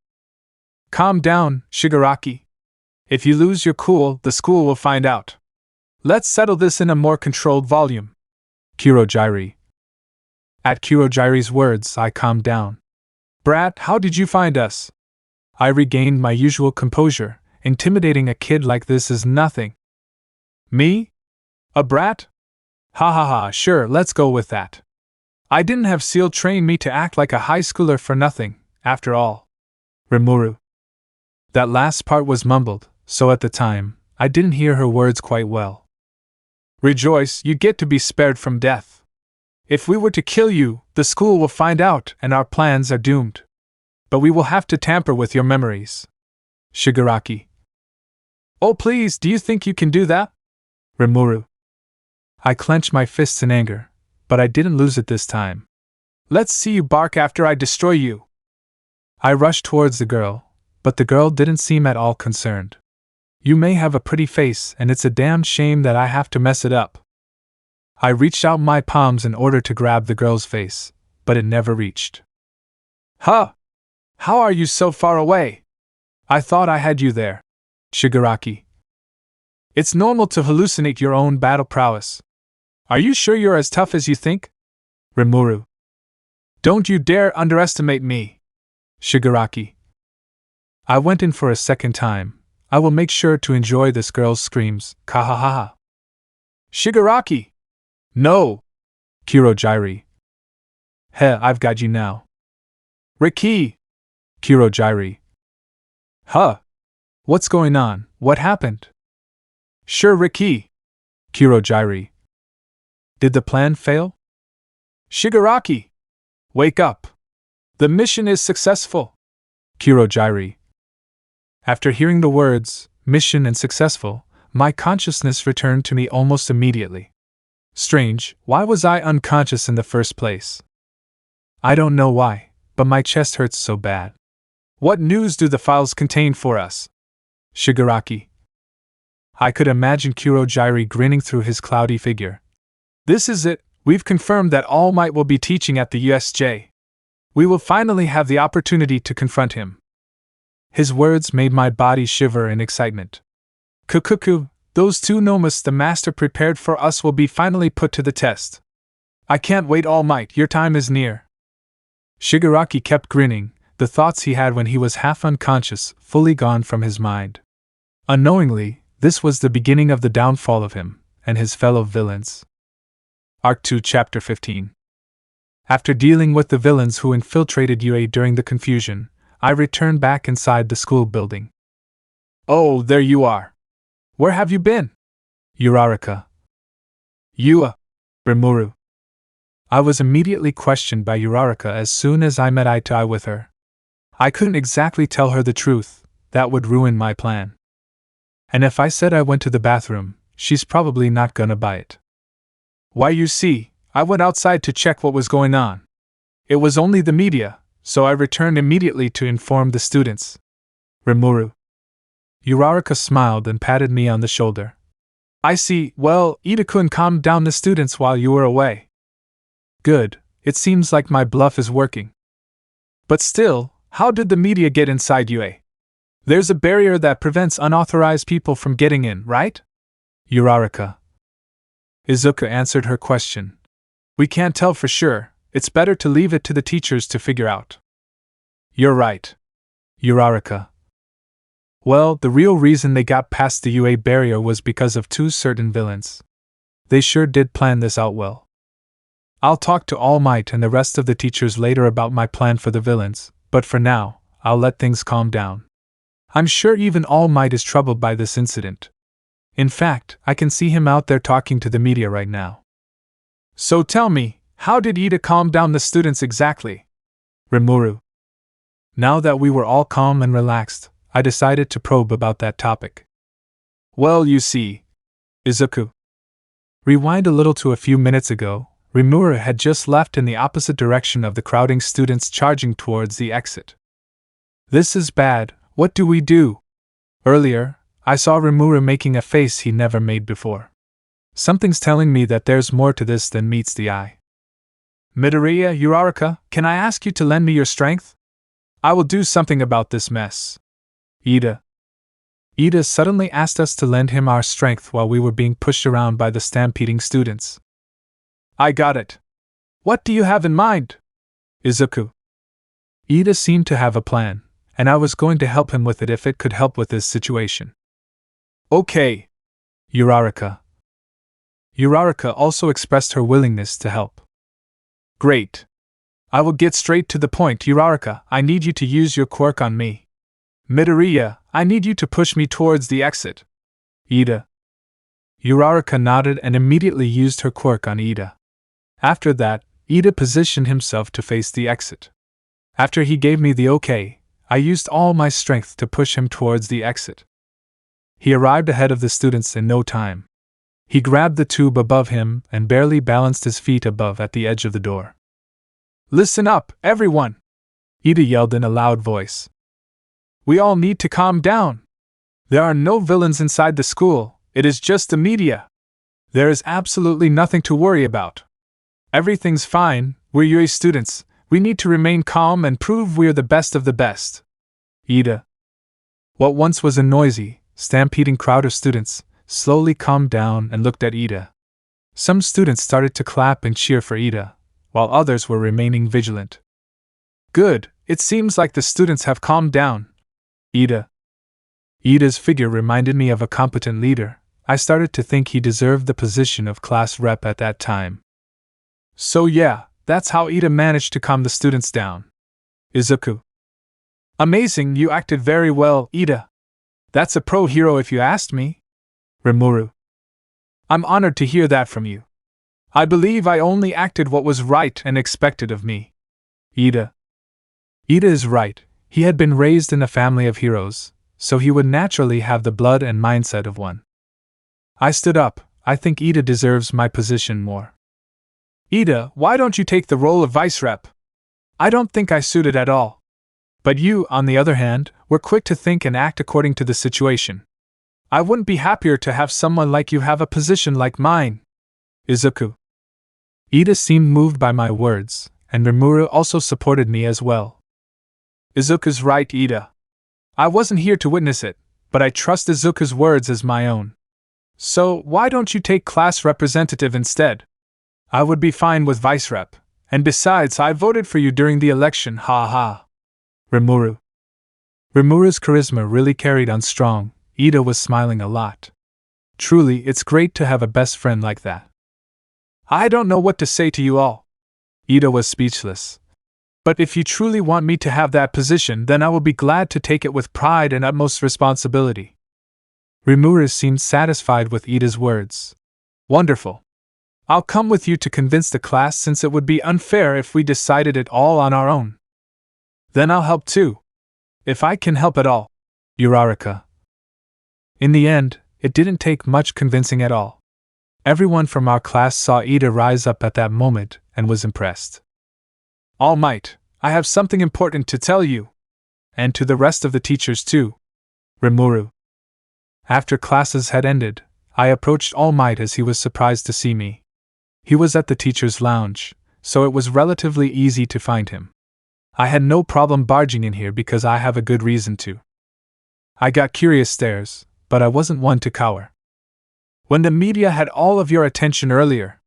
Calm down, Shigaraki. If you lose your cool, the school will find out. Let's settle this in a more controlled volume. Kurojairi. At Kurojairi's words, I calmed down. Brat, how did you find us? I regained my usual composure. Intimidating a kid like this is nothing. Me? A brat? Ha ha ha, sure, let's go with that. I didn't have Seal train me to act like a high schooler for nothing, after all. Rimuru. That last part was mumbled, so at the time, I didn't hear her words quite well. Rejoice, you get to be spared from death. If we were to kill you, the school will find out and our plans are doomed. But we will have to tamper with your memories. Shigaraki. Oh please, do you think you can do that? Rimuru. I clenched my fists in anger, but I didn't lose it this time. Let's see you bark after I destroy you. I rushed towards the girl, but the girl didn't seem at all concerned. You may have a pretty face, and it's a damn shame that I have to mess it up. I reached out my palms in order to grab the girl's face, but it never reached. Huh? How are you so far away? I thought I had you there. Shigaraki. It's normal to hallucinate your own battle prowess. Are you sure you're as tough as you think? Rimuru. Don't you dare underestimate me. Shigaraki. I went in for a second time. I will make sure to enjoy this girl's screams. Kahaha. Shigaraki. No! Kurojairi. Heh, I've got you now. Riki! Kurojairi. Huh? What's going on? What happened? Sure, Riki. Kurojairi. Did the plan fail? Shigaraki! Wake up! The mission is successful! Kurojairi. After hearing the words, mission and successful, my consciousness returned to me almost immediately. Strange, why was I unconscious in the first place? I don't know why, but my chest hurts so bad. What news do the files contain for us? Shigaraki. I could imagine Kurojairi grinning through his cloudy figure. This is it, we've confirmed that All Might will be teaching at the USJ. We will finally have the opportunity to confront him. His words made my body shiver in excitement. Kukuku, those two nomas the master prepared for us will be finally put to the test. I can't wait, All Might, your time is near. Shigaraki kept grinning, the thoughts he had when he was half unconscious fully gone from his mind. Unknowingly, this was the beginning of the downfall of him and his fellow villains. Arc 2, Chapter 15. After dealing with the villains who infiltrated UA during the confusion, I returned back inside the school building. Oh, there you are. Where have you been? Uraraka. Rimuru. I was immediately questioned by Uraraka as soon as I met eye to eye with her. I couldn't exactly tell her the truth, that would ruin my plan. And if I said I went to the bathroom, she's probably not gonna buy it. Why, you see, I went outside to check what was going on. It was only the media, so I returned immediately to inform the students. Rimuru. Uraraka smiled and patted me on the shoulder. I see. Well, Ida-kun calmed down the students while you were away. Good, it seems like my bluff is working. But still, how did the media get inside UA? There's a barrier that prevents unauthorized people from getting in, right? Uraraka. Izuku answered her question. We can't tell for sure, it's better to leave it to the teachers to figure out. You're right. Uraraka. Well, the real reason they got past the UA barrier was because of two certain villains. They sure did plan this out well. I'll talk to All Might and the rest of the teachers later about my plan for the villains, but for now, I'll let things calm down. I'm sure even All Might is troubled by this incident. In fact, I can see him out there talking to the media right now. So tell me, how did Ida calm down the students exactly? Rimuru. Now that we were all calm and relaxed, I decided to probe about that topic. Well, you see, Izuku. Rewind a little to a few minutes ago, Rimuru had just left in the opposite direction of the crowding students charging towards the exit. This is bad, what do we do? Earlier, I saw Rimuru making a face he never made before. Something's telling me that there's more to this than meets the eye. Midoriya, Uraraka, can I ask you to lend me your strength? I will do something about this mess. Ida suddenly asked us to lend him our strength while we were being pushed around by the stampeding students. I got it. What do you have in mind? Izuku. Ida seemed to have a plan, and I was going to help him with it if it could help with this situation. Okay. Uraraka. Uraraka also expressed her willingness to help. Great. I will get straight to the point. Uraraka, I need you to use your quirk on me. Midoriya, I need you to push me towards the exit. Ida. Uraraka nodded and immediately used her quirk on Ida. After that, Ida positioned himself to face the exit. After he gave me the okay, I used all my strength to push him towards the exit. He arrived ahead of the students in no time. He grabbed the tube above him and barely balanced his feet above at the edge of the door. Listen up, everyone! Ida yelled in a loud voice. We all need to calm down. There are no villains inside the school, it is just the media. There is absolutely nothing to worry about. Everything's fine, we're UA students, we need to remain calm and prove we're the best of the best. Ida. What once was a noisy, stampeding crowd of students slowly calmed down and looked at Ida. Some students started to clap and cheer for Ida, while others were remaining vigilant. Good, it seems like the students have calmed down. Ida's figure reminded me of a competent leader. I started to think he deserved the position of class rep at that time. So yeah, that's how Ida managed to calm the students down. Izuku. Amazing, you acted very well, Ida. That's a pro hero if you asked me. Rimuru. I'm honored to hear that from you. I believe I only acted what was right and expected of me. Ida is right. He had been raised in a family of heroes, so he would naturally have the blood and mindset of one. I stood up. I think Ida deserves my position more. Ida, why don't you take the role of vice rep? I don't think I suited at all. But you, on the other hand, were quick to think and act according to the situation. I wouldn't be happier to have someone like you have a position like mine. Izuku. Ida seemed moved by my words, and Rimuru also supported me as well. Izuku's right, Ida. I wasn't here to witness it, but I trust Izuku's words as my own. So, why don't you take class representative instead? I would be fine with vice rep, and besides, I voted for you during the election, ha ha. Rimuru. Rimuru's charisma really carried on strong. Ida was smiling a lot. Truly, it's great to have a best friend like that. I don't know what to say to you all. Ida was speechless. But if you truly want me to have that position, then I will be glad to take it with pride and utmost responsibility. Rimuru seemed satisfied with Ida's words. Wonderful. I'll come with you to convince the class since it would be unfair if we decided it all on our own. Then I'll help too. If I can help at all. Uraraka. In the end, it didn't take much convincing at all. Everyone from our class saw Ida rise up at that moment and was impressed. All Might, I have something important to tell you. And to the rest of the teachers too. Rimuru. After classes had ended, I approached All Might as he was surprised to see me. He was at the teacher's lounge, so it was relatively easy to find him. I had no problem barging in here because I have a good reason to. I got curious stares, but I wasn't one to cower. When the media had all of your attention earlier,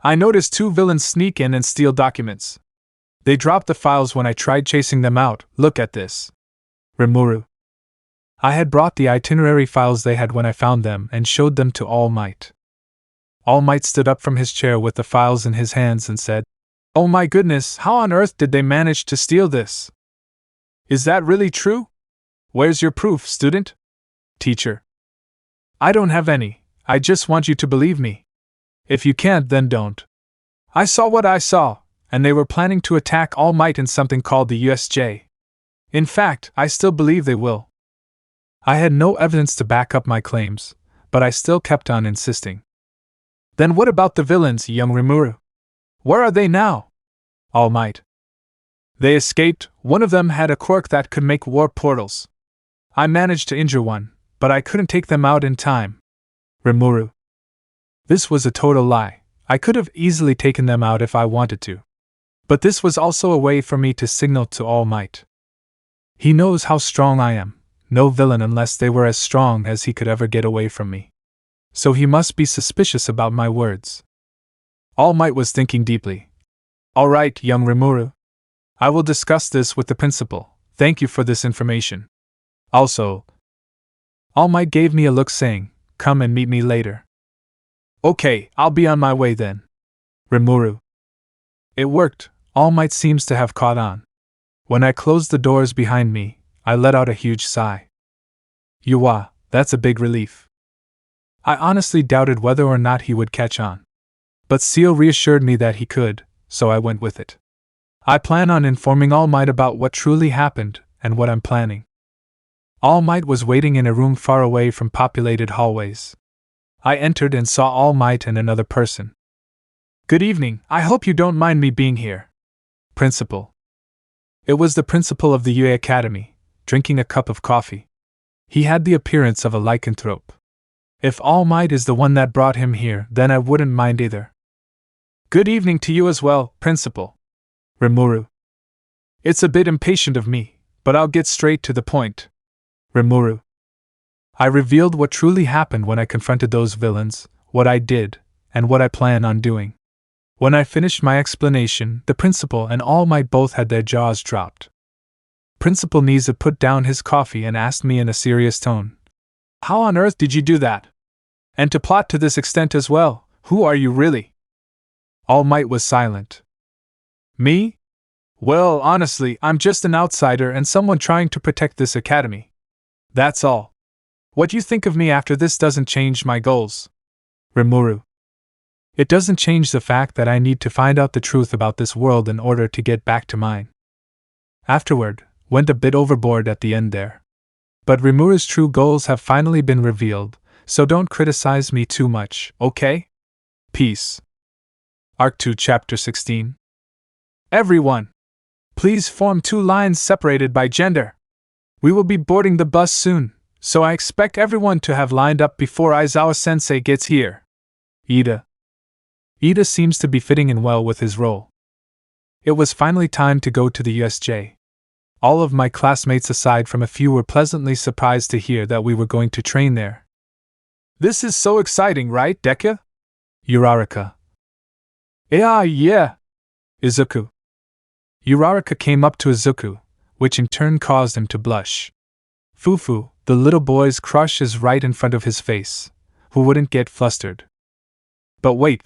I noticed 2 villains sneak in and steal documents. They dropped the files when I tried chasing them out. Look at this. Rimuru. I had brought the itinerary files they had when I found them and showed them to All Might. All Might stood up from his chair with the files in his hands and said, "Oh my goodness, how on earth did they manage to steal this? Is that really true? Where's your proof, student?" Teacher. I don't have any, I just want you to believe me. If you can't, then don't. I saw what I saw, and they were planning to attack All Might in something called the USJ. In fact, I still believe they will. I had no evidence to back up my claims, but I still kept on insisting. Then what about the villains, young Rimuru? Where are they now? All Might. They escaped. One of them had a quirk that could make warp portals. I managed to injure one, but I couldn't take them out in time. Remuru. This was a total lie. I could have easily taken them out if I wanted to. But this was also a way for me to signal to All Might. He knows how strong I am, no villain unless they were as strong as he could ever get away from me. So he must be suspicious about my words. All Might was thinking deeply. All right, young Rimuru. I will discuss this with the principal. Thank you for this information. Also, All Might gave me a look saying, come and meet me later. Okay, I'll be on my way then. Rimuru. It worked. All Might seems to have caught on. When I closed the doors behind me, I let out a huge sigh. Yuwa, that's a big relief. I honestly doubted whether or not he would catch on. But Seal reassured me that he could, so I went with it. I plan on informing All Might about what truly happened and what I'm planning. All Might was waiting in a room far away from populated hallways. I entered and saw All Might and another person. Good evening, I hope you don't mind me being here. Principal. It was the principal of the UA Academy, drinking a cup of coffee. He had the appearance of a lycanthrope. If All Might is the one that brought him here, then I wouldn't mind either. Good evening to you as well, Principal. Rimuru. It's a bit impatient of me, but I'll get straight to the point. Rimuru. I revealed what truly happened when I confronted those villains, what I did, and what I plan on doing. When I finished my explanation, the principal and All Might both had their jaws dropped. Principal Niza put down his coffee and asked me in a serious tone, how on earth did you do that? And to plot to this extent as well, who are you really? All Might was silent. Me? Well, honestly, I'm just an outsider and someone trying to protect this academy. That's all. What you think of me after this doesn't change my goals. Rimuru. It doesn't change the fact that I need to find out the truth about this world in order to get back to mine. Afterward, went a bit overboard at the end there. But Rimuru's true goals have finally been revealed, so don't criticize me too much, okay? Peace. Arc 2 Chapter 16. Everyone! Please form 2 lines separated by gender. We will be boarding the bus soon, so I expect everyone to have lined up before Aizawa-sensei gets here. Ida. Ida seems to be fitting in well with his role. It was finally time to go to the USJ. All of my classmates aside from a few were pleasantly surprised to hear that we were going to train there. This is so exciting, right, Deka? Uraraka. Yeah. Izuku. Uraraka came up to Izuku, which in turn caused him to blush. Fufu, the little boy's crush, is right in front of his face. Who wouldn't get flustered? But wait,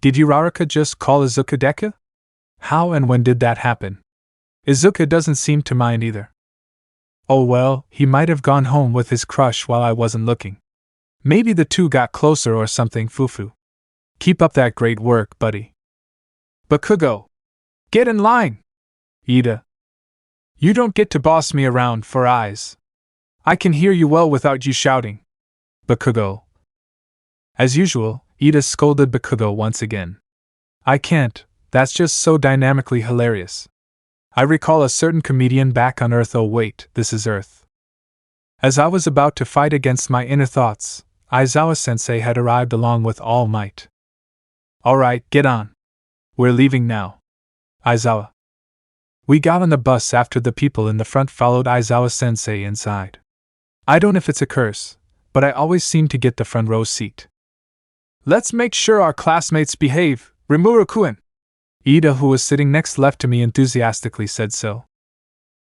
Did Uraraka just call Izuku Deka? How and when did that happen? Izuka doesn't seem to mind either. Oh well, he might have gone home with his crush while I wasn't looking. Maybe the two got closer or something, Fufu. Keep up that great work, buddy. Bakugo! Get in line! Ida. You don't get to boss me around for eyes. I can hear you well without you shouting. Bakugo. As usual, Ida scolded Bakugo once again. I can't, that's just so dynamically hilarious. I recall a certain comedian back on Earth. Oh wait, this is Earth. As I was about to fight against my inner thoughts, Aizawa-sensei had arrived along with All Might. Alright, get on. We're leaving now. Aizawa. We got on the bus after the people in the front followed Aizawa-sensei inside. I don't know if it's a curse, but I always seem to get the front row seat. Let's make sure our classmates behave, Rimuru-kun. Ida, who was sitting next left to me, enthusiastically said so.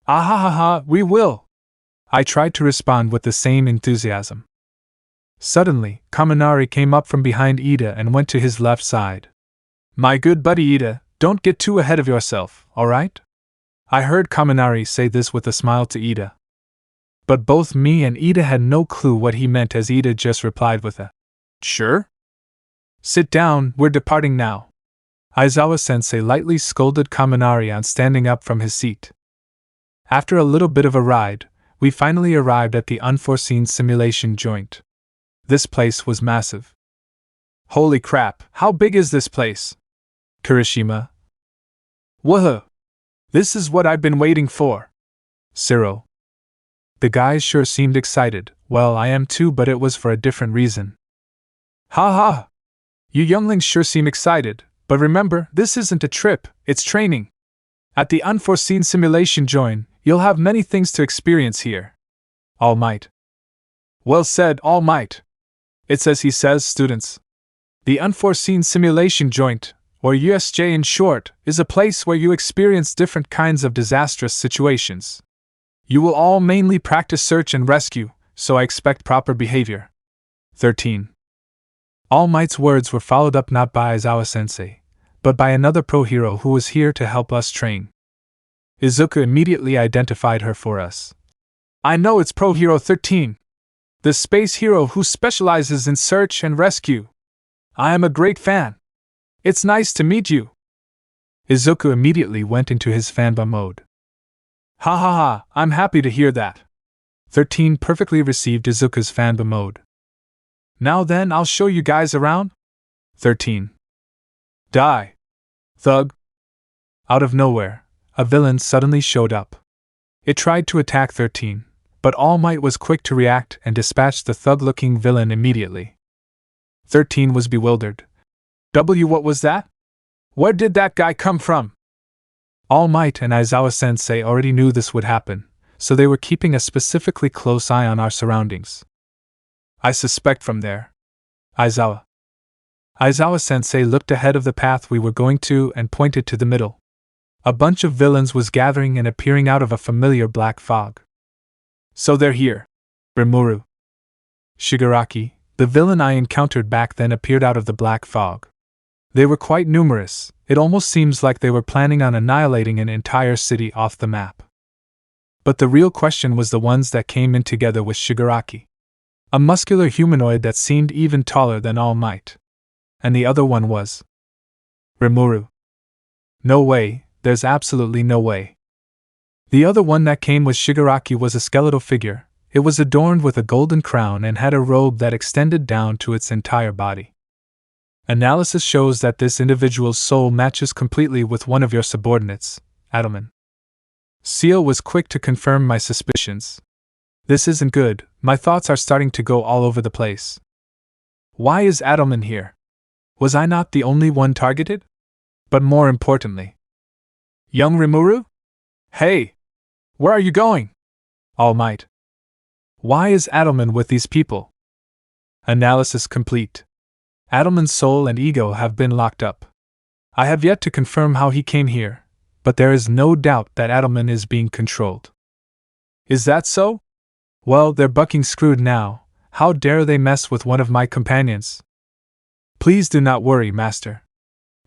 Ahahaha, we will. I tried to respond with the same enthusiasm. Suddenly, Kaminari came up from behind Ida and went to his left side. My good buddy Ida, don't get too ahead of yourself, alright? I heard Kaminari say this with a smile to Ida. But both me and Ida had no clue what he meant, as Ida just replied with a sure? Sit down, we're departing now. Aizawa-sensei lightly scolded Kaminari on standing up from his seat. After a little bit of a ride, we finally arrived at the unforeseen simulation joint. This place was massive. Holy crap, how big is this place? Kirishima. Woohoo! This is what I've been waiting for. Ciro. The guys sure seemed excited. Well, I am too, but it was for a different reason. Ha ha! You younglings sure seem excited, but remember, this isn't a trip, it's training. At the unforeseen simulation joint, you'll have many things to experience here. All Might. Well said, All Might. It's as he says, students. The unforeseen simulation joint, or USJ in short, is a place where you experience different kinds of disastrous situations. You will all mainly practice search and rescue, so I expect proper behavior. 13. All Might's words were followed up not by Aizawa-sensei, but by another pro-hero who was here to help us train. Izuku immediately identified her for us. I know, it's Pro-Hero 13. The space hero who specializes in search and rescue. I am a great fan. It's nice to meet you. Izuku immediately went into his fanboy mode. Ha ha ha, I'm happy to hear that. 13 perfectly received Izuku's fanboy mode. Now then, I'll show you guys around. 13. Die. Thug. Out of nowhere, a villain suddenly showed up. It tried to attack 13, but All Might was quick to react and dispatched the thug-looking villain immediately. 13 was bewildered. What was that? Where did that guy come from? All Might and Aizawa-sensei already knew this would happen, so they were keeping a specifically close eye on our surroundings. I suspect from there. Aizawa. Aizawa-sensei looked ahead of the path we were going to and pointed to the middle. A bunch of villains was gathering and appearing out of a familiar black fog. So they're here. Rimuru. Shigaraki, the villain I encountered back then, appeared out of the black fog. They were quite numerous. It almost seems like they were planning on annihilating an entire city off the map. But the real question was the ones that came in together with Shigaraki. A muscular humanoid that seemed even taller than All Might. And the other one was Rimuru. No way, there's absolutely no way. The other one that came with Shigaraki was a skeletal figure. It was adorned with a golden crown and had a robe that extended down to its entire body. Analysis shows that this individual's soul matches completely with one of your subordinates, Adelman. Seal was quick to confirm my suspicions. This isn't good, my thoughts are starting to go all over the place. Why is Adelman here? Was I not the only one targeted? But more importantly, young Rimuru? Hey! Where are you going? All Might. Why is Adelman with these people? Analysis complete. Adelman's soul and ego have been locked up. I have yet to confirm how he came here, but there is no doubt that Adelman is being controlled. Is that so? Well, they're bucking screwed now. How dare they mess with one of my companions? Please do not worry, Master.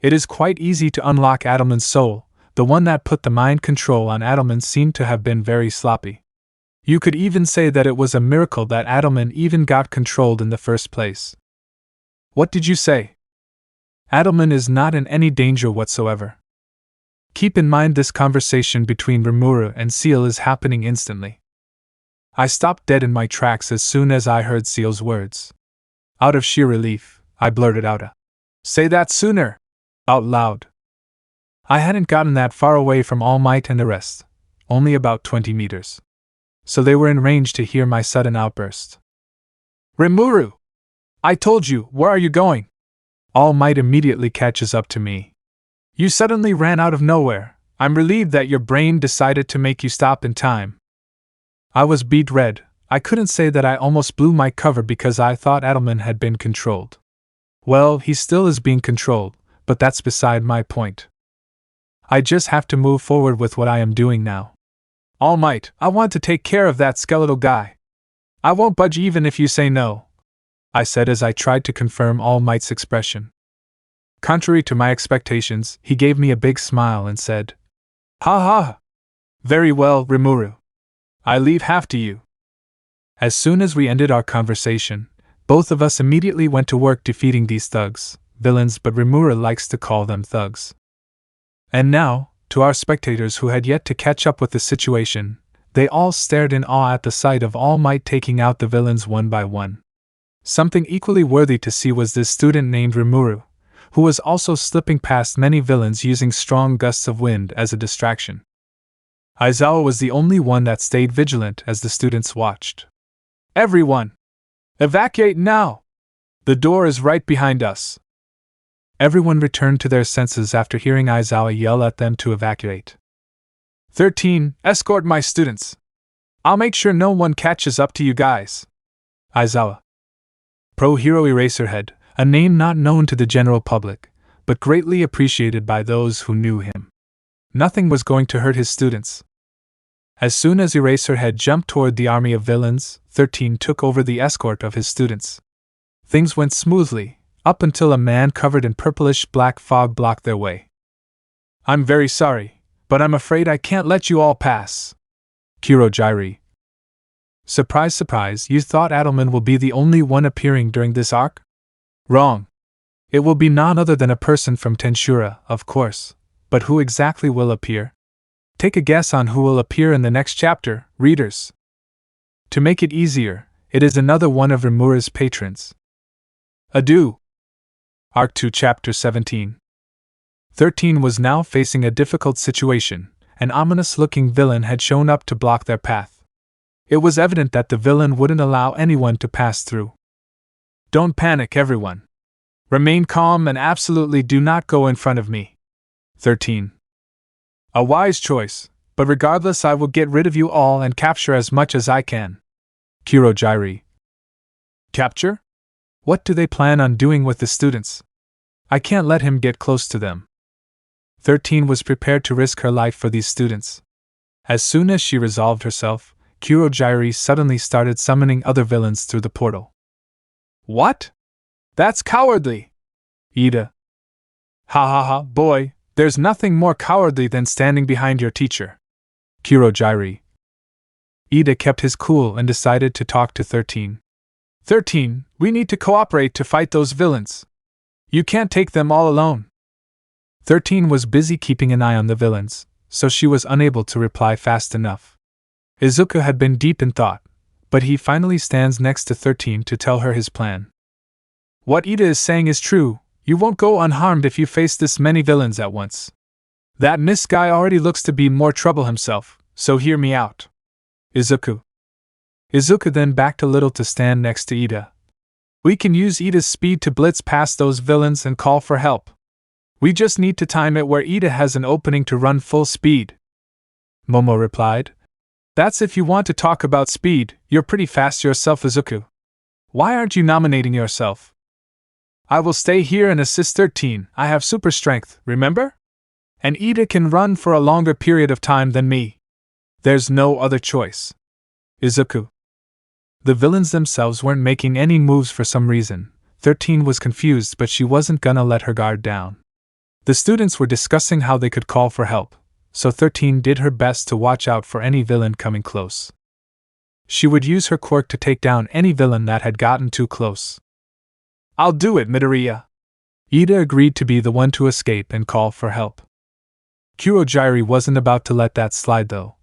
It is quite easy to unlock Adelman's soul. The one that put the mind control on Adelman seemed to have been very sloppy. You could even say that it was a miracle that Adelman even got controlled in the first place. What did you say? Adelman is not in any danger whatsoever. Keep in mind this conversation between Rimuru and Seal is happening instantly. I stopped dead in my tracks as soon as I heard Seal's words. Out of sheer relief, I blurted out "Say that sooner!" out loud. I hadn't gotten that far away from All Might and the rest, only about 20 meters. So they were in range to hear my sudden outburst. "Rimuru! I told you, where are you going?" All Might immediately catches up to me. "You suddenly ran out of nowhere. I'm relieved that your brain decided to make you stop in time." I was beet red. I couldn't say that I almost blew my cover because I thought Adelman had been controlled. Well, he still is being controlled, but that's beside my point. I just have to move forward with what I am doing now. All Might, I want to take care of that skeletal guy. I won't budge even if you say no, I said as I tried to confirm All Might's expression. Contrary to my expectations, he gave me a big smile and said, "Ha ha! Very well, Rimuru. I leave half to you." As soon as we ended our conversation, both of us immediately went to work defeating these thugs, villains, but Rimuru likes to call them thugs. And now, to our spectators who had yet to catch up with the situation, they all stared in awe at the sight of All Might taking out the villains one by one. Something equally worthy to see was this student named Remuru, who was also slipping past many villains using strong gusts of wind as a distraction. Aizawa was the only one that stayed vigilant as the students watched. "Everyone! Evacuate now! The door is right behind us!" Everyone returned to their senses after hearing Aizawa yell at them to evacuate. 13. Escort my students. I'll make sure no one catches up to you guys. Aizawa. Pro Hero Eraserhead, a name not known to the general public, but greatly appreciated by those who knew him. Nothing was going to hurt his students. As soon as Eraserhead jumped toward the army of villains, 13 took over the escort of his students. Things went smoothly, up until a man covered in purplish-black fog blocked their way. "I'm very sorry, but I'm afraid I can't let you all pass." Kurojairi. Surprise, surprise, you thought Adelman will be the only one appearing during this arc? Wrong. It will be none other than a person from Tensura, of course, but who exactly will appear? Take a guess on who will appear in the next chapter, readers. To make it easier, it is another one of Rimuru's patrons. Adieu. Arc 2 Chapter 17. 13 was now facing a difficult situation. An ominous-looking villain had shown up to block their path. It was evident that the villain wouldn't allow anyone to pass through. "Don't panic, everyone. Remain calm and absolutely do not go in front of me." 13. A wise choice, but regardless I will get rid of you all and capture as much as I can. Kurojairi. Capture? What do they plan on doing with the students? I can't let him get close to them. 13 was prepared to risk her life for these students. As soon as she resolved herself, Kurojairi suddenly started summoning other villains through the portal. What? That's cowardly! Ida. Ha ha ha, boy, there's nothing more cowardly than standing behind your teacher. Kurojairi. Ida kept his cool and decided to talk to 13. 13, we need to cooperate to fight those villains. You can't take them all alone. 13 was busy keeping an eye on the villains, so she was unable to reply fast enough. Izuku had been deep in thought, but he finally stands next to 13 to tell her his plan. What Ida is saying is true, you won't go unharmed if you face this many villains at once. That Miss guy already looks to be more trouble himself, so hear me out. Izuku. Izuku then backed a little to stand next to Ida. We can use Ida's speed to blitz past those villains and call for help. We just need to time it where Ida has an opening to run full speed. Momo replied. That's if you want to talk about speed, you're pretty fast yourself, Izuku. Why aren't you nominating yourself? I will stay here and assist 13, I have super strength, remember? And Ida can run for a longer period of time than me. There's no other choice. Izuku. The villains themselves weren't making any moves for some reason. 13 was confused, but she wasn't gonna let her guard down. The students were discussing how they could call for help, so 13 did her best to watch out for any villain coming close. She would use her quirk to take down any villain that had gotten too close. "I'll do it, Midoriya." Ida agreed to be the one to escape and call for help. Kurogiri wasn't about to let that slide though.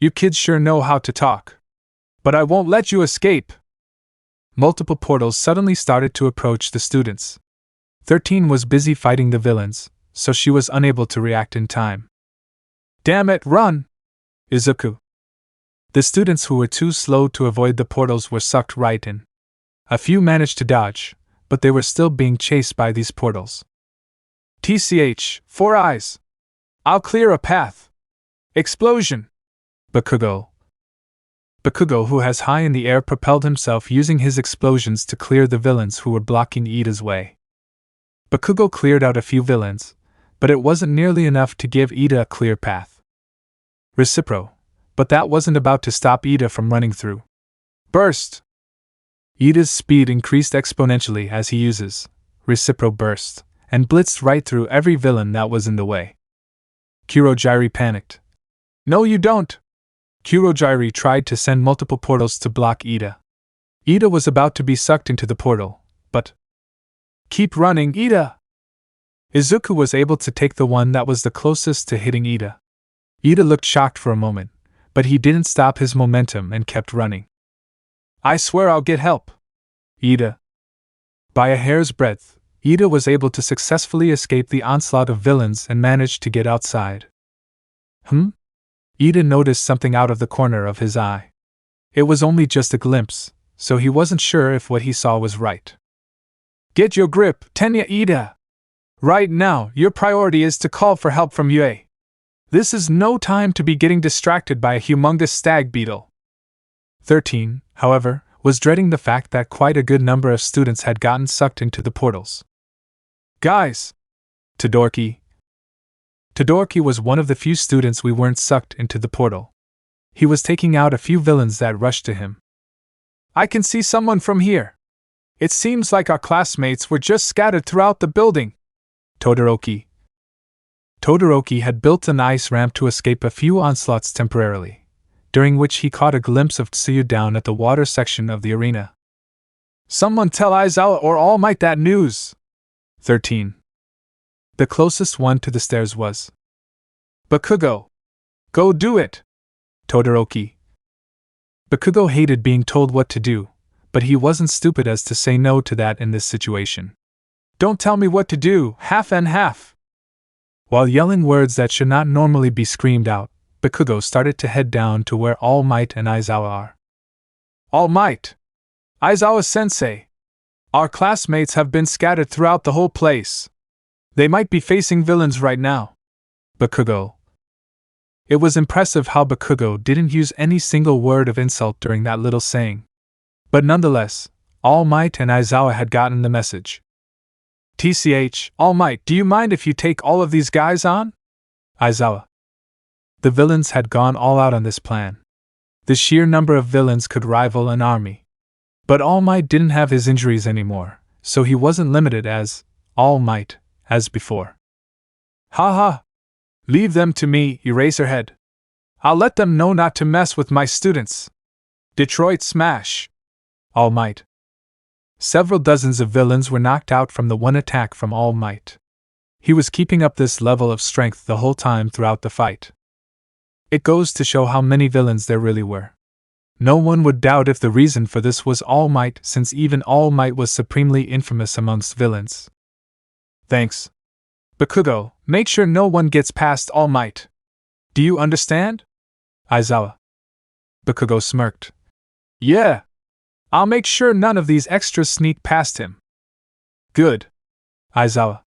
"You kids sure know how to talk. But I won't let you escape." Multiple portals suddenly started to approach the students. 13 was busy fighting the villains, so she was unable to react in time. "Damn it, run! Izuku." The students who were too slow to avoid the portals were sucked right in. A few managed to dodge, but they were still being chased by these portals. "TCH, 4 eyes! I'll clear a path!" Explosion! Bakugo, who has high in the air, propelled himself using his explosions to clear the villains who were blocking Ida's way. Bakugo cleared out a few villains, but it wasn't nearly enough to give Ida a clear path. But that wasn't about to stop Ida from running through. Burst! Ida's speed increased exponentially as he uses Burst, and blitzed right through every villain that was in the way. Kurogiri panicked. "No, you don't!" Kurogiri tried to send multiple portals to block Ida. Ida was about to be sucked into the portal, but... "Keep running, Ida!" Izuku was able to take the one that was the closest to hitting Ida. Ida looked shocked for a moment, but he didn't stop his momentum and kept running. "I swear I'll get help!" Ida. By a hair's breadth, Ida was able to successfully escape the onslaught of villains and managed to get outside. Ida noticed something out of the corner of his eye. It was only just a glimpse, so he wasn't sure if what he saw was right. "Get your grip, Tenya Ida! Right now, your priority is to call for help from Yue. This is no time to be getting distracted by a humongous stag beetle." 13, however, was dreading the fact that quite a good number of students had gotten sucked into the portals. "Guys!" Todoroki was one of the few students we weren't sucked into the portal. He was taking out a few villains that rushed to him. "I can see someone from here. It seems like our classmates were just scattered throughout the building." Todoroki had built an ice ramp to escape a few onslaughts temporarily, during which he caught a glimpse of Tsuyu down at the water section of the arena. "Someone tell Aizawa or All Might that news!" 13. The closest one to the stairs was Bakugo. "Go do it!" Todoroki. Bakugo hated being told what to do, but he wasn't stupid as to say no to that in this situation. "Don't tell me what to do, half and half!" While yelling words that should not normally be screamed out, Bakugo started to head down to where All Might and Aizawa are. "All Might! Aizawa-sensei! Our classmates have been scattered throughout the whole place. They might be facing villains right now." Bakugo. It was impressive how Bakugo didn't use any single word of insult during that little saying. But nonetheless, All Might and Aizawa had gotten the message. "TCH, All Might, do you mind if you take all of these guys on?" Aizawa. The villains had gone all out on this plan. The sheer number of villains could rival an army. But All Might didn't have his injuries anymore, so he wasn't limited as All Might as before. "Ha! Leave them to me, Eraserhead. I'll let them know not to mess with my students. Detroit Smash!" All Might. Several dozens of villains were knocked out from the one attack from All Might. He was keeping up this level of strength the whole time throughout the fight. It goes to show how many villains there really were. No one would doubt if the reason for this was All Might, since even All Might was supremely infamous amongst villains. "Thanks. Bakugo, make sure no one gets past All Might. Do you understand?" Aizawa. Bakugo smirked. "Yeah. I'll make sure none of these extras sneak past him." "Good." Aizawa.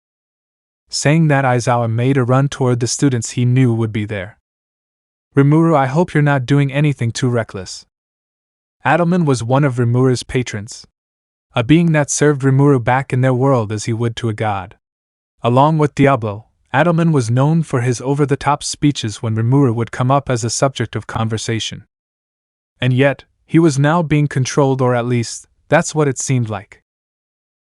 Saying that, Aizawa made a run toward the students he knew would be there. "Rimuru, I hope you're not doing anything too reckless." Adelman was one of Rimuru's patrons. A being that served Rimuru back in their world as he would to a god. Along with Diablo, Adelman was known for his over-the-top speeches when Rimuru would come up as a subject of conversation. And yet, he was now being controlled, or at least, that's what it seemed like.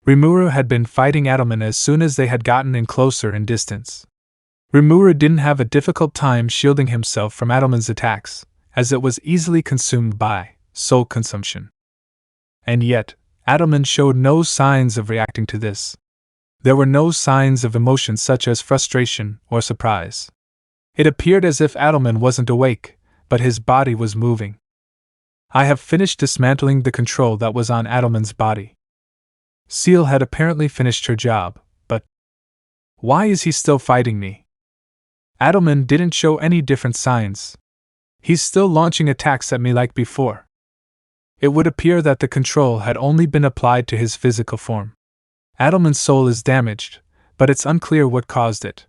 Rimuru had been fighting Adelman as soon as they had gotten in closer in distance. Rimuru didn't have a difficult time shielding himself from Adelman's attacks, as it was easily consumed by soul consumption. And yet, Adelman showed no signs of reacting to this. There were no signs of emotion such as frustration or surprise. It appeared as if Adelman wasn't awake, but his body was moving. I have finished dismantling the control that was on Adelman's body. Seal had apparently finished her job, but why is he still fighting me? Adelman didn't show any different signs. He's still launching attacks at me like before. It would appear that the control had only been applied to his physical form. Adelman's soul is damaged, but it's unclear what caused it.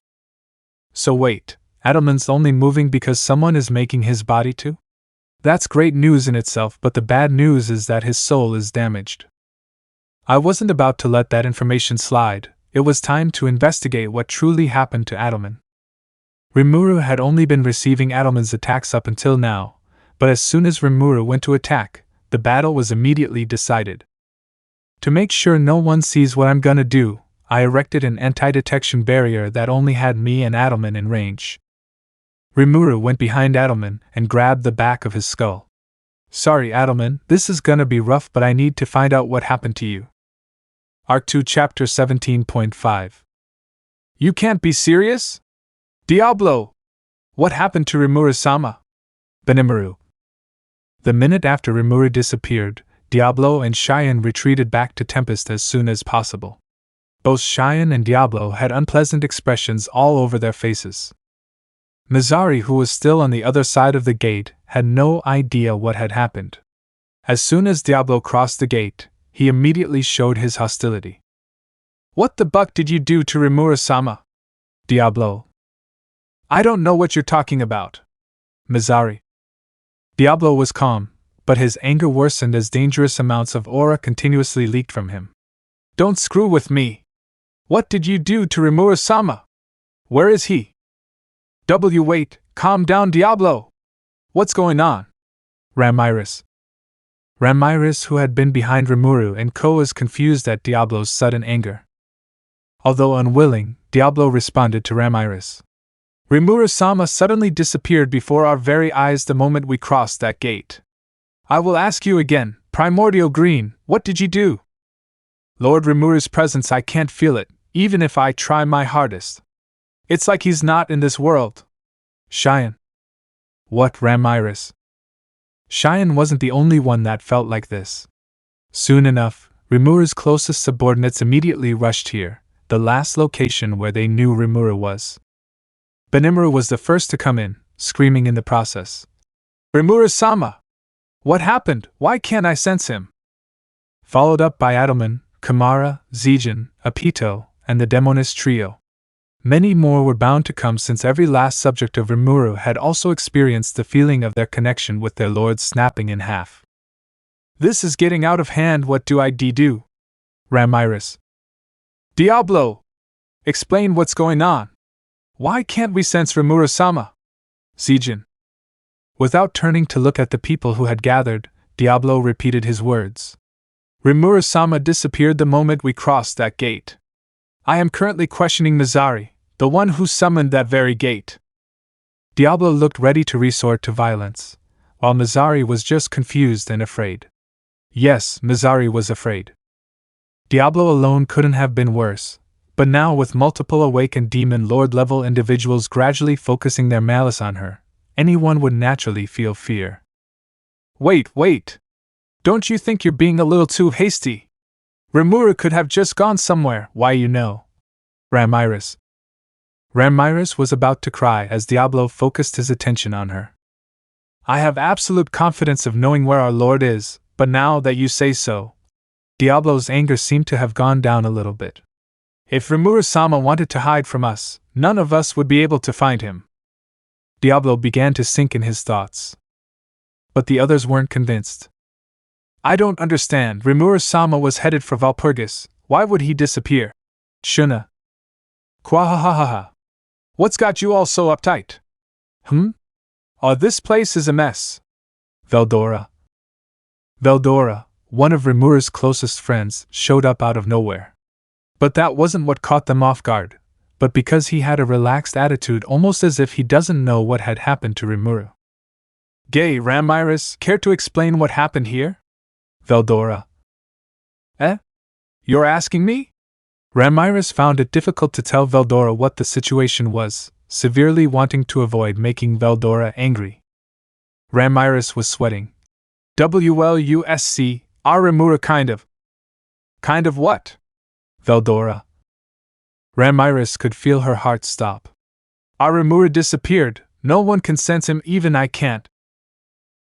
So wait, Adelman's only moving because someone is making his body too? That's great news in itself, but the bad news is that his soul is damaged. I wasn't about to let that information slide. It was time to investigate what truly happened to Adelman. Rimuru had only been receiving Adelman's attacks up until now, but as soon as Rimuru went to attack, the battle was immediately decided. To make sure no one sees what I'm gonna do, I erected an anti-detection barrier that only had me and Adelman in range. Rimuru went behind Adelman and grabbed the back of his skull. Sorry, Adelman, this is gonna be rough, but I need to find out what happened to you. Arc 2 Chapter 17.5. You can't be serious? Diablo! What happened to Rimuru-sama? Benimaru. The minute after Rimuru disappeared, Diablo and Cheyenne retreated back to Tempest as soon as possible. Both Cheyenne and Diablo had unpleasant expressions all over their faces. Mizari, who was still on the other side of the gate, had no idea what had happened. As soon as Diablo crossed the gate, he immediately showed his hostility. What the buck did you do to Rimuru-sama? Diablo. I don't know what you're talking about. Mizari. Diablo was calm, but his anger worsened as dangerous amounts of aura continuously leaked from him. Don't screw with me. What did you do to Rimuru-sama? Where is he? Wait, calm down, Diablo! What's going on? Ramiris. Ramiris, who had been behind Rimuru and Co, was confused at Diablo's sudden anger. Although unwilling, Diablo responded to Ramiris. Rimuru-sama suddenly disappeared before our very eyes the moment we crossed that gate. I will ask you again, Primordial Green, what did you do? Lord Rimuru's presence, I can't feel it, even if I try my hardest. It's like he's not in this world. Cheyenne. What, Ramiris? Cheyenne wasn't the only one that felt like this. Soon enough, Rimuru's closest subordinates immediately rushed here, the last location where they knew Rimuru was. Benimaru was the first to come in, screaming in the process. Rimuru-sama! What happened? Why can't I sense him? Followed up by Adelman, Kamara, Zijin, Apito, and the Demonist trio. Many more were bound to come since every last subject of Rimuru had also experienced the feeling of their connection with their lord snapping in half. This is getting out of hand, what do I do? Ramiris. Diablo! Explain what's going on. Why can't we sense Rimuru-sama? Zijin. Without turning to look at the people who had gathered, Diablo repeated his words. Rimuru-sama disappeared the moment we crossed that gate. I am currently questioning Mizari, the one who summoned that very gate. Diablo looked ready to resort to violence, while Mizari was just confused and afraid. Yes, Mizari was afraid. Diablo alone couldn't have been worse, but now with multiple awakened demon lord level individuals gradually focusing their malice on her, anyone would naturally feel fear. Wait! Don't you think you're being a little too hasty? Rimuru could have just gone somewhere, why you know. Ramiris. Ramiris was about to cry as Diablo focused his attention on her. I have absolute confidence of knowing where our lord is, but now that you say so. Diablo's anger seemed to have gone down a little bit. If Rimuru-sama wanted to hide from us, none of us would be able to find him. Diablo began to sink in his thoughts. But the others weren't convinced. I don't understand, Rimuru-sama was headed for Walpurgis, why would he disappear? Shuna. Quahahaha. What's got you all so uptight? Oh, this place is a mess. Veldora. Veldora, one of Rimuru's closest friends, showed up out of nowhere. But that wasn't what caught them off guard, but because he had a relaxed attitude, almost as if he doesn't know what had happened to Rimuru. "Gay Ramiris, care to explain what happened here?" Veldora. "Eh? You're asking me?" Ramiris found it difficult to tell Veldora what the situation was, severely wanting to avoid making Veldora angry. Ramiris was sweating. "WLUSC, our Rimuru kind of." "Kind of what?" Veldora. Ramiris could feel her heart stop. "Our Rimuru disappeared, no one can sense him, even I can't."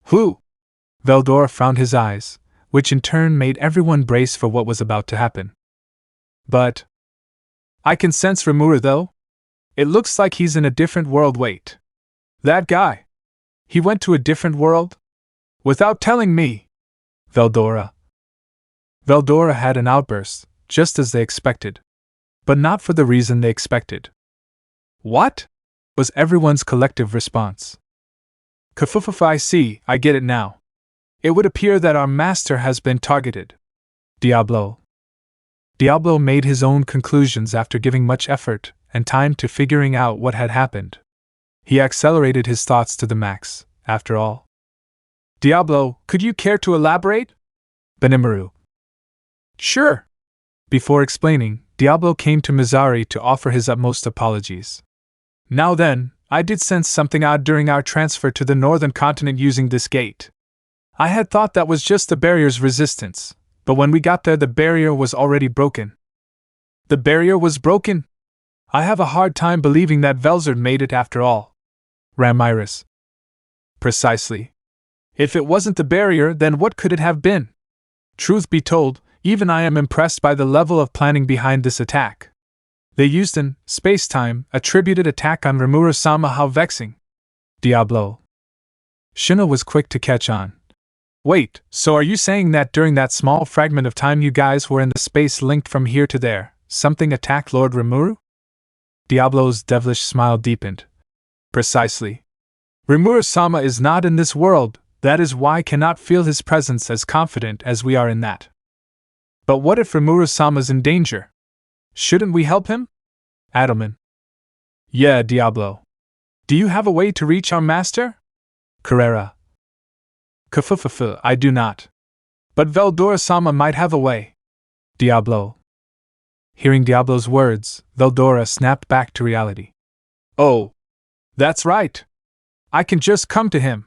"Who?" Veldora frowned his eyes, which in turn made everyone brace for what was about to happen. "But I can sense Rimuru though. It looks like he's in a different world." "Wait. That guy? He went to a different world? Without telling me?" Veldora. Veldora had an outburst, just as they expected. But not for the reason they expected. "What?" was everyone's collective response. "I see, I get it now. It would appear that our master has been targeted." Diablo. Diablo made his own conclusions after giving much effort and time to figuring out what had happened. He accelerated his thoughts to the max, after all. "Diablo, could you care to elaborate?" Benimaru. "Sure." Before explaining, Diablo came to Mizari to offer his utmost apologies. "Now then, I did sense something odd during our transfer to the northern continent using this gate. I had thought that was just the barrier's resistance, but when we got there the barrier was already broken." "The barrier was broken? I have a hard time believing that Velgrynd made it after all." Ramiris. "Precisely. If it wasn't the barrier, then what could it have been? Truth be told, even I am impressed by the level of planning behind this attack. They used an space-time attributed attack on Rimuru-sama. How vexing." Diablo. Shina was quick to catch on. "Wait, so are you saying that during that small fragment of time you guys were in the space linked from here to there, something attacked Lord Rimuru?" Diablo's devilish smile deepened. "Precisely. Rimuru-sama is not in this world, that is why I cannot feel his presence as confident as we are in that." "But what if Rimuru-sama's in danger? Shouldn't we help him?" Adelman. "Yeah, Diablo. Do you have a way to reach our master?" Carrera. I do not. But Veldora-sama might have a way." Diablo. Hearing Diablo's words, Veldora snapped back to reality. "Oh, that's right. I can just come to him."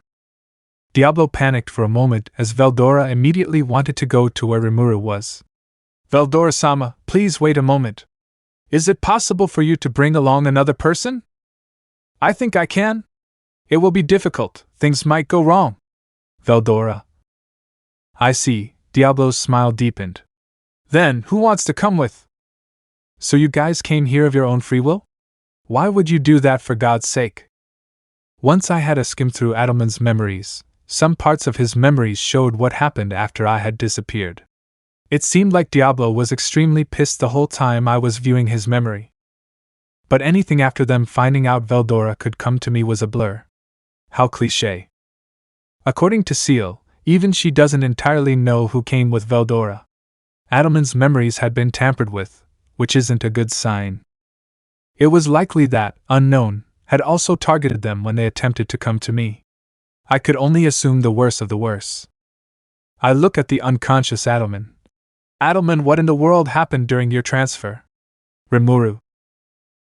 Diablo panicked for a moment as Veldora immediately wanted to go to where Rimuru was. "Veldora-sama, please wait a moment. Is it possible for you to bring along another person?" "I think I can. It will be difficult, things might go wrong." Veldora. "I see." Diablo's smile deepened. "Then, who wants to come with?" "So you guys came here of your own free will? Why would you do that, for God's sake?" Once I had a skim through Adelman's memories, some parts of his memories showed what happened after I had disappeared. It seemed like Diablo was extremely pissed the whole time I was viewing his memory. But anything after them finding out Veldora could come to me was a blur. How cliché. According to Seal, even she doesn't entirely know who came with Veldora. Adelman's memories had been tampered with, which isn't a good sign. It was likely that, unknown, had also targeted them when they attempted to come to me. I could only assume the worst of the worst. I look at the unconscious Adelman. "Adelman, what in the world happened during your transfer?" Rimuru.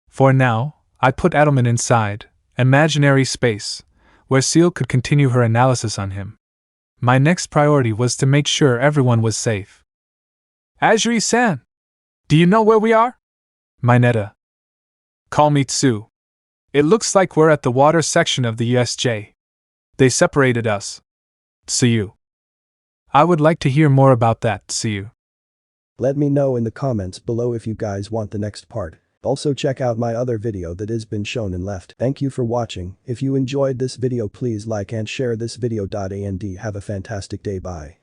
For now, I put Adelman inside imaginary space, where Seal could continue her analysis on him. My next priority was to make sure everyone was safe. "Azuri-san! Do you know where we are?" Mineta. "Call me Tsu. It looks like we're at the water section of the USJ. They separated us." Tsu. "I would like to hear more about that, Tsu." Let me know in the comments below if you guys want the next part. Also check out my other video that has been shown and left. Thank you for watching. If you enjoyed this video, please like and share this video. And have a fantastic day. Bye.